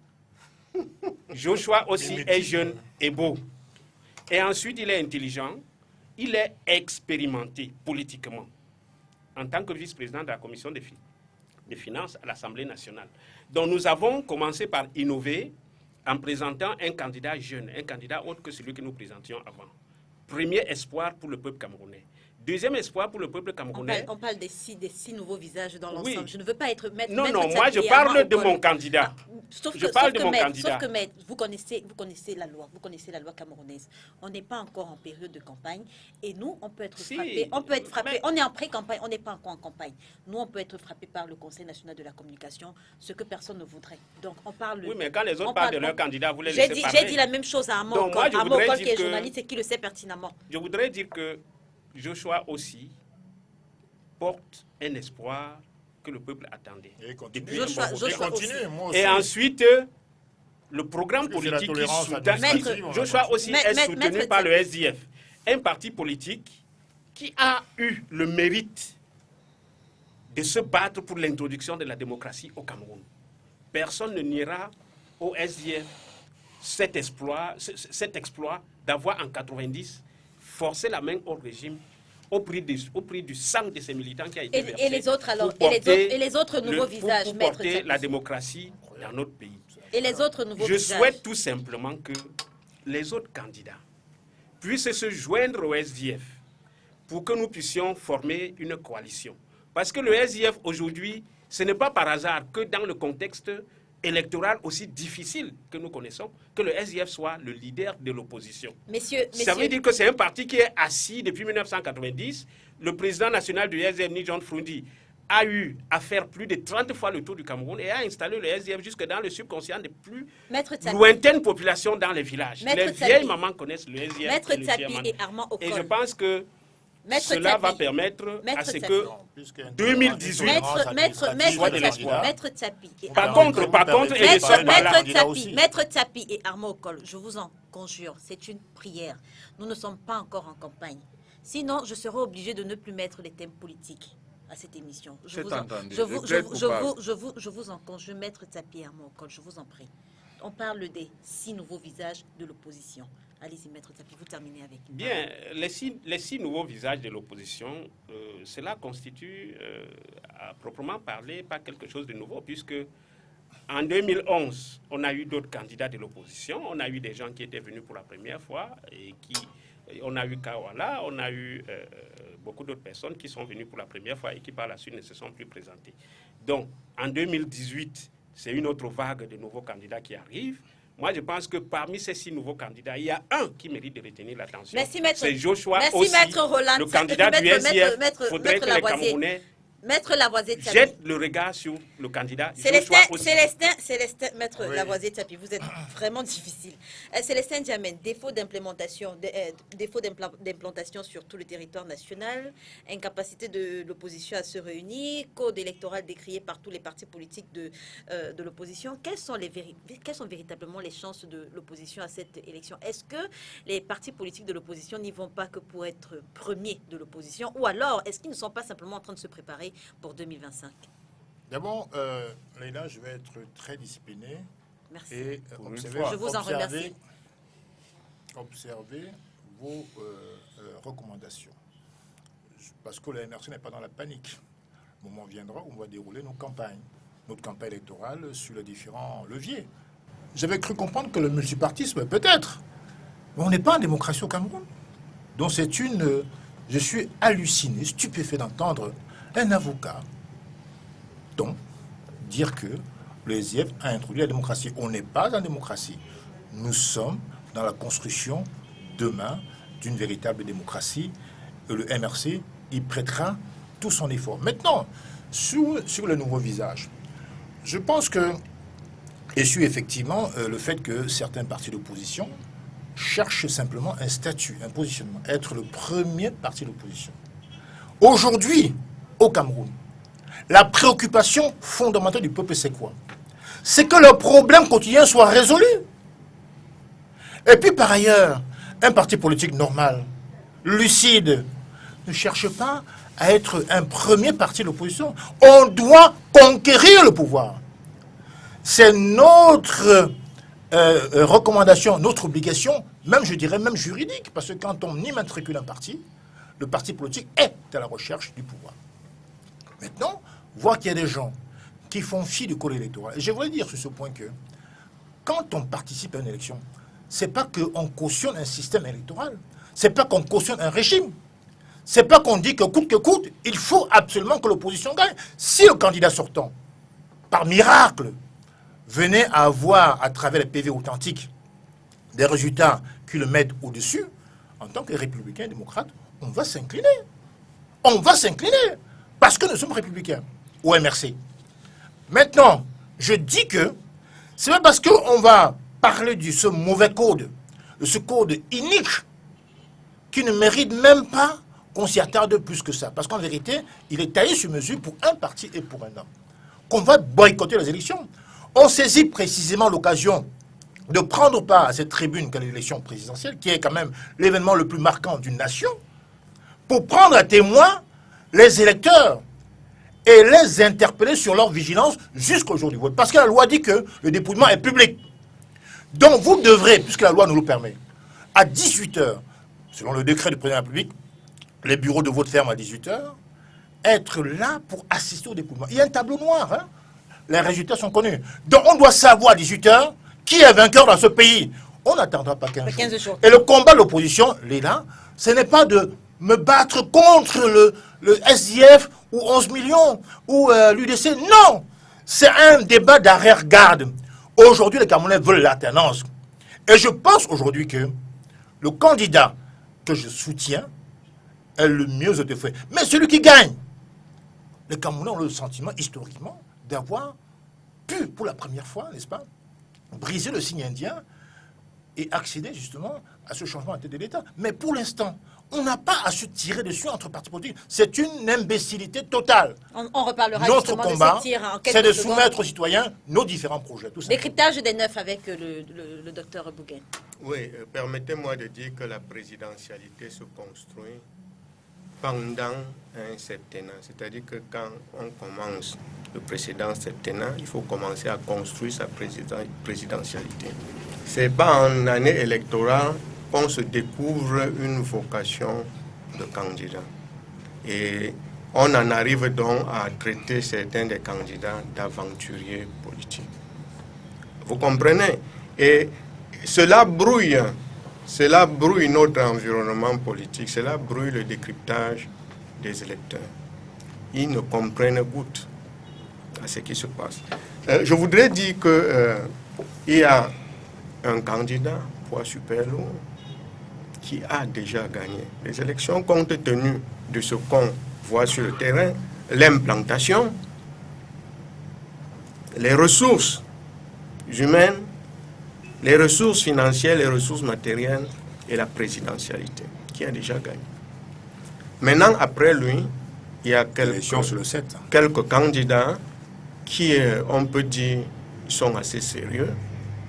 Joshua aussi est jeune et beau. Et ensuite, il est intelligent. Il est expérimenté politiquement en tant que vice-président de la commission des finances à l'Assemblée nationale. Donc nous avons commencé par innover en présentant un candidat jeune, un candidat autre que celui que nous présentions avant. Premier espoir pour le peuple camerounais. Deuxième espoir pour le peuple camerounais. On parle des six nouveaux visages dans l'ensemble. Oui. Je ne veux pas être maître. Non, moi je parle de mon candidat. Sauf je parle de mon maître, candidat. Sauf que maître, vous connaissez la loi. Vous connaissez la loi camerounaise. On n'est pas encore en période de campagne. Et nous, on peut être frappé. On peut être frappé. On est en pré-campagne. On n'est pas encore en campagne. Nous, on peut être frappé par le Conseil national de la communication, ce que personne ne voudrait. Donc, on parle. Oui, mais quand les autres parlent de leur candidat, vous les laissez parler. J'ai dit la même chose à Amon qui est journaliste et qui le sait pertinemment. Je voudrais dire que Joshua aussi porte un espoir que le peuple attendait. Et continue. Et ensuite, le programme politique qui soutient Joshua aussi est soutenu par le SDF, un parti politique qui a eu le mérite de se battre pour l'introduction de la démocratie au Cameroun. Personne ne niera au SDF cet exploit d'avoir en 90 forcé la main au régime au prix du sang de ces militants qui a été versé. Et les autres alors et les autres nouveaux visages, pour maître porter la démocratie dans notre pays. Et les autres nouveaux visages. Je souhaite tout simplement que les autres candidats puissent se joindre au SDF pour que nous puissions former une coalition. Parce que le SDF aujourd'hui, ce n'est pas par hasard que dans le contexte électoral aussi difficile que nous connaissons, que le SDF soit le leader de l'opposition. Ça veut dire que c'est un parti qui est assis depuis 1990. Le président national du SDF, John Frundi, a eu à faire plus de 30 fois le tour du Cameroun et a installé le SDF jusque dans le subconscient des plus lointaines populations dans les villages. Les vieilles mamans connaissent le SDF. Maître Tsapi et Armand Okol. Et je pense que cela va permettre à ce que 2018 soit de l'espoir. Maître Tsapi et Par contre, Maître Tsapi et Armand Okol, je vous en conjure, c'est une prière. Nous ne sommes pas encore en campagne. Sinon, je serai obligé de ne plus mettre les thèmes politiques à cette émission. Je vous en conjure, Maître Tsapi et Armand Okol, je vous en prie. On parle des 6 nouveaux visages de l'opposition. Allez-y, Maître Tsapi, vous terminez avec. Bien, les six nouveaux visages de l'opposition, cela constitue, à proprement parler, pas quelque chose de nouveau, puisque en 2011, on a eu d'autres candidats de l'opposition, on a eu des gens qui étaient venus pour la première fois, et on a eu Kawala, on a eu beaucoup d'autres personnes qui sont venues pour la première fois et qui par la suite ne se sont plus présentées. Donc, en 2018, c'est une autre vague de nouveaux candidats qui arrivent. Moi, je pense que parmi ces 6 nouveaux candidats, il y a un qui mérite de retenir l'attention. C'est Joshua aussi, Maître Roland. le candidat du SDF. Il faudrait que les Camerounais Maître Lavoisier Tchapi. jette le regard sur le candidat. Célestin, Joshua Maître Oui. Lavoisier Tchapi, vous êtes vraiment difficile. Célestin Diamène, défaut d'implémentation sur tout le territoire national, incapacité de l'opposition à se réunir, code électoral décrié par tous les partis politiques de l'opposition. Quelles sont véritablement les chances de l'opposition à cette élection? Est-ce que les partis politiques de l'opposition n'y vont pas que pour être premiers de l'opposition, ou alors est-ce qu'ils ne sont pas simplement en train de se préparer pour 2025? D'abord, Leïla, je vais être très discipliné Merci. et Pour une observer, fois. Je vous en remercie. observer vos recommandations. Parce que la MRC n'est pas dans la panique. Le moment viendra où on va dérouler notre campagne électorale sur les différents leviers. J'avais cru comprendre que le multipartisme, peut-être, mais on n'est pas en démocratie au Cameroun. Donc c'est une... Je suis halluciné, stupéfait d'entendre un avocat donc dire que le SIF a introduit la démocratie. On n'est pas en démocratie. Nous sommes dans la construction demain d'une véritable démocratie. Et le MRC y prêtera tout son effort. Maintenant, sur le nouveau visage, je pense que, et sur effectivement le fait que certains partis d'opposition cherchent simplement un statut, un positionnement, être le premier parti d'opposition. Aujourd'hui, au Cameroun, la préoccupation fondamentale du peuple, c'est quoi? C'est que le problème quotidien soit résolu. Et puis par ailleurs, un parti politique normal, lucide, ne cherche pas à être un premier parti d'opposition. On doit conquérir le pouvoir. C'est notre recommandation, notre obligation, même je dirais même juridique, parce que quand on immatricule un parti, le parti politique est à la recherche du pouvoir. Maintenant, voir qu'il y a des gens qui font fi du code électoral. Et je voulais dire sur ce point que quand on participe à une élection, c'est pas qu'on cautionne un système électoral, c'est pas qu'on cautionne un régime, c'est pas qu'on dit que coûte, il faut absolument que l'opposition gagne. Si le candidat sortant, par miracle, venait à avoir, à travers les PV authentiques, des résultats qui le mettent au-dessus, en tant que républicain et démocrate, on va s'incliner. On va s'incliner parce que nous sommes républicains au MRC. Maintenant, je dis que c'est pas parce qu'on va parler de ce mauvais code, de ce code inique, qui ne mérite même pas qu'on s'y attarde plus que ça. Parce qu'en vérité, il est taillé sur mesure pour un parti et pour un homme. Qu'on va boycotter les élections. On saisit précisément l'occasion de prendre part à cette tribune qu'est l'élection présidentielle, qui est quand même l'événement le plus marquant d'une nation, pour prendre à témoin les électeurs et les interpeller sur leur vigilance jusqu'au jour du vote. Parce que la loi dit que le dépouillement est public. Donc vous devrez, puisque la loi nous le permet, à 18h, selon le décret du président de la République, les bureaux de vote ferment à 18h, être là pour assister au dépouillement. Il y a un tableau noir, hein? Les résultats sont connus. Donc on doit savoir à 18h qui est vainqueur dans ce pays. On n'attendra pas 15 jours. Et le combat de l'opposition, Léla, ce n'est pas de me battre contre le SDF ou 11 millions ou l'UDC. Non, c'est un débat d'arrière-garde. Aujourd'hui, les Camerounais veulent l'alternance. Et je pense aujourd'hui que le candidat que je soutiens est le mieux fait. Mais celui qui gagne, les Camerounais ont le sentiment, historiquement, d'avoir pu, pour la première fois, n'est-ce pas, briser le signe indien et accéder justement à ce changement à tête de l'État. Mais pour l'instant, on n'a pas à se tirer dessus entre partis politiques. C'est une imbécilité totale. On reparlera Notre justement combat, de ces tirs en quelques c'est de secondes. soumettre aux citoyens nos différents projets. Tout simplement. Décryptage des neufs avec le docteur Bouguin. Oui, permettez-moi de dire que la présidentialité se construit pendant un septennat. C'est-à-dire que quand on commence le précédent septennat, il faut commencer à construire sa présidentialité. Ce n'est pas en année électorale qu'on se découvre une vocation de candidat. Et on en arrive donc à traiter certains des candidats d'aventuriers politiques. Vous comprenez? Et cela brouille notre environnement politique, cela brouille le décryptage des électeurs. Ils ne comprennent goutte à ce qui se passe. Je voudrais dire qu'il y a un candidat, poids super lourd, qui a déjà gagné les élections compte tenu de ce qu'on voit sur le terrain. l'implantation, les ressources humaines, les ressources financières, les ressources matérielles et la présidentialité, qui a déjà gagné. Maintenant, après lui, il y a quelques candidats qui, on peut dire, sont assez sérieux,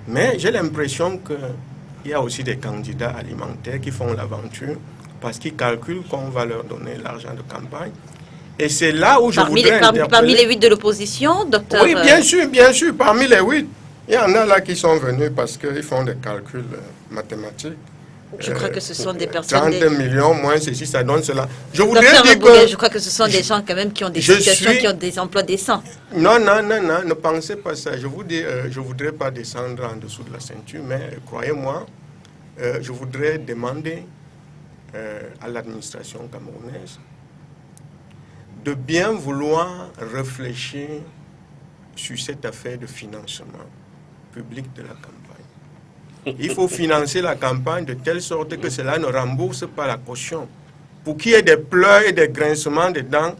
mais j'ai l'impression qu'il y a aussi des candidats alimentaires qui font l'aventure parce qu'ils calculent qu'on va leur donner l'argent de campagne. Et c'est là où je voudrais parmi les 8 de l'opposition, docteur... Oui, bien sûr, parmi les 8. Il y en a là qui sont venus parce qu'ils font des calculs mathématiques. Je crois que ce sont des personnes... 30 millions moins ceci, ça donne cela. Je voudrais Docteur dire Boulet, que... je crois que ce sont des gens quand même qui ont des situations, qui ont des emplois décents. Non, ne pensez pas ça. Je ne voudrais pas descendre en dessous de la ceinture, mais croyez-moi, je voudrais demander à l'administration camerounaise de bien vouloir réfléchir sur cette affaire de financement public de la campagne. Il faut financer la campagne de telle sorte que cela ne rembourse pas la caution. Pour qu'il y ait des pleurs et des grincements de dents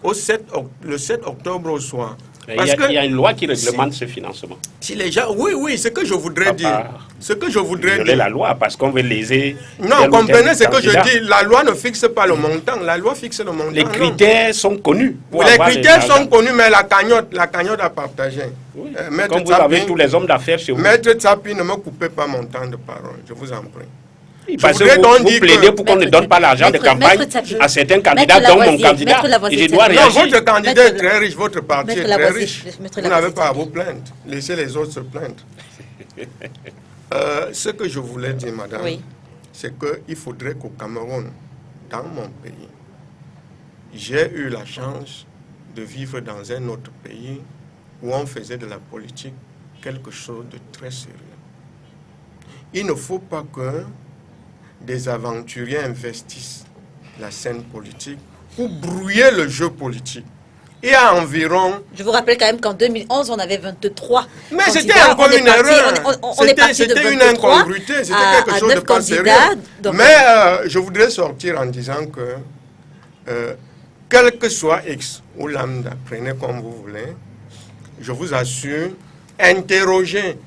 le 7 octobre au soir. Il y a une loi qui réglemente ce financement. Si les gens, oui, ce que je voudrais dire. Ce que je voudrais dire. La loi, parce qu'on veut léser. Non, comprenez ce que je dis. La loi ne fixe pas le montant. La loi fixe le montant. Les critères sont connus. Les critères sont connus, mais la cagnotte a partagé. Oui. Comme vous avez tous les hommes d'affaires chez vous. Maître Tsapi, ne me coupez pas mon temps de parole. Je vous en prie. Parce que vous plaidez pour qu'on ne donne pas l'argent de campagne à certains candidats, dont mon candidat, et je dois réagir. Non, votre candidat est très riche, votre parti est très riche. Vous n'avez pas à vous plaindre. Laissez les autres se plaindre. Ce que je voulais dire, madame, c'est qu'il faudrait qu'au Cameroun, dans mon pays, j'ai eu la chance de vivre dans un autre pays où on faisait de la politique quelque chose de très sérieux. Il ne faut pas que des aventuriers investissent la scène politique pour brouiller le jeu politique. Il y a environ... Je vous rappelle quand même qu'en 2011, on avait 23 Mais c'était encore une erreur. C'était une incongruité, c'était quelque chose de pas sérieux. Mais je voudrais sortir en disant que, quel que soit X ou lambda, prenez comme vous voulez, je vous assure, interrogez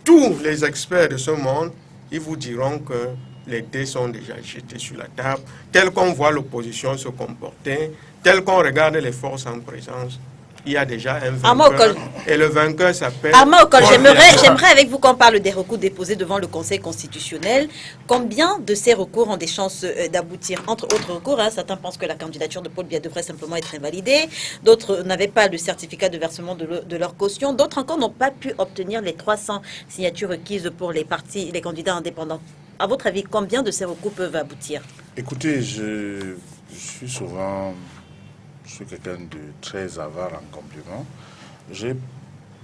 tous les experts de ce monde, ils vous diront que les dés sont déjà jetés sur la table, tel qu'on voit l'opposition se comporter, tel qu'on regarde les forces en présence. Il y a déjà un vainqueur, et le vainqueur s'appelle... Armand Ocol, j'aimerais avec vous qu'on parle des recours déposés devant le Conseil constitutionnel. Combien de ces recours ont des chances d'aboutir? Entre autres recours, certains pensent que la candidature de Paul Biya devrait simplement être invalidée, d'autres n'avaient pas le certificat de versement de leur caution, d'autres encore n'ont pas pu obtenir les 300 signatures requises pour les partis, les candidats indépendants. À votre avis, combien de ces recours peuvent aboutir? Écoutez, je suis souvent... Je suis quelqu'un de très avare en compliments. J'ai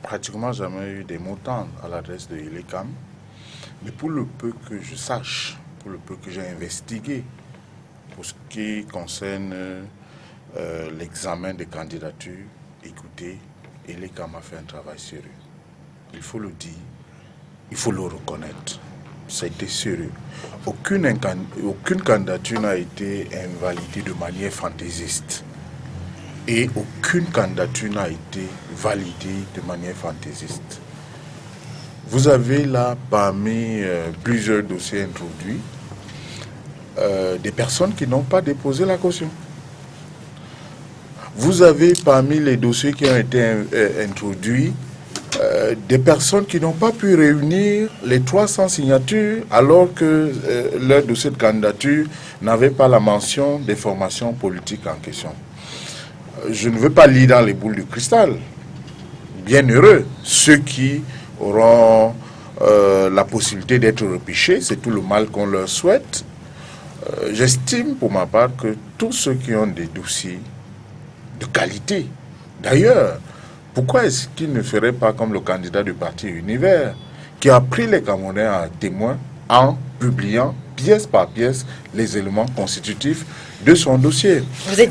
pratiquement jamais eu des mots tendres à l'adresse de ILECAM. Mais pour le peu que je sache, pour le peu que j'ai investigué, pour ce qui concerne l'examen des candidatures, écoutez, ILECAM a fait un travail sérieux. Il faut le dire, il faut le reconnaître. Ça a été sérieux. Aucune candidature n'a été invalidée de manière fantaisiste. Et aucune candidature n'a été validée de manière fantaisiste. Vous avez là, parmi plusieurs dossiers introduits, des personnes qui n'ont pas déposé la caution. Vous avez parmi les dossiers qui ont été introduits, des personnes qui n'ont pas pu réunir les 300 signatures alors que leur dossier de candidature n'avait pas la mention des formations politiques en question. Je ne veux pas lire dans les boules de cristal. Bien heureux, ceux qui auront la possibilité d'être repêchés, c'est tout le mal qu'on leur souhaite. J'estime pour ma part que tous ceux qui ont des dossiers de qualité, d'ailleurs, pourquoi est-ce qu'ils ne feraient pas comme le candidat du parti Univers, qui a pris les Camerounais en témoin en publiant pièce par pièce les éléments constitutifs de son dossier.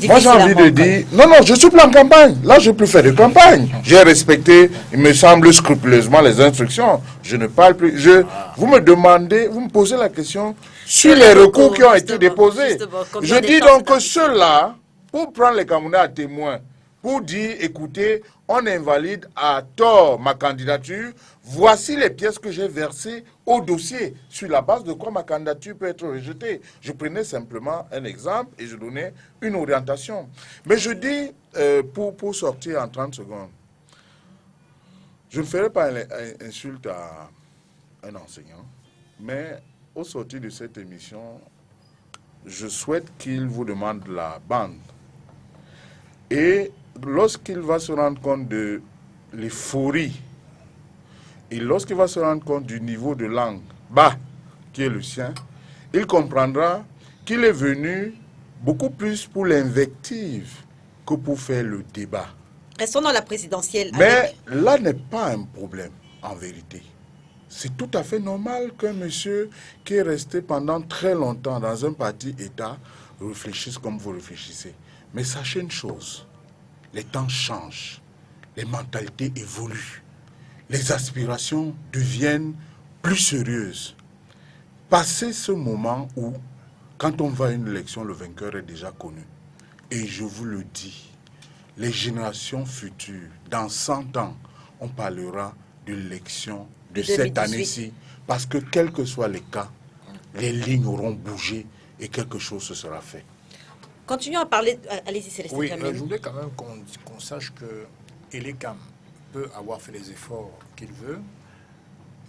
Moi, j'ai envie de dire... Non, je suis plus en campagne. Là, je ne peux plus faire de campagne. J'ai respecté, il me semble, scrupuleusement les instructions. Je ne parle plus. Vous me demandez, vous me posez la question sur les recours qui ont été déposés. Je dis donc que ceux-là pour prendre les Camerounais à témoin, pour dire, écoutez, on invalide à tort ma candidature, voici les pièces que j'ai versées au dossier, sur la base de quoi ma candidature peut être rejetée. Je prenais simplement un exemple et je donnais une orientation. Mais je dis, pour sortir en 30 secondes, je ne ferai pas une insulte à un enseignant, mais au sortir de cette émission, je souhaite qu'il vous demande la bande. Et lorsqu'il va se rendre compte de l'euphorie et lorsqu'il va se rendre compte du niveau de langue bas qui est le sien, il comprendra qu'il est venu beaucoup plus pour l'invective que pour faire le débat. Restons dans la présidentielle. Mais là n'est pas un problème, en vérité. C'est tout à fait normal qu'un monsieur qui est resté pendant très longtemps dans un parti-État réfléchisse comme vous réfléchissez. Mais sachez une chose, les temps changent, les mentalités évoluent, les aspirations deviennent plus sérieuses. Passez ce moment où, quand on va à une élection, le vainqueur est déjà connu. Et je vous le dis, les générations futures, dans 100 ans, on parlera de l'élection de cette année-ci. Parce que quels que soient les cas, les lignes auront bougé et quelque chose se sera fait. Continuons à parler. Allez-y, Célestin. Oui, je voulais quand même qu'on sache que Elekam peut avoir fait les efforts qu'il veut,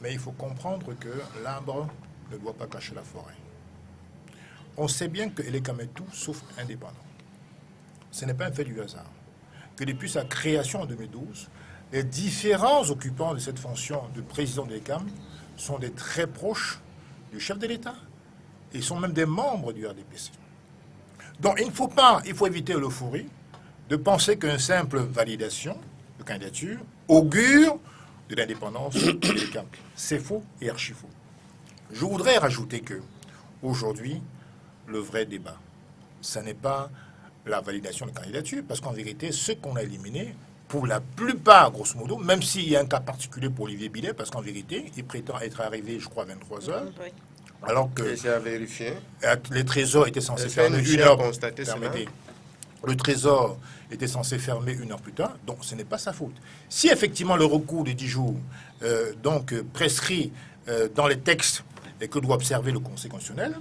mais il faut comprendre que l'arbre ne doit pas cacher la forêt. On sait bien que Elekam est tout sauf indépendant. Ce n'est pas un fait du hasard. Que depuis sa création en 2012, les différents occupants de cette fonction de président de l'ECAM sont des très proches du chef de l'État. Ils sont même des membres du RDPC. Donc il faut éviter l'euphorie de penser qu'une simple validation de candidature augure de l'indépendance de l'ECAM. C'est faux et archi faux. Je voudrais rajouter que aujourd'hui, le vrai débat, ce n'est pas la validation de candidature, parce qu'en vérité, ceux qu'on a éliminés, pour la plupart, grosso modo, même s'il y a un cas particulier pour Olivier Billet, parce qu'en vérité, il prétend être arrivé, je crois, à 23 heures, alors que c'est à vérifier. Les trésors étaient censés fermer une heure. Permettez. Le trésor était censé fermer une heure plus tard, donc ce n'est pas sa faute. Si effectivement le recours de 10 jours prescrit dans les textes et que doit observer le Conseil constitutionnel,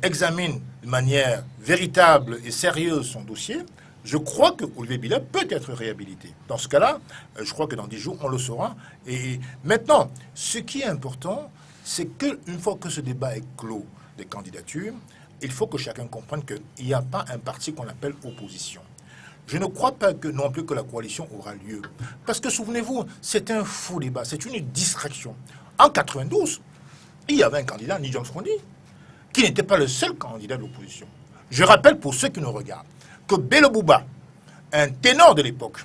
examine de manière véritable et sérieuse son dossier, je crois que Olivier Billet peut être réhabilité. Dans ce cas-là, je crois que dans 10 jours, on le saura. Et maintenant, ce qui est important, c'est qu'une fois que ce débat est clos des candidatures, il faut que chacun comprenne qu'il n'y a pas un parti qu'on appelle opposition. Je ne crois pas non plus que la coalition aura lieu. Parce que, souvenez-vous, c'est un faux débat, c'est une distraction. En 92, il y avait un candidat, Ni John Frondi, qui n'était pas le seul candidat de l'opposition. Je rappelle pour ceux qui nous regardent que Bello Bouba, un ténor de l'époque,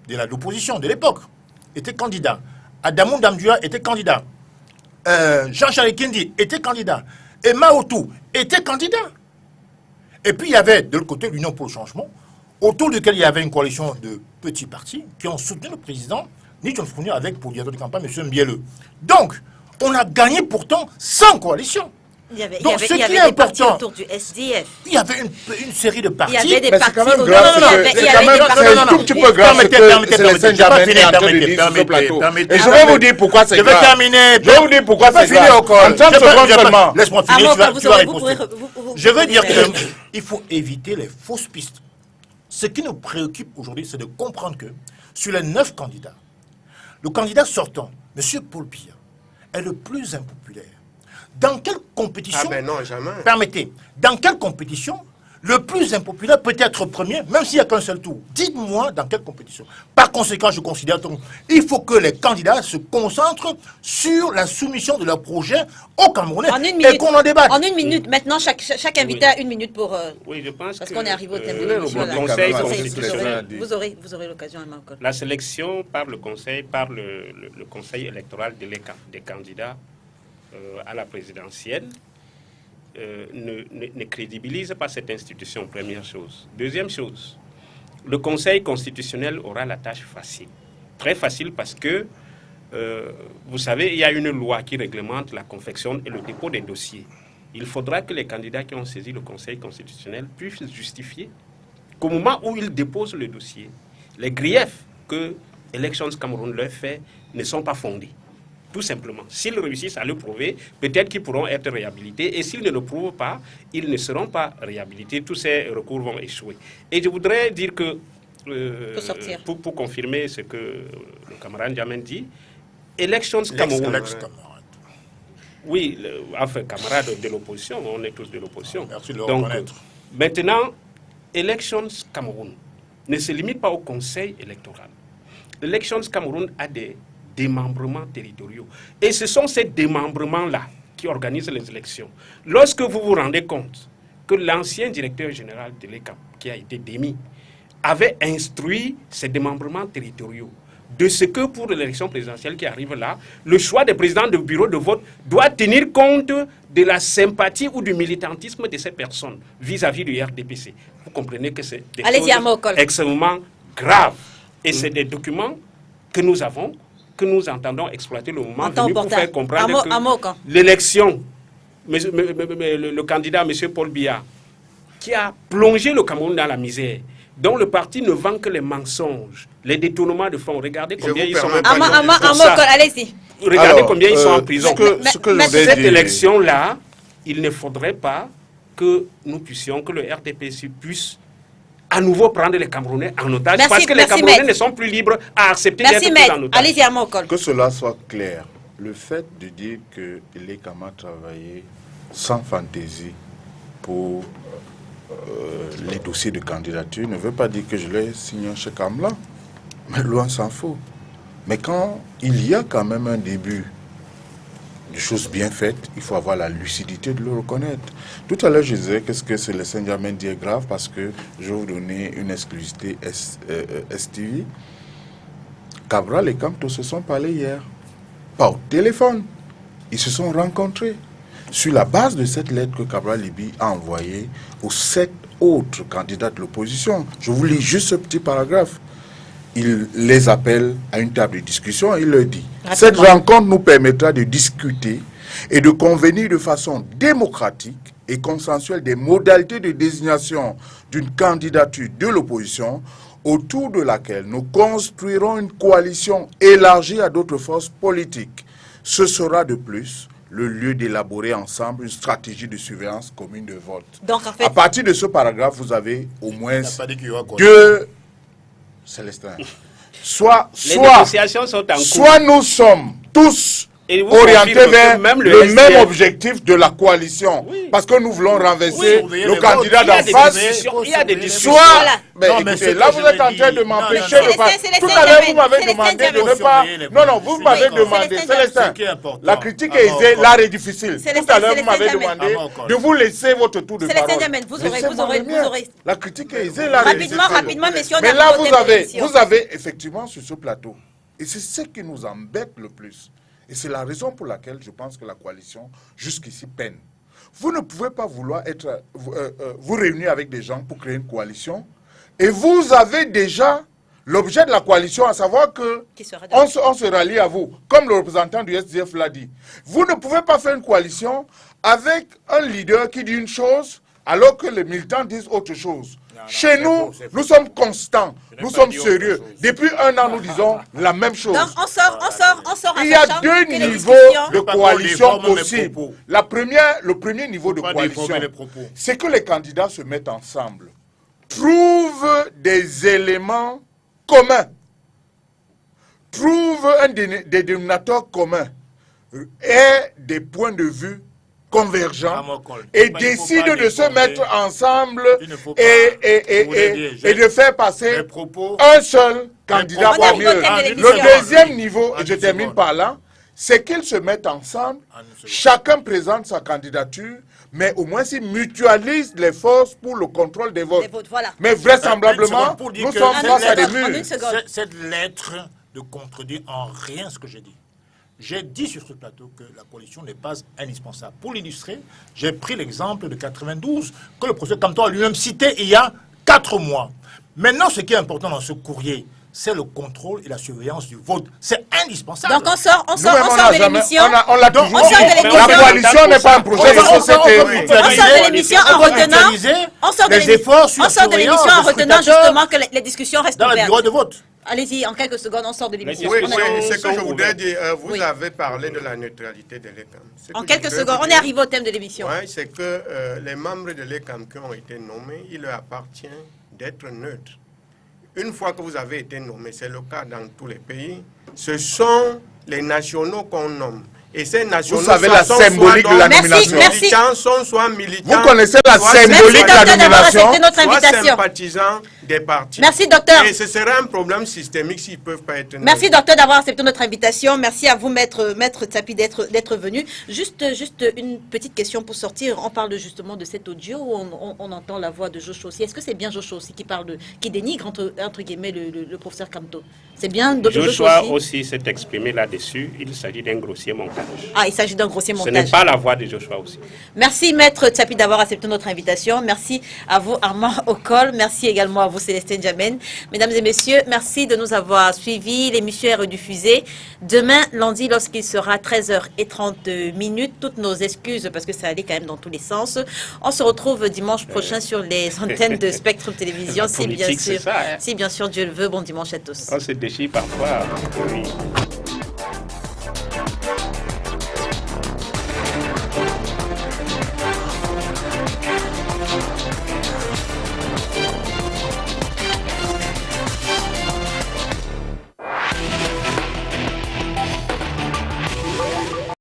de l'opposition de l'époque, était candidat. Adamou Damdua était candidat. Jean-Charles Kindi était candidat. Et Maotou était candidat. Et puis il y avait de l'autre côté l'Union pour le changement, autour duquel il y avait une coalition de petits partis qui ont soutenu le président Ni John Frouni avec pour directeur de campagne M. Mbiele. Donc, on a gagné pourtant sans coalition. Il y avait, donc, il y avait des partis autour du SDF. Il y avait une série de partis. Il y avait des mais partis. c'est quand même grave. C'est quand même un tout petit peu grave que Célestin Djamène est en train de dire sur ce plateau. Et je vais vous dire pourquoi c'est grave. Je vais terminer. Je vais vous dire pourquoi c'est grave. En 30 secondes seulement. Laisse-moi finir, tu vas riposter. Je veux dire qu'il faut éviter les fausses pistes. Ce qui nous préoccupe aujourd'hui, c'est de comprendre que sur les 9 candidats, le candidat sortant, M. Paul Biya, est le plus impopulaire. Dans quelle compétition... Ah ben non, jamais. Permettez, dans quelle compétition le plus impopulaire peut être premier, même s'il n'y a qu'un seul tour? Dites-moi dans quelle compétition. Par conséquent, je considère qu'il faut que les candidats se concentrent sur la soumission de leur projet au Camerounais et qu'on en débatte. En une minute, maintenant, chaque invité a une minute pour... oui, je pense parce que, qu'on est arrivé au thème de l'émission. le Conseil constitutionnel... Vous aurez l'occasion, encore. La sélection par le Conseil électoral des candidats à la présidentielle ne crédibilise pas cette institution, première chose. Deuxième chose, le Conseil constitutionnel aura la tâche facile. Très facile parce que, vous savez, il y a une loi qui réglemente la confection et le dépôt des dossiers. Il faudra que les candidats qui ont saisi le Conseil constitutionnel puissent justifier qu'au moment où ils déposent le dossier, les griefs que Elections Cameroun leur fait ne sont pas fondés. Tout simplement. S'ils réussissent à le prouver, peut-être qu'ils pourront être réhabilités. Et s'ils ne le prouvent pas, ils ne seront pas réhabilités. Tous ces recours vont échouer. Et je voudrais dire que, pour confirmer ce que le camarade Jamen dit, Elections Cameroun... Oui, enfin, camarade de l'opposition, on est tous de l'opposition. Merci de le Donc, reconnaître. maintenant, Elections Cameroun ne se limite pas au conseil électoral. Elections Cameroun a des démembrements territoriaux. Et ce sont ces démembrements-là qui organisent les élections. Lorsque vous vous rendez compte que l'ancien directeur général de l'ECAP, qui a été démis, avait instruit ces démembrements territoriaux, de ce que pour l'élection présidentielle qui arrive là, le choix des présidents de bureau de vote doit tenir compte de la sympathie ou du militantisme de ces personnes vis-à-vis du RDPC. Vous comprenez que c'est des choses extrêmement graves. Et c'est des documents que nous avons, que nous entendons exploiter le moment venu pour faire comprendre que l'élection, le candidat, M. Paul Biya, qui a plongé le Cameroun dans la misère, dont le parti ne vend que les mensonges, les détournements de fonds. Regardez combien ils sont en prison. Allez-y. Regardez combien ils sont en prison. Cette élection-là, il ne faudrait pas que nous puissions, que le RDPC puisse à nouveau prendre les Camerounais en otage, parce que les Camerounais ne sont plus libres à accepter d'être pris en otage. Allez-y, Amokol. Que cela soit clair, le fait de dire que les Camerounais travaillaient sans fantaisie pour les dossiers de candidature ne veut pas dire que je l'ai signé un chèque en blanc. Mais loin s'en faut. Mais quand il y a quand même un début de choses bien faites, il faut avoir la lucidité de le reconnaître. Tout à l'heure, je disais qu'est-ce que c'est le Saint-Germain dit est grave parce que je vais vous donner une exclusivité STV. Cabral et Camto se sont parlé hier. Pas au téléphone. Ils se sont rencontrés. Sur la base de cette lettre que Cabral Libi a envoyée aux 7 autres candidats de l'opposition, je vous lis juste ce petit paragraphe. Il les appelle à une table de discussion et il leur dit « Cette rencontre nous permettra de discuter et de convenir de façon démocratique et consensuelle des modalités de désignation d'une candidature de l'opposition autour de laquelle nous construirons une coalition élargie à d'autres forces politiques. Ce sera de plus le lieu d'élaborer ensemble une stratégie de surveillance commune de vote. » Donc, en fait, à partir de ce paragraphe, vous avez au moins deux... Célestin. Soit nous sommes tous orientés vers le même objectif de la coalition. Oui. Parce que nous voulons renverser le candidat d'en face. Il y a des discussions. Soit, écoutez, là vous êtes en train de m'empêcher de parler. Tout à l'heure vous m'avez demandé de ne pas... Non, vous m'avez demandé, Célestin, la critique est aisée, l'art est difficile. Tout à l'heure vous m'avez demandé de vous laisser votre tour de parole. Vous aurez... La critique est aisée, l'art est difficile. Rapidement, messieurs. Mais là vous avez effectivement sur ce plateau, et c'est ce qui nous embête le plus. Et c'est la raison pour laquelle je pense que la coalition, jusqu'ici, peine. Vous ne pouvez pas vouloir vous réunir avec des gens pour créer une coalition. Et vous avez déjà l'objet de la coalition, à savoir que on se rallie à vous. Comme le représentant du SDF l'a dit. Vous ne pouvez pas faire une coalition avec un leader qui dit une chose, alors que les militants disent autre chose. Chez nous, nous sommes constants, nous sommes sérieux. Depuis un an, nous disons la même chose. Donc, on sort. Il y a deux niveaux de coalition possibles. Le premier niveau de coalition, c'est que les candidats se mettent ensemble, trouvent des éléments communs, trouvent des dénominateurs communs et des points de vue convergents et décident de se mettre ensemble et de faire passer un seul candidat parmi eux. Le deuxième niveau, et je termine par là, c'est qu'ils se mettent ensemble, chacun présente sa candidature, mais au moins ils mutualisent les forces pour le contrôle des votes. Mais vraisemblablement, nous sommes face à des murs. Cette lettre ne contredit en rien ce que j'ai dit. J'ai dit sur ce plateau que la coalition n'est pas indispensable. Pour l'illustrer, j'ai pris l'exemple de 92 que le professeur Camto a lui-même cité il y a 4 mois. Maintenant, ce qui est important dans ce courrier, c'est le contrôle et la surveillance du vote. C'est indispensable. Donc on sort Nous-mêmes, de l'émission. on l'a toujours on sort de dit. l'émission. La coalition n'est pas un projet de société. On sort de l'émission en retenant les efforts sur on sort de l'émission en retenant justement que les discussions restent dans le ouvertes. bureau de vote. Allez-y, en quelques secondes, on sort de l'émission. Oui, On est- c'est ce que je voudrais ouvertes. dire. Vous Oui. avez parlé de la neutralité de l'ECAM. Ce que En je quelques voudrais secondes, vous on est dire, arrivé au thème de l'émission. ouais, c'est que les membres de l'ECAM qui ont été nommés, il leur appartient d'être neutres. Une fois que vous avez été nommé, c'est le cas dans tous les pays, ce sont les nationaux qu'on nomme. Et ces nationaux Vous savez la sont symbolique soit de la Merci, nomination. merci. militants, sont soit militants. Vous connaissez la soit symbolique Merci, de la docteur, d'avoir nomination. accepté notre soit invitation. sympathisants des partis. Merci, docteur. Et ce serait un problème systémique s'ils ne peuvent pas être nommés. Merci, docteur, d'avoir accepté notre invitation. Merci à vous, maître Tsapi, d'être venu. Juste une petite question pour sortir. On parle justement de cet audio où on entend la voix de Joshua aussi. Est-ce que c'est bien Joshua aussi qui dénigre, entre guillemets, le professeur Kamto? C'est bien Joshua Joshua aussi? aussi s'est exprimé là-dessus. Il s'agit d'un grossier montage. Ah, il s'agit d'un grossier Ce n'est montage. pas la voix de Joshua aussi. Merci, maître Tsapi, d'avoir accepté notre invitation. Merci à vous, Armand Okol. Merci également à vous, Célestin Jamen. Mesdames et messieurs, merci de nous avoir suivis. L'émission est rediffusée demain, lundi, lorsqu'il sera 13h30. Toutes nos excuses, parce que ça allait quand même dans tous les sens. On se retrouve dimanche prochain sur les antennes de Spectrum Télévision, La politique, c'est ça, hein. si bien sûr Dieu le veut. Bon dimanche à tous. On se déchire parfois. Oui.